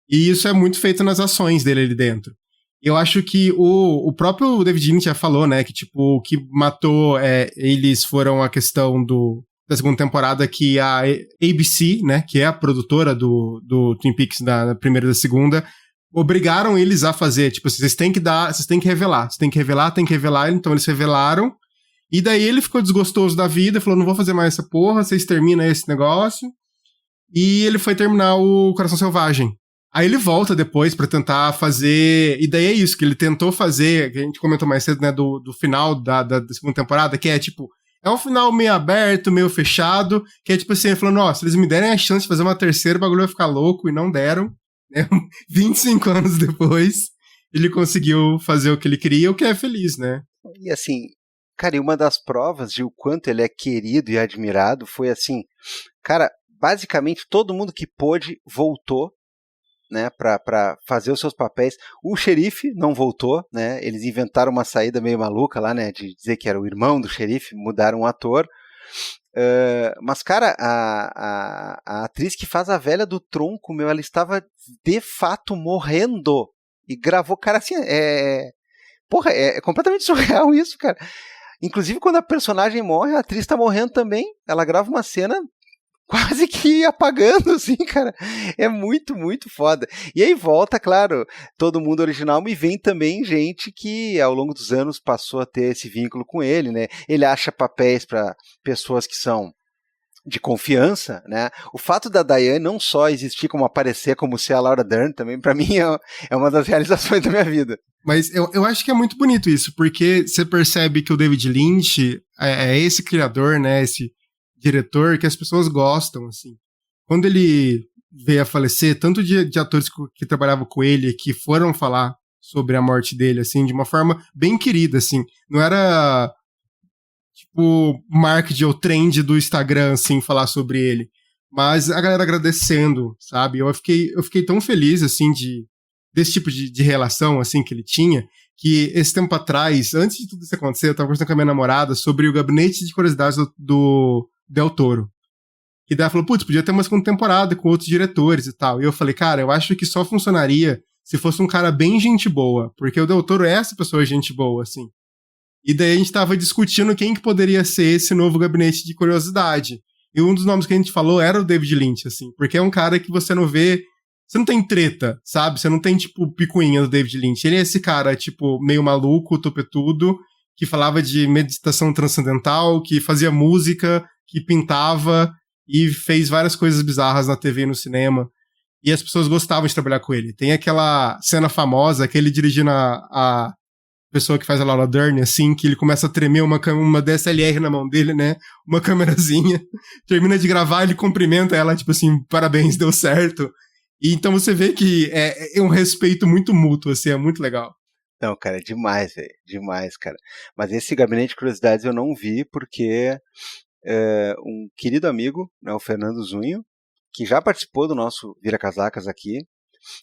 E isso é muito feito nas ações dele ali dentro. Eu acho que o próprio David Lynch já falou, né, que tipo, o que matou eles foram a questão da segunda temporada, que a ABC, né, que é a produtora do Twin Peaks da primeira e da segunda, obrigaram eles a fazer, tipo, vocês têm que revelar, então eles revelaram, e daí ele ficou desgostoso da vida, falou, não vou fazer mais essa porra, vocês terminam esse negócio, e ele foi terminar o Coração Selvagem. Aí ele volta depois pra tentar fazer... E daí é isso, que ele tentou fazer, que a gente comentou mais cedo, né, do final da segunda temporada, que é tipo... É um final meio aberto, meio fechado, que é tipo assim, ele falando, se eles me derem a chance de fazer uma terceira, o bagulho vai ficar louco, e não deram, né, 25 anos depois. ele conseguiu fazer o que ele queria, o que é feliz, né? E assim, cara, e uma das provas de o quanto ele é querido e admirado foi assim, cara, basicamente todo mundo que pôde voltou, né, para fazer os seus papéis. O xerife não voltou, né? Eles inventaram uma saída meio maluca lá, né, de dizer que era o irmão do xerife, mudaram o ator. Mas, cara, a atriz que faz a velha do tronco, meu, ela estava de fato morrendo e gravou, cara, assim, porra, é completamente surreal isso, cara. Inclusive, quando a personagem morre, a atriz tá morrendo também. Ela grava uma cena quase que apagando, assim, cara. É muito, muito foda. E aí volta, claro, todo mundo original, e vem também gente que ao longo dos anos passou a ter esse vínculo com ele, né? Ele acha papéis para pessoas que são de confiança, né? O fato da Diane não só existir como aparecer, como ser a Laura Dern, também para mim é uma das realizações da minha vida. Mas eu acho que é muito bonito isso, porque você percebe que o David Lynch é esse criador, né? Esse diretor que as pessoas gostam, assim. Quando ele veio a falecer, tanto de atores que trabalhavam com ele, que foram falar sobre a morte dele, assim, de uma forma bem querida, assim. Não era, tipo, marketing ou trend do Instagram, assim, falar sobre ele. Mas a galera agradecendo, sabe? Eu fiquei tão feliz, assim, desse tipo de relação, assim, que ele tinha, que esse tempo atrás, antes de tudo isso acontecer, eu tava conversando com a minha namorada sobre o gabinete de curiosidades do Del Toro. E daí ela falou, putz, podia ter uma segunda temporada com outros diretores e tal. E eu falei, cara, eu acho que só funcionaria se fosse um cara bem gente boa, porque o Del Toro é essa pessoa gente boa, assim. E daí a gente tava discutindo quem que poderia ser esse novo gabinete de curiosidade. E um dos nomes que a gente falou era o David Lynch, assim, porque é um cara que você não vê, você não tem treta, sabe? Você não tem, tipo, picuinha do David Lynch. Ele é esse cara, tipo, meio maluco, topetudo, que falava de meditação transcendental, que fazia música, que pintava e fez várias coisas bizarras na TV e no cinema. E as pessoas gostavam de trabalhar com ele. Tem aquela cena famosa que ele dirigindo a pessoa que faz a Laura Dern, assim, que ele começa a tremer uma DSLR na mão dele, né? Uma câmerazinha. Termina de gravar, ele cumprimenta ela, tipo assim, parabéns, deu certo. E então você vê que é um respeito muito mútuo, assim, é muito legal. Não, cara, é demais, velho. Demais, cara. Mas esse Gabinete de Curiosidades eu não vi porque um querido amigo, né, o Fernando Zunho, que já participou do nosso Vira Casacas aqui,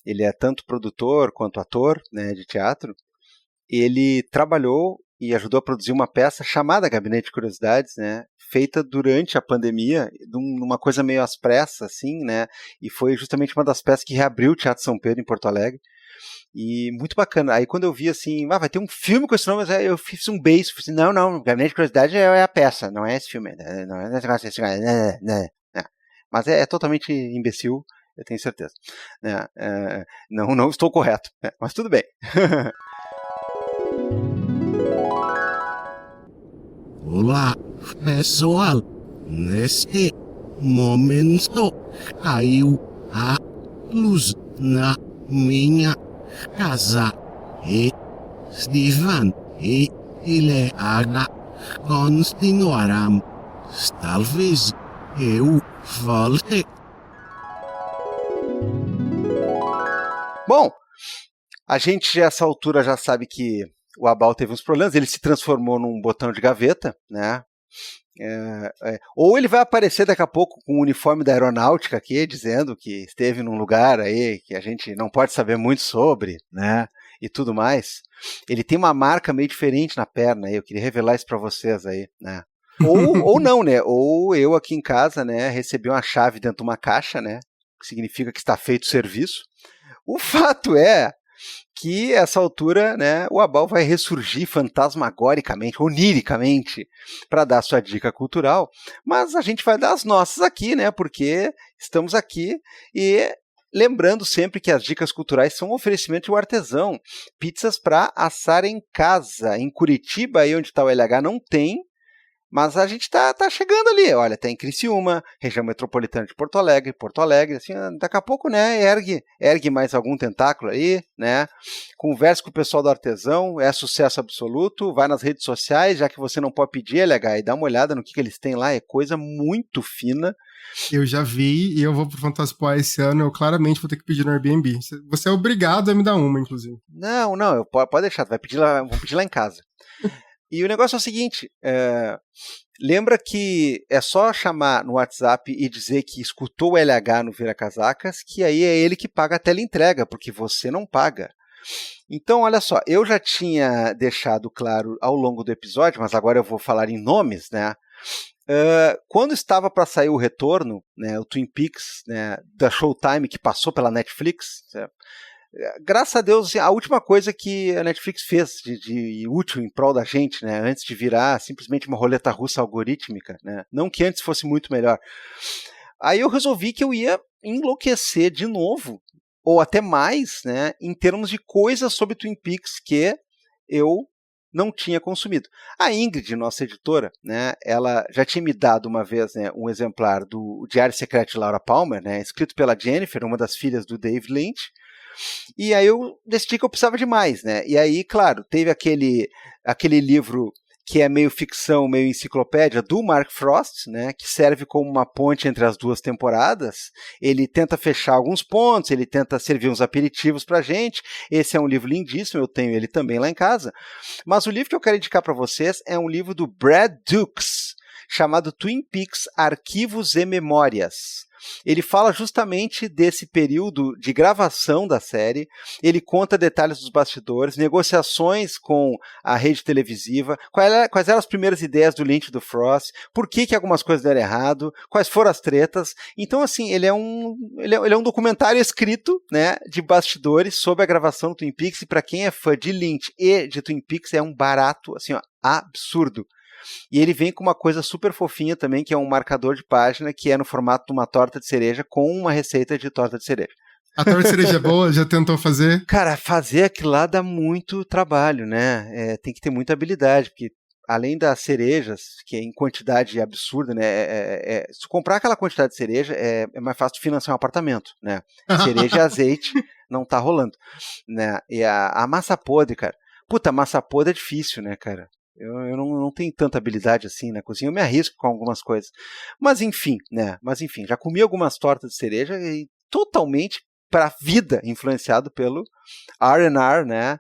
ele é tanto produtor quanto ator, né, de teatro, ele trabalhou e ajudou a produzir uma peça chamada Gabinete de Curiosidades, né, feita durante a pandemia, numa coisa meio às pressas, assim, né, e foi justamente uma das peças que reabriu o Teatro São Pedro em Porto Alegre. E muito bacana. Aí quando eu vi assim, vai ter um filme com esse nome, eu fiz um beijo, assim, não, Gabinete de Curiosidade é a peça, não é esse filme, não é esse negócio, mas é totalmente imbecil, eu tenho certeza. Não estou correto, mas tudo bem. Olá, pessoal. Neste momento caiu a luz na minha casa e Steven e Ileana continuarão. Talvez eu volte. Bom, a gente a essa altura já sabe que o Abal teve uns problemas, ele se transformou num botão de gaveta, né? Ou ele vai aparecer daqui a pouco com o uniforme da aeronáutica aqui, dizendo que esteve num lugar aí que a gente não pode saber muito sobre, né? E tudo mais. Ele tem uma marca meio diferente na perna aí, eu queria revelar isso para vocês aí, né? Ou não, né? Ou eu aqui em casa, né, recebi uma chave dentro de uma caixa, né? Que significa que está feito o serviço. O fato é que essa altura, né, o Abal vai ressurgir fantasmagoricamente, oniricamente, para dar sua dica cultural, mas a gente vai dar as nossas aqui, né, porque estamos aqui e lembrando sempre que as dicas culturais são um oferecimento de um artesão, pizzas para assar em casa. Em Curitiba, aí onde está o LH, não tem, Mas a gente tá chegando ali, olha, tá em Criciúma, região metropolitana de Porto Alegre, assim, daqui a pouco, né, ergue mais algum tentáculo aí, né, converse com o pessoal do Artesão, é sucesso absoluto, vai nas redes sociais, já que você não pode pedir LH, e dá uma olhada no que eles têm lá, é coisa muito fina. Eu já vi e eu vou pro Fantasy Poá esse ano, eu claramente vou ter que pedir no Airbnb. Você é obrigado a me dar uma, inclusive. Não, pode deixar, vamos pedir lá em casa. E o negócio é o seguinte, lembra que é só chamar no WhatsApp e dizer que escutou o LH no Vira Casacas, que aí é ele que paga a teleentrega, porque você não paga. Então, olha só, eu já tinha deixado claro ao longo do episódio, mas agora eu vou falar em nomes, né? Quando estava para sair o retorno, né, o Twin Peaks, né, da Showtime, que passou pela Netflix, graças a Deus, assim, a última coisa que a Netflix fez de útil em prol da gente, né, antes de virar simplesmente uma roleta russa algorítmica, né, não que antes fosse muito melhor. Aí eu resolvi que eu ia enlouquecer de novo, ou até mais, né, em termos de coisas sobre Twin Peaks que eu não tinha consumido. A Ingrid, nossa editora, né, ela já tinha me dado uma vez, né, um exemplar do Diário Secreto de Laura Palmer, né, escrito pela Jennifer, uma das filhas do David Lynch, e aí eu decidi que eu precisava de mais, né, e aí, claro, teve aquele livro que é meio ficção, meio enciclopédia, do Mark Frost, né, que serve como uma ponte entre as duas temporadas. Ele tenta fechar alguns pontos, ele tenta servir uns aperitivos pra gente. Esse é um livro lindíssimo, eu tenho ele também lá em casa. Mas o livro que eu quero indicar para vocês é um livro do Brad Dukes, chamado Twin Peaks Arquivos e Memórias. Ele fala justamente desse período de gravação da série, ele conta detalhes dos bastidores, negociações com a rede televisiva, quais eram as primeiras ideias do Lynch e do Frost, por que algumas coisas deram errado, quais foram as tretas. Então, assim, ele é um documentário escrito, né, de bastidores sobre a gravação do Twin Peaks, e para quem é fã de Lynch e de Twin Peaks, é um barato, assim, ó, absurdo. E ele vem com uma coisa super fofinha também, que é um marcador de página, que é no formato de uma torta de cereja, com uma receita de torta de cereja. A torta de cereja é boa? Já tentou fazer? Cara, fazer aquilo lá dá muito trabalho, né? Tem que ter muita habilidade, porque além das cerejas, que é em quantidade absurda, né? Se comprar aquela quantidade de cereja, é mais fácil de financiar um apartamento, né? Cereja e azeite não tá rolando, né? E a massa podre, cara. Puta, a massa podre é difícil, né, cara? Eu não tenho tanta habilidade assim na cozinha, eu me arrisco com algumas coisas. Mas enfim, né? Já comi algumas tortas de cereja e totalmente para a vida influenciado pelo R&R, né?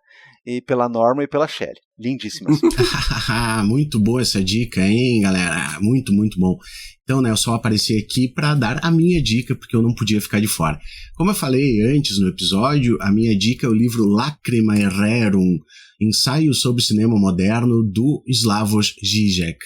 E pela Norma e pela Shelley. Lindíssimas. Muito boa essa dica, hein, galera? Muito, muito bom. Então, né, eu só apareci aqui para dar a minha dica, porque eu não podia ficar de fora. Como eu falei antes no episódio, a minha dica é o livro Lacrimae Rerum, Ensaio sobre Cinema Moderno, do Slavoj Žižek.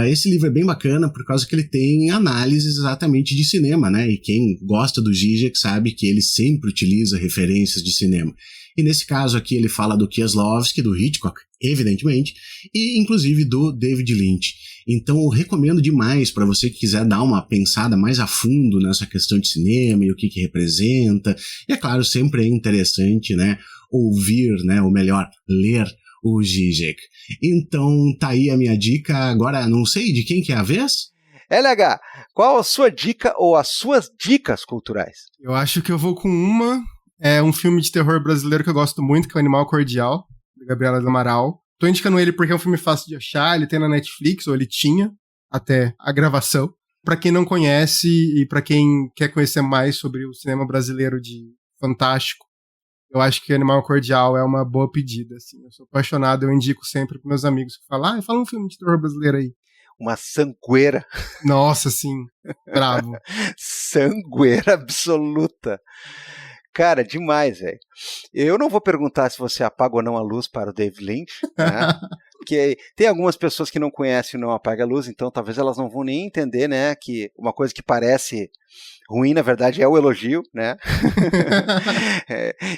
Esse livro é bem bacana por causa que ele tem análises exatamente de cinema, né? E quem gosta do Žižek sabe que ele sempre utiliza referências de cinema. E nesse caso aqui ele fala do Kieslowski, do Hitchcock, evidentemente, e inclusive do David Lynch. Então eu recomendo demais para você que quiser dar uma pensada mais a fundo nessa questão de cinema e o que representa. E é claro, sempre é interessante, né, ouvir, né, ou melhor, ler o Žižek. Então tá aí a minha dica. Agora não sei de quem que é a vez? LH, qual a sua dica ou as suas dicas culturais? Eu acho que eu vou com uma. É um filme de terror brasileiro que eu gosto muito, que é o Animal Cordial, da Gabriela do Amaral. Tô indicando ele porque é um filme fácil de achar, ele tem na Netflix, ou ele tinha até a gravação. Pra quem não conhece e pra quem quer conhecer mais sobre o cinema brasileiro de fantástico, eu acho que Animal Cordial é uma boa pedida, assim. Eu sou apaixonado, eu indico sempre pros meus amigos que falam, fala um filme de terror brasileiro aí. Uma sangueira. Nossa, sim, bravo. Sangueira absoluta. Cara, demais, velho. Eu não vou perguntar se você apaga ou não a luz para o David Lynch, né? Porque tem algumas pessoas que não conhecem e não apagam a luz, então talvez elas não vão nem entender, né, que uma coisa que parece ruim, na verdade, é o elogio, né?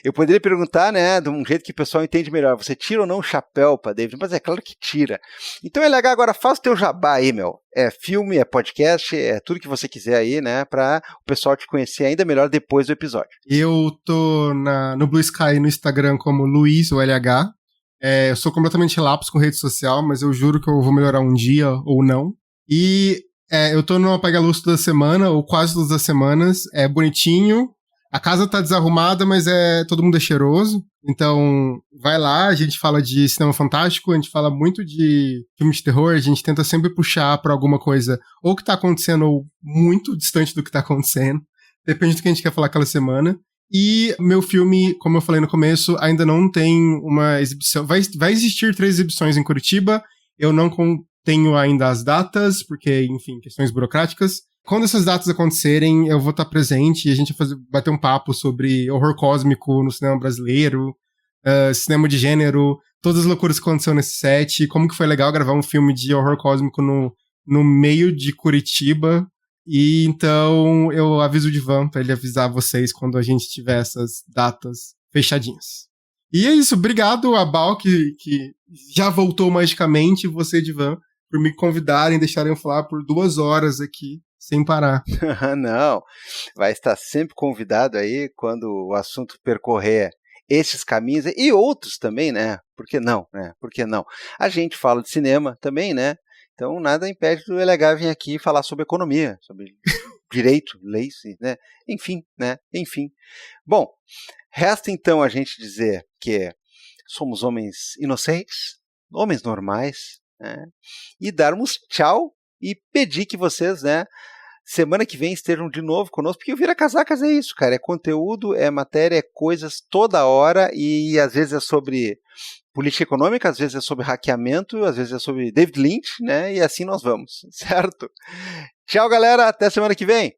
Eu poderia perguntar, né, de um jeito que o pessoal entende melhor, você tira ou não o chapéu para David? Mas é claro que tira. Então, LH, agora faz o teu jabá aí, meu. É filme, é podcast, é tudo que você quiser aí, né, para o pessoal te conhecer ainda melhor depois do episódio. Eu tô no Blue Sky no Instagram como Luiz, o LH, Eu sou completamente relapso com rede social, mas eu juro que eu vou melhorar um dia ou não. E eu tô no Apaga a Luz toda semana, ou quase todas as semanas. É bonitinho. A casa tá desarrumada, mas todo mundo é cheiroso. Então, vai lá, a gente fala de cinema fantástico, a gente fala muito de filme de terror, a gente tenta sempre puxar pra alguma coisa ou que tá acontecendo ou muito distante do que tá acontecendo. Depende do que a gente quer falar aquela semana. E meu filme, como eu falei no começo, ainda não tem uma exibição. Vai existir 3 exibições em Curitiba. Eu não tenho ainda as datas, porque, enfim, questões burocráticas. Quando essas datas acontecerem, eu vou estar presente e a gente vai bater um papo sobre horror cósmico no cinema brasileiro, cinema de gênero, todas as loucuras que aconteceram nesse set, como que foi legal gravar um filme de horror cósmico no meio de Curitiba. E então eu aviso o Divan pra ele avisar vocês quando a gente tiver essas datas fechadinhas. E é isso, obrigado a Bal, que já voltou magicamente, você, Divan, por me convidarem, deixarem eu falar por 2 horas aqui, sem parar. Não, vai estar sempre convidado aí quando o assunto percorrer esses caminhos e outros também, né? Por que não, né? Por que não? A gente fala de cinema também, né? Então nada impede do LH vir aqui falar sobre economia, sobre direito, leis, né? Enfim, né? Enfim. Bom, resta então a gente dizer que somos homens inocentes, homens normais, né? E darmos tchau e pedir que vocês, né, semana que vem estejam de novo conosco, porque o Vira Casacas é isso, cara, é conteúdo, é matéria, é coisas toda hora e às vezes é sobre política econômica, às vezes é sobre hackeamento, às vezes é sobre David Lynch, né, e assim nós vamos, certo? Tchau, galera, até semana que vem!